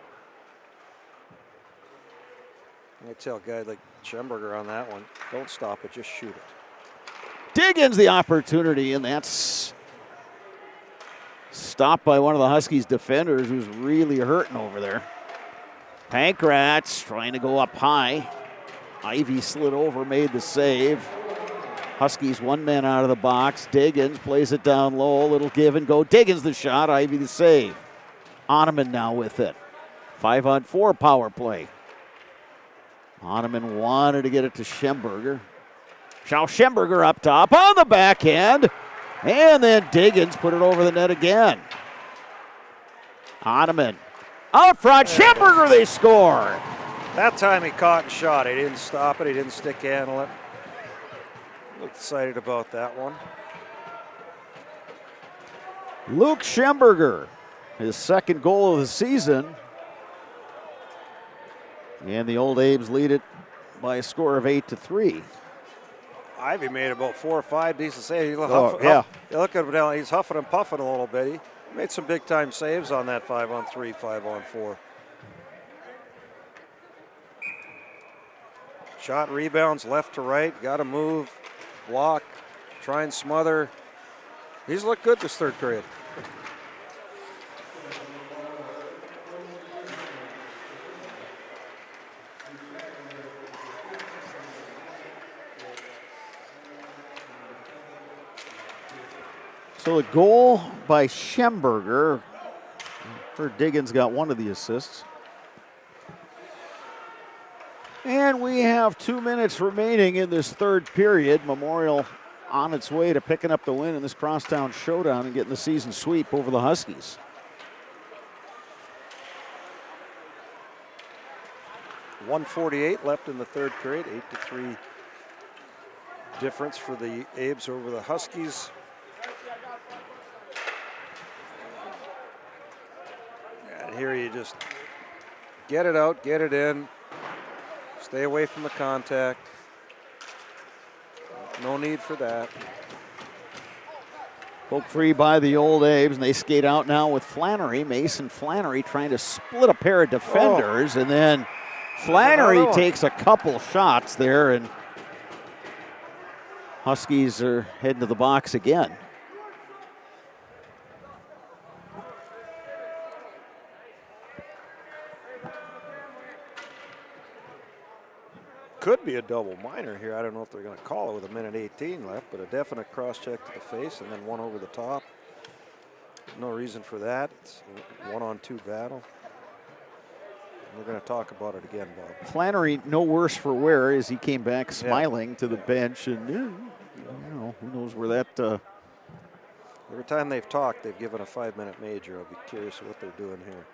Speaker 2: I tell a guy like Schemberger on that one, don't stop it, just shoot it.
Speaker 1: Diggins the opportunity, and that's stopped by one of the Huskies defenders who's really hurting over there. Pankratz trying to go up high. Ivy slid over, made the save. Huskies 1 man out of the box. Diggins plays it down low, little give and go. Diggins the shot, Ivy the save. Oneman now with it. 5-on-4 power play. Oneman wanted to get it to Schemberger. Schemberger up top on the backhand. And then Diggins put it over the net again. Ottoman out front. Schemberger, they score.
Speaker 2: That time he caught and shot. He didn't stop it. He didn't stick handle it. Excited about that one.
Speaker 1: Luke Schemberger, his second goal of the season. And the Old Abes lead it by a score of 8-3.
Speaker 2: Ivy made about 4 or 5 decent saves. You look at him now, he's huffing and puffing a little bit. He made some big time saves on that 5-on-3, 5-on-4. Shot, rebounds left to right, got to move, block, try and smother. He's looked good this third period.
Speaker 1: So a goal by Schemberger. Diggins got one of the assists. And we have 2 minutes remaining in this third period. Memorial on its way to picking up the win in this crosstown showdown and getting the season sweep over the Huskies.
Speaker 2: .148 left in the third period, 8-3 difference for the Abes over the Huskies. And here you just get it out, get it in, stay away from the contact. No need for that.
Speaker 1: Poke free by the Old Abes, and they skate out now with Flannery. Mason Flannery trying to split a pair of defenders, and then Flannery takes a couple shots there, and Huskies are heading to the box again.
Speaker 2: Could be a double minor here. I don't know if they're going to call it with 1:18 left, but a definite cross check to the face and then one over the top. No reason for that. It's a 1-on-2 battle. We're going to talk about it again, Bob.
Speaker 1: Flannery no worse for wear as he came back smiling to the bench, and who knows where that.
Speaker 2: Every time they've talked, they've given a 5-minute major. I'll be curious what they're doing here.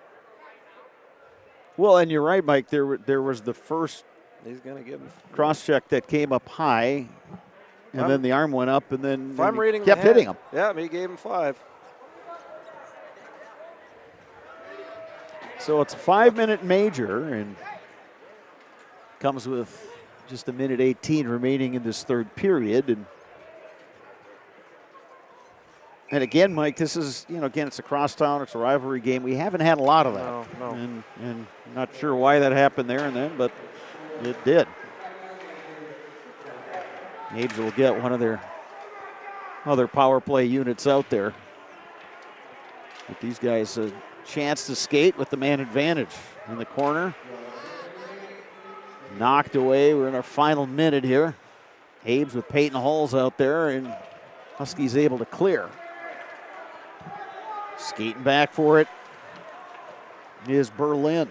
Speaker 1: Well, and you're right, Mike. There was the first.
Speaker 2: He's going to give him
Speaker 1: cross check that came up high, and then the arm went up, and then
Speaker 2: if I'm reading
Speaker 1: kept hitting him.
Speaker 2: Yeah, he gave him 5.
Speaker 1: So it's a 5-minute major, and comes with just 1:18 remaining in this third period. And again, Mike, this is, again, it's a crosstown, it's a rivalry game. We haven't had a lot of that.
Speaker 2: No.
Speaker 1: And not sure why that happened there and then, but it did. Abes will get one of their other power play units out there. But these guys a chance to skate with the man advantage in the corner. Knocked away. We're in our final minute here. Abes with Peyton Halls out there, and Huskies able to clear. Skating back for it is Berlin.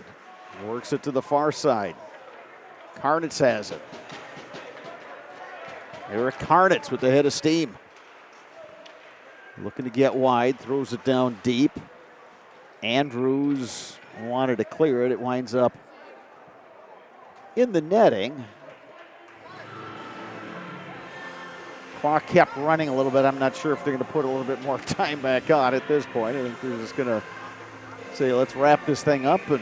Speaker 1: Works it to the far side. Karnitz has it. Eric Karnitz with the head of steam. Looking to get wide, throws it down deep. Andrews wanted to clear it. It winds up in the netting. Clock kept running a little bit. I'm not sure if they're going to put a little bit more time back on at this point. I think they're just going to say, let's wrap this thing up and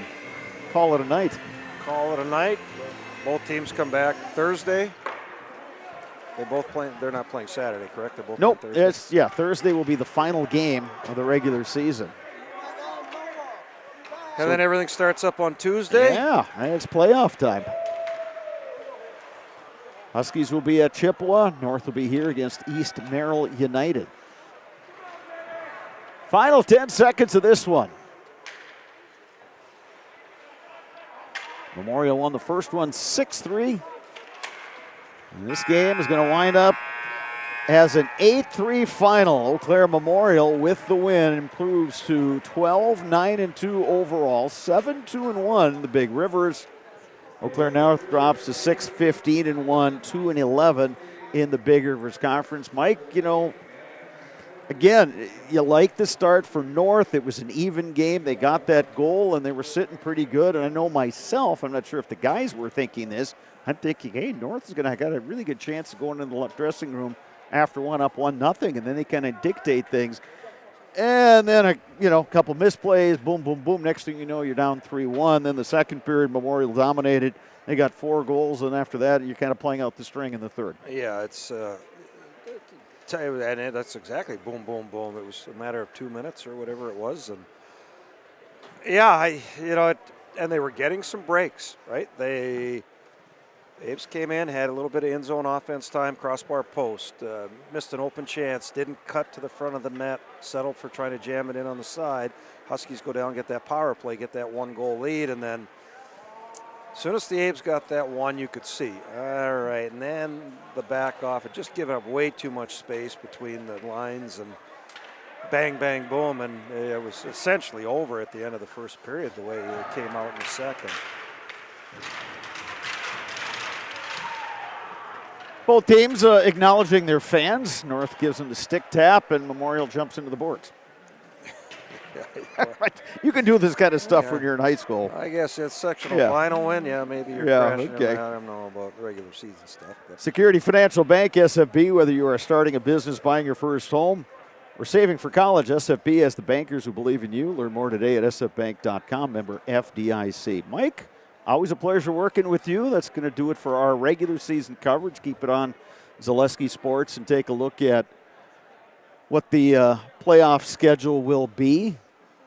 Speaker 1: call it a night.
Speaker 2: Call it a night. Both teams come back Thursday. They both play. They're not playing Saturday, correct? They're both
Speaker 1: Nope.
Speaker 2: playing Thursday.
Speaker 1: Thursday will be the final game of the regular season.
Speaker 2: And then everything starts up on Tuesday?
Speaker 1: Yeah, and it's playoff time. Huskies will be at Chippewa. North will be here against East Merrill United. Final 10 seconds of this one. Memorial won the first one 6-3. And this game is going to wind up as an 8-3 final. Eau Claire Memorial with the win improves to 12-9-2 overall, 7-2-1 in the Big Rivers. Eau Claire North drops to 6-15-1, 2-11. in the Big Rivers Conference. Mike, you know, again, you like the start for North. It was an even game. They got that goal, and they were sitting pretty good. And I know myself, I'm not sure if the guys were thinking this. I'm thinking, hey, North is going to got a really good chance of going into the dressing room after up 1-0, and then they kind of dictate things. And then, a couple misplays, boom, boom, boom. Next thing you know, you're down 3-1. Then the second period, Memorial dominated. They got 4 goals, and after that, you're kind of playing out the string in the third.
Speaker 2: Yeah, it's and that's exactly boom, boom, boom. It was a matter of 2 minutes or whatever it was, and yeah, and they were getting some breaks, right? Apes came in, had a little bit of in-zone offense time, crossbar post, missed an open chance, didn't cut to the front of the net, settled for trying to jam it in on the side. Huskies go down, get that power play, get that 1-goal lead, and then as soon as the Apes got that one, you could see, all right, and then the back off, it just giving up way too much space between the lines, and bang, bang, boom, and it was essentially over at the end of the first period the way it came out in the second.
Speaker 1: Both teams acknowledging their fans. North gives them the stick tap, and Memorial jumps into the boards. You can do this kind of stuff when you're in high school.
Speaker 2: I guess it's sectional final win. Yeah, maybe you're crashing. Okay. I don't know about regular season stuff. But.
Speaker 1: Security Financial Bank, SFB, whether you are starting a business, buying your first home, or saving for college, SFB has the bankers who believe in you. Learn more today at sfbank.com, member FDIC. Mike? Always a pleasure working with you. That's going to do it for our regular season coverage. Keep it on Zaleski Sports and take a look at what the playoff schedule will be.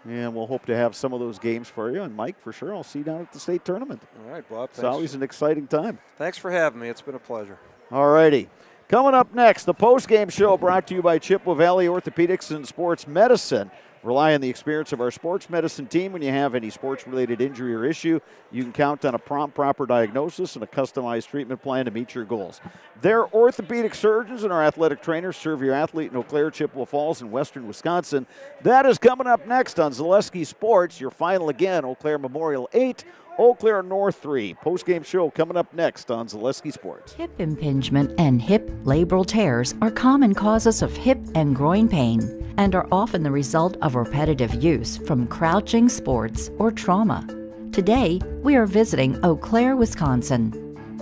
Speaker 1: And we'll hope to have some of those games for you. And Mike, for sure, I'll see you down at the state tournament.
Speaker 2: All right, Bob.
Speaker 1: It's always an exciting time.
Speaker 2: Thanks for having me. It's been a pleasure.
Speaker 1: All righty. Coming up next, the postgame show brought to you by Chippewa Valley Orthopedics and Sports Medicine. Rely on the experience of our sports medicine team when you have any sports-related injury or issue. You can count on a prompt, proper diagnosis and a customized treatment plan to meet your goals. Their orthopedic surgeons and our athletic trainers serve your athlete in Eau Claire, Chippewa Falls, and western Wisconsin. That is coming up next on Zaleski Sports. Your final again, Eau Claire Memorial 8, Eau Claire North 3. Postgame show coming up next on Zaleski Sports.
Speaker 3: Hip impingement and hip labral tears are common causes of hip and groin pain and are often the result of repetitive use from crouching sports or trauma. Today, we are visiting Eau Claire, Wisconsin.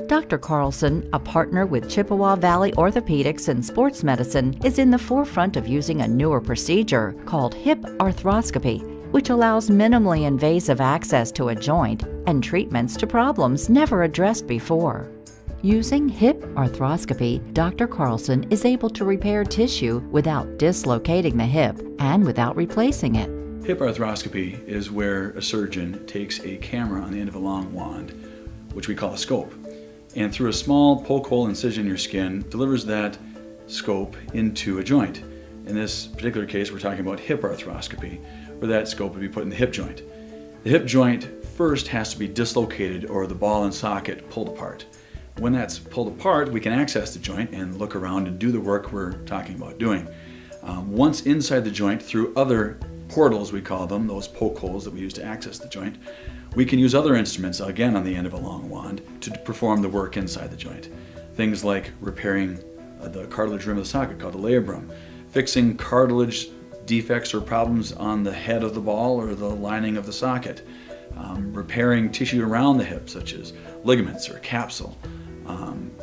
Speaker 3: Dr. Carlson, a partner with Chippewa Valley Orthopedics and Sports Medicine, is in the forefront of using a newer procedure called hip arthroscopy, which allows minimally invasive access to a joint and treatments to problems never addressed before. Using hip arthroscopy, Dr. Carlson is able to repair tissue without dislocating the hip and without replacing it.
Speaker 22: Hip arthroscopy is where a surgeon takes a camera on the end of a long wand, which we call a scope, and through a small poke hole incision in your skin, delivers that scope into a joint. In this particular case, we're talking about hip arthroscopy, where that scope would be put in the hip joint. The hip joint first has to be dislocated or the ball and socket pulled apart. When that's pulled apart, we can access the joint and look around and do the work we're talking about doing. Once inside the joint, through other portals, we call them, those poke holes that we use to access the joint, we can use other instruments, again on the end of a long wand, to perform the work inside the joint. Things like repairing the cartilage rim of the socket, called the labrum, fixing cartilage defects or problems on the head of the ball or the lining of the socket, repairing tissue around the hip, such as ligaments or capsule,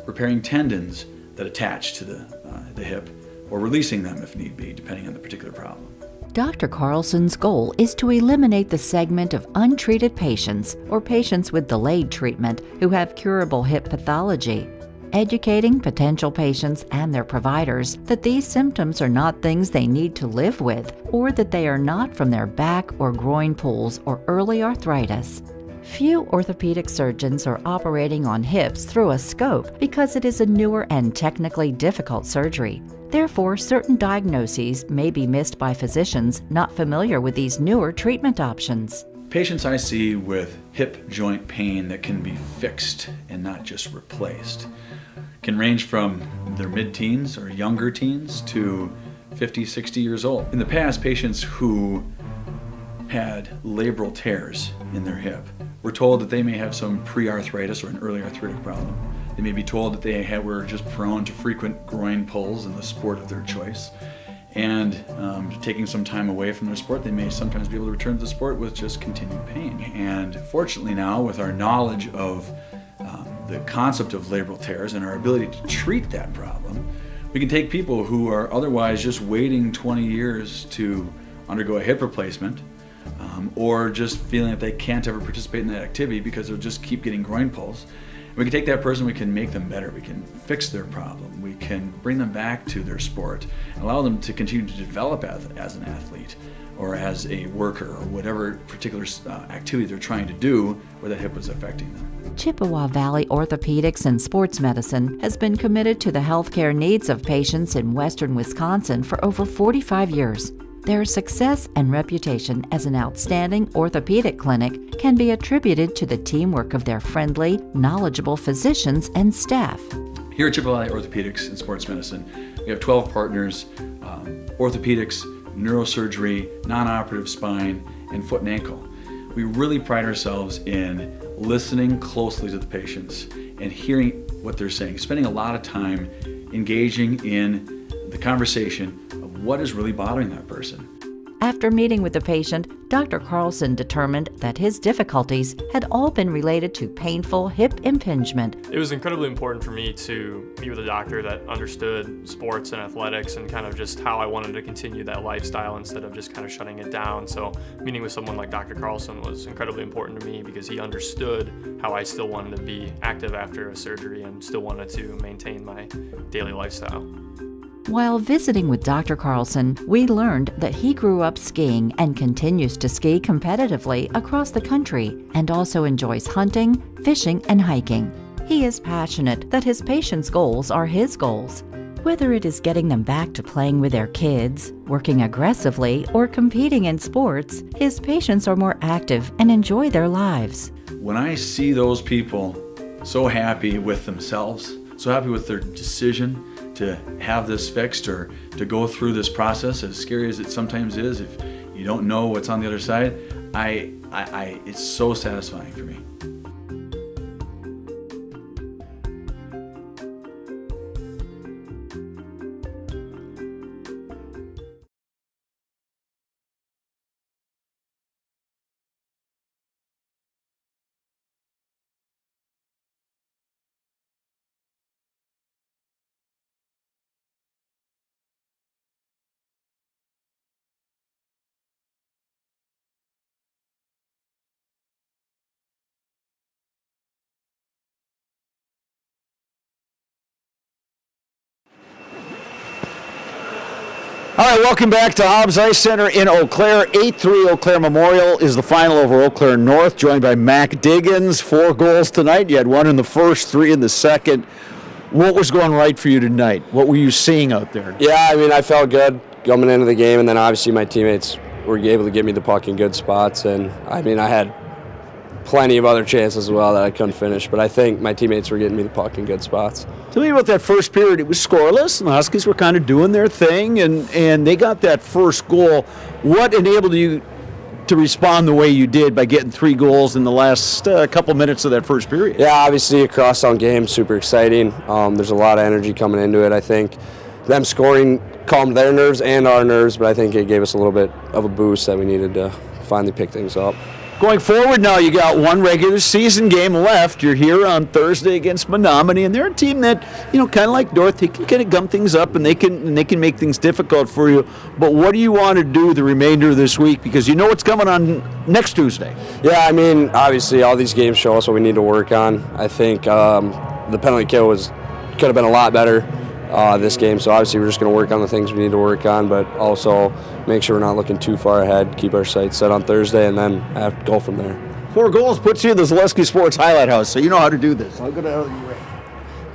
Speaker 22: repairing tendons that attach to the hip, or releasing them if need be, depending on the particular problem.
Speaker 3: Dr. Carlson's goal is to eliminate the segment of untreated patients or patients with delayed treatment who have curable hip pathology, educating potential patients and their providers that these symptoms are not things they need to live with, or that they are not from their back or groin pulls or early arthritis. Few orthopedic surgeons are operating on hips through a scope because it is a newer and technically difficult surgery. Therefore, certain diagnoses may be missed by physicians not familiar with these newer treatment options.
Speaker 22: Patients I see with hip joint pain that can be fixed and not just replaced can range from their mid-teens or younger teens to 50, 60 years old. In the past, patients who had labral tears in their hip were told that they may have some pre-arthritis or an early arthritic problem. They may be told that they were just prone to frequent groin pulls in the sport of their choice. And taking some time away from their sport, they may sometimes be able to return to the sport with just continued pain. And fortunately now, with our knowledge of the concept of labral tears and our ability to treat that problem, we can take people who are otherwise just waiting 20 years to undergo a hip replacement, or just feeling that they can't ever participate in that activity because they'll just keep getting groin pulls. We can take that person, we can make them better, we can fix their problem, we can bring them back to their sport, and allow them to continue to develop as an athlete or as a worker or whatever particular activity they're trying to do where that hip is affecting them.
Speaker 3: Chippewa Valley Orthopedics and Sports Medicine has been committed to the healthcare needs of patients in western Wisconsin for over 45 years. Their success and reputation as an outstanding orthopedic clinic can be attributed to the teamwork of their friendly, knowledgeable physicians and staff.
Speaker 22: Here at Chippewa Valley Orthopedics and Sports Medicine, we have 12 partners, orthopedics, neurosurgery, non-operative spine, and foot and ankle. We really pride ourselves in listening closely to the patients and hearing what they're saying, spending a lot of time engaging in the conversation of what is really bothering that person.
Speaker 3: After meeting with the patient, Dr. Carlson determined that his difficulties had all been related to painful hip impingement.
Speaker 15: It was incredibly important for me to meet with a doctor that understood sports and athletics and kind of just how I wanted to continue that lifestyle instead of just kind of shutting it down. So meeting with someone like Dr. Carlson was incredibly important to me because he understood how I still wanted to be active after a surgery and still wanted to maintain my daily lifestyle.
Speaker 3: While visiting with Dr. Carlson, we learned that he grew up skiing and continues to ski competitively across the country and also enjoys hunting, fishing, and hiking. He is passionate that his patients' goals are his goals. Whether it is getting them back to playing with their kids, working aggressively, or competing in sports, his patients are more active and enjoy their lives.
Speaker 22: When I see those people so happy with themselves, so happy with their decision to have this fixed or to go through this process, as scary as it sometimes is, if you don't know what's on the other side, it's so satisfying for me.
Speaker 1: All right, welcome back to Hobbs Ice Center in Eau Claire. 8-3 Eau Claire Memorial is the final over Eau Claire North, joined by Mac Diggins. 4 goals tonight. You had 1 in the first, 3 in the second. What was going right for you tonight? What were you seeing out there?
Speaker 16: Yeah, I mean, I felt good coming into the game, and then obviously my teammates were able to get me the puck in good spots. And, I mean, I had plenty of other chances as well that I couldn't finish, but I think my teammates were getting me the puck in good spots.
Speaker 1: Tell me about that first period. It was scoreless, and the Huskies were kind of doing their thing, and they got that first goal. What enabled you to respond the way you did by getting 3 goals in the last couple minutes of that first period?
Speaker 16: Yeah, obviously a crosstown game, super exciting. There's a lot of energy coming into it. I think them scoring calmed their nerves and our nerves, but I think it gave us a little bit of a boost that we needed to finally pick things up.
Speaker 1: Going forward now, you got 1 regular season game left. You're here on Thursday against Menominee, and they're a team that, kind of like North, they can kind of gum things up and they can make things difficult for you. But what do you want to do the remainder of this week? Because you know what's coming on next Tuesday.
Speaker 16: Yeah, I mean, obviously all these games show us what we need to work on. I think the penalty kill could have been a lot better this game, so obviously we're just going to work on the things we need to work on, but also make sure we're not looking too far ahead, keep our sights set on Thursday, and then have to go from there.
Speaker 1: 4 goals puts you in the Zaleski Sports Highlight House, so you know how to do this. How good are you?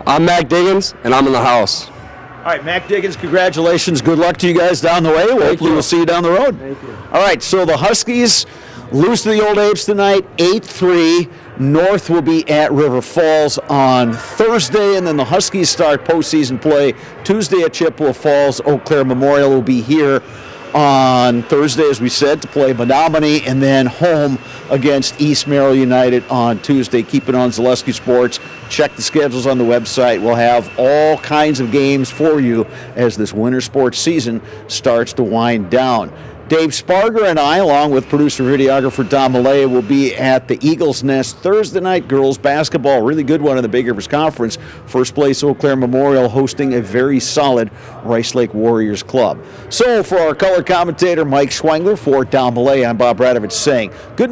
Speaker 16: I'm Mac Diggins, and I'm in the house.
Speaker 1: All right, Mac Diggins, congratulations. Good luck to you guys down the way. Hopefully we'll see you down the road.
Speaker 16: Thank you.
Speaker 1: All right, so the Huskies lose to the Old Apes tonight, 8-3. North will be at River Falls on Thursday, and then the Huskies start postseason play Tuesday at Chippewa Falls. Eau Claire Memorial will be here on Thursday, as we said, to play Menominee, and then home against East Merrill United on Tuesday. Keep it on Zaleski Sports. Check the schedules on the website. We'll have all kinds of games for you as this winter sports season starts to wind down. Dave Sparger and I, along with producer-videographer Don Millay, will be at the Eagles Nest Thursday night girls basketball. Really good one in the Big Rivers Conference. First place Eau Claire Memorial hosting a very solid Rice Lake Warriors club. So for our color commentator Mike Schwengler, for Don Millay, I'm Bob Radovich saying good night.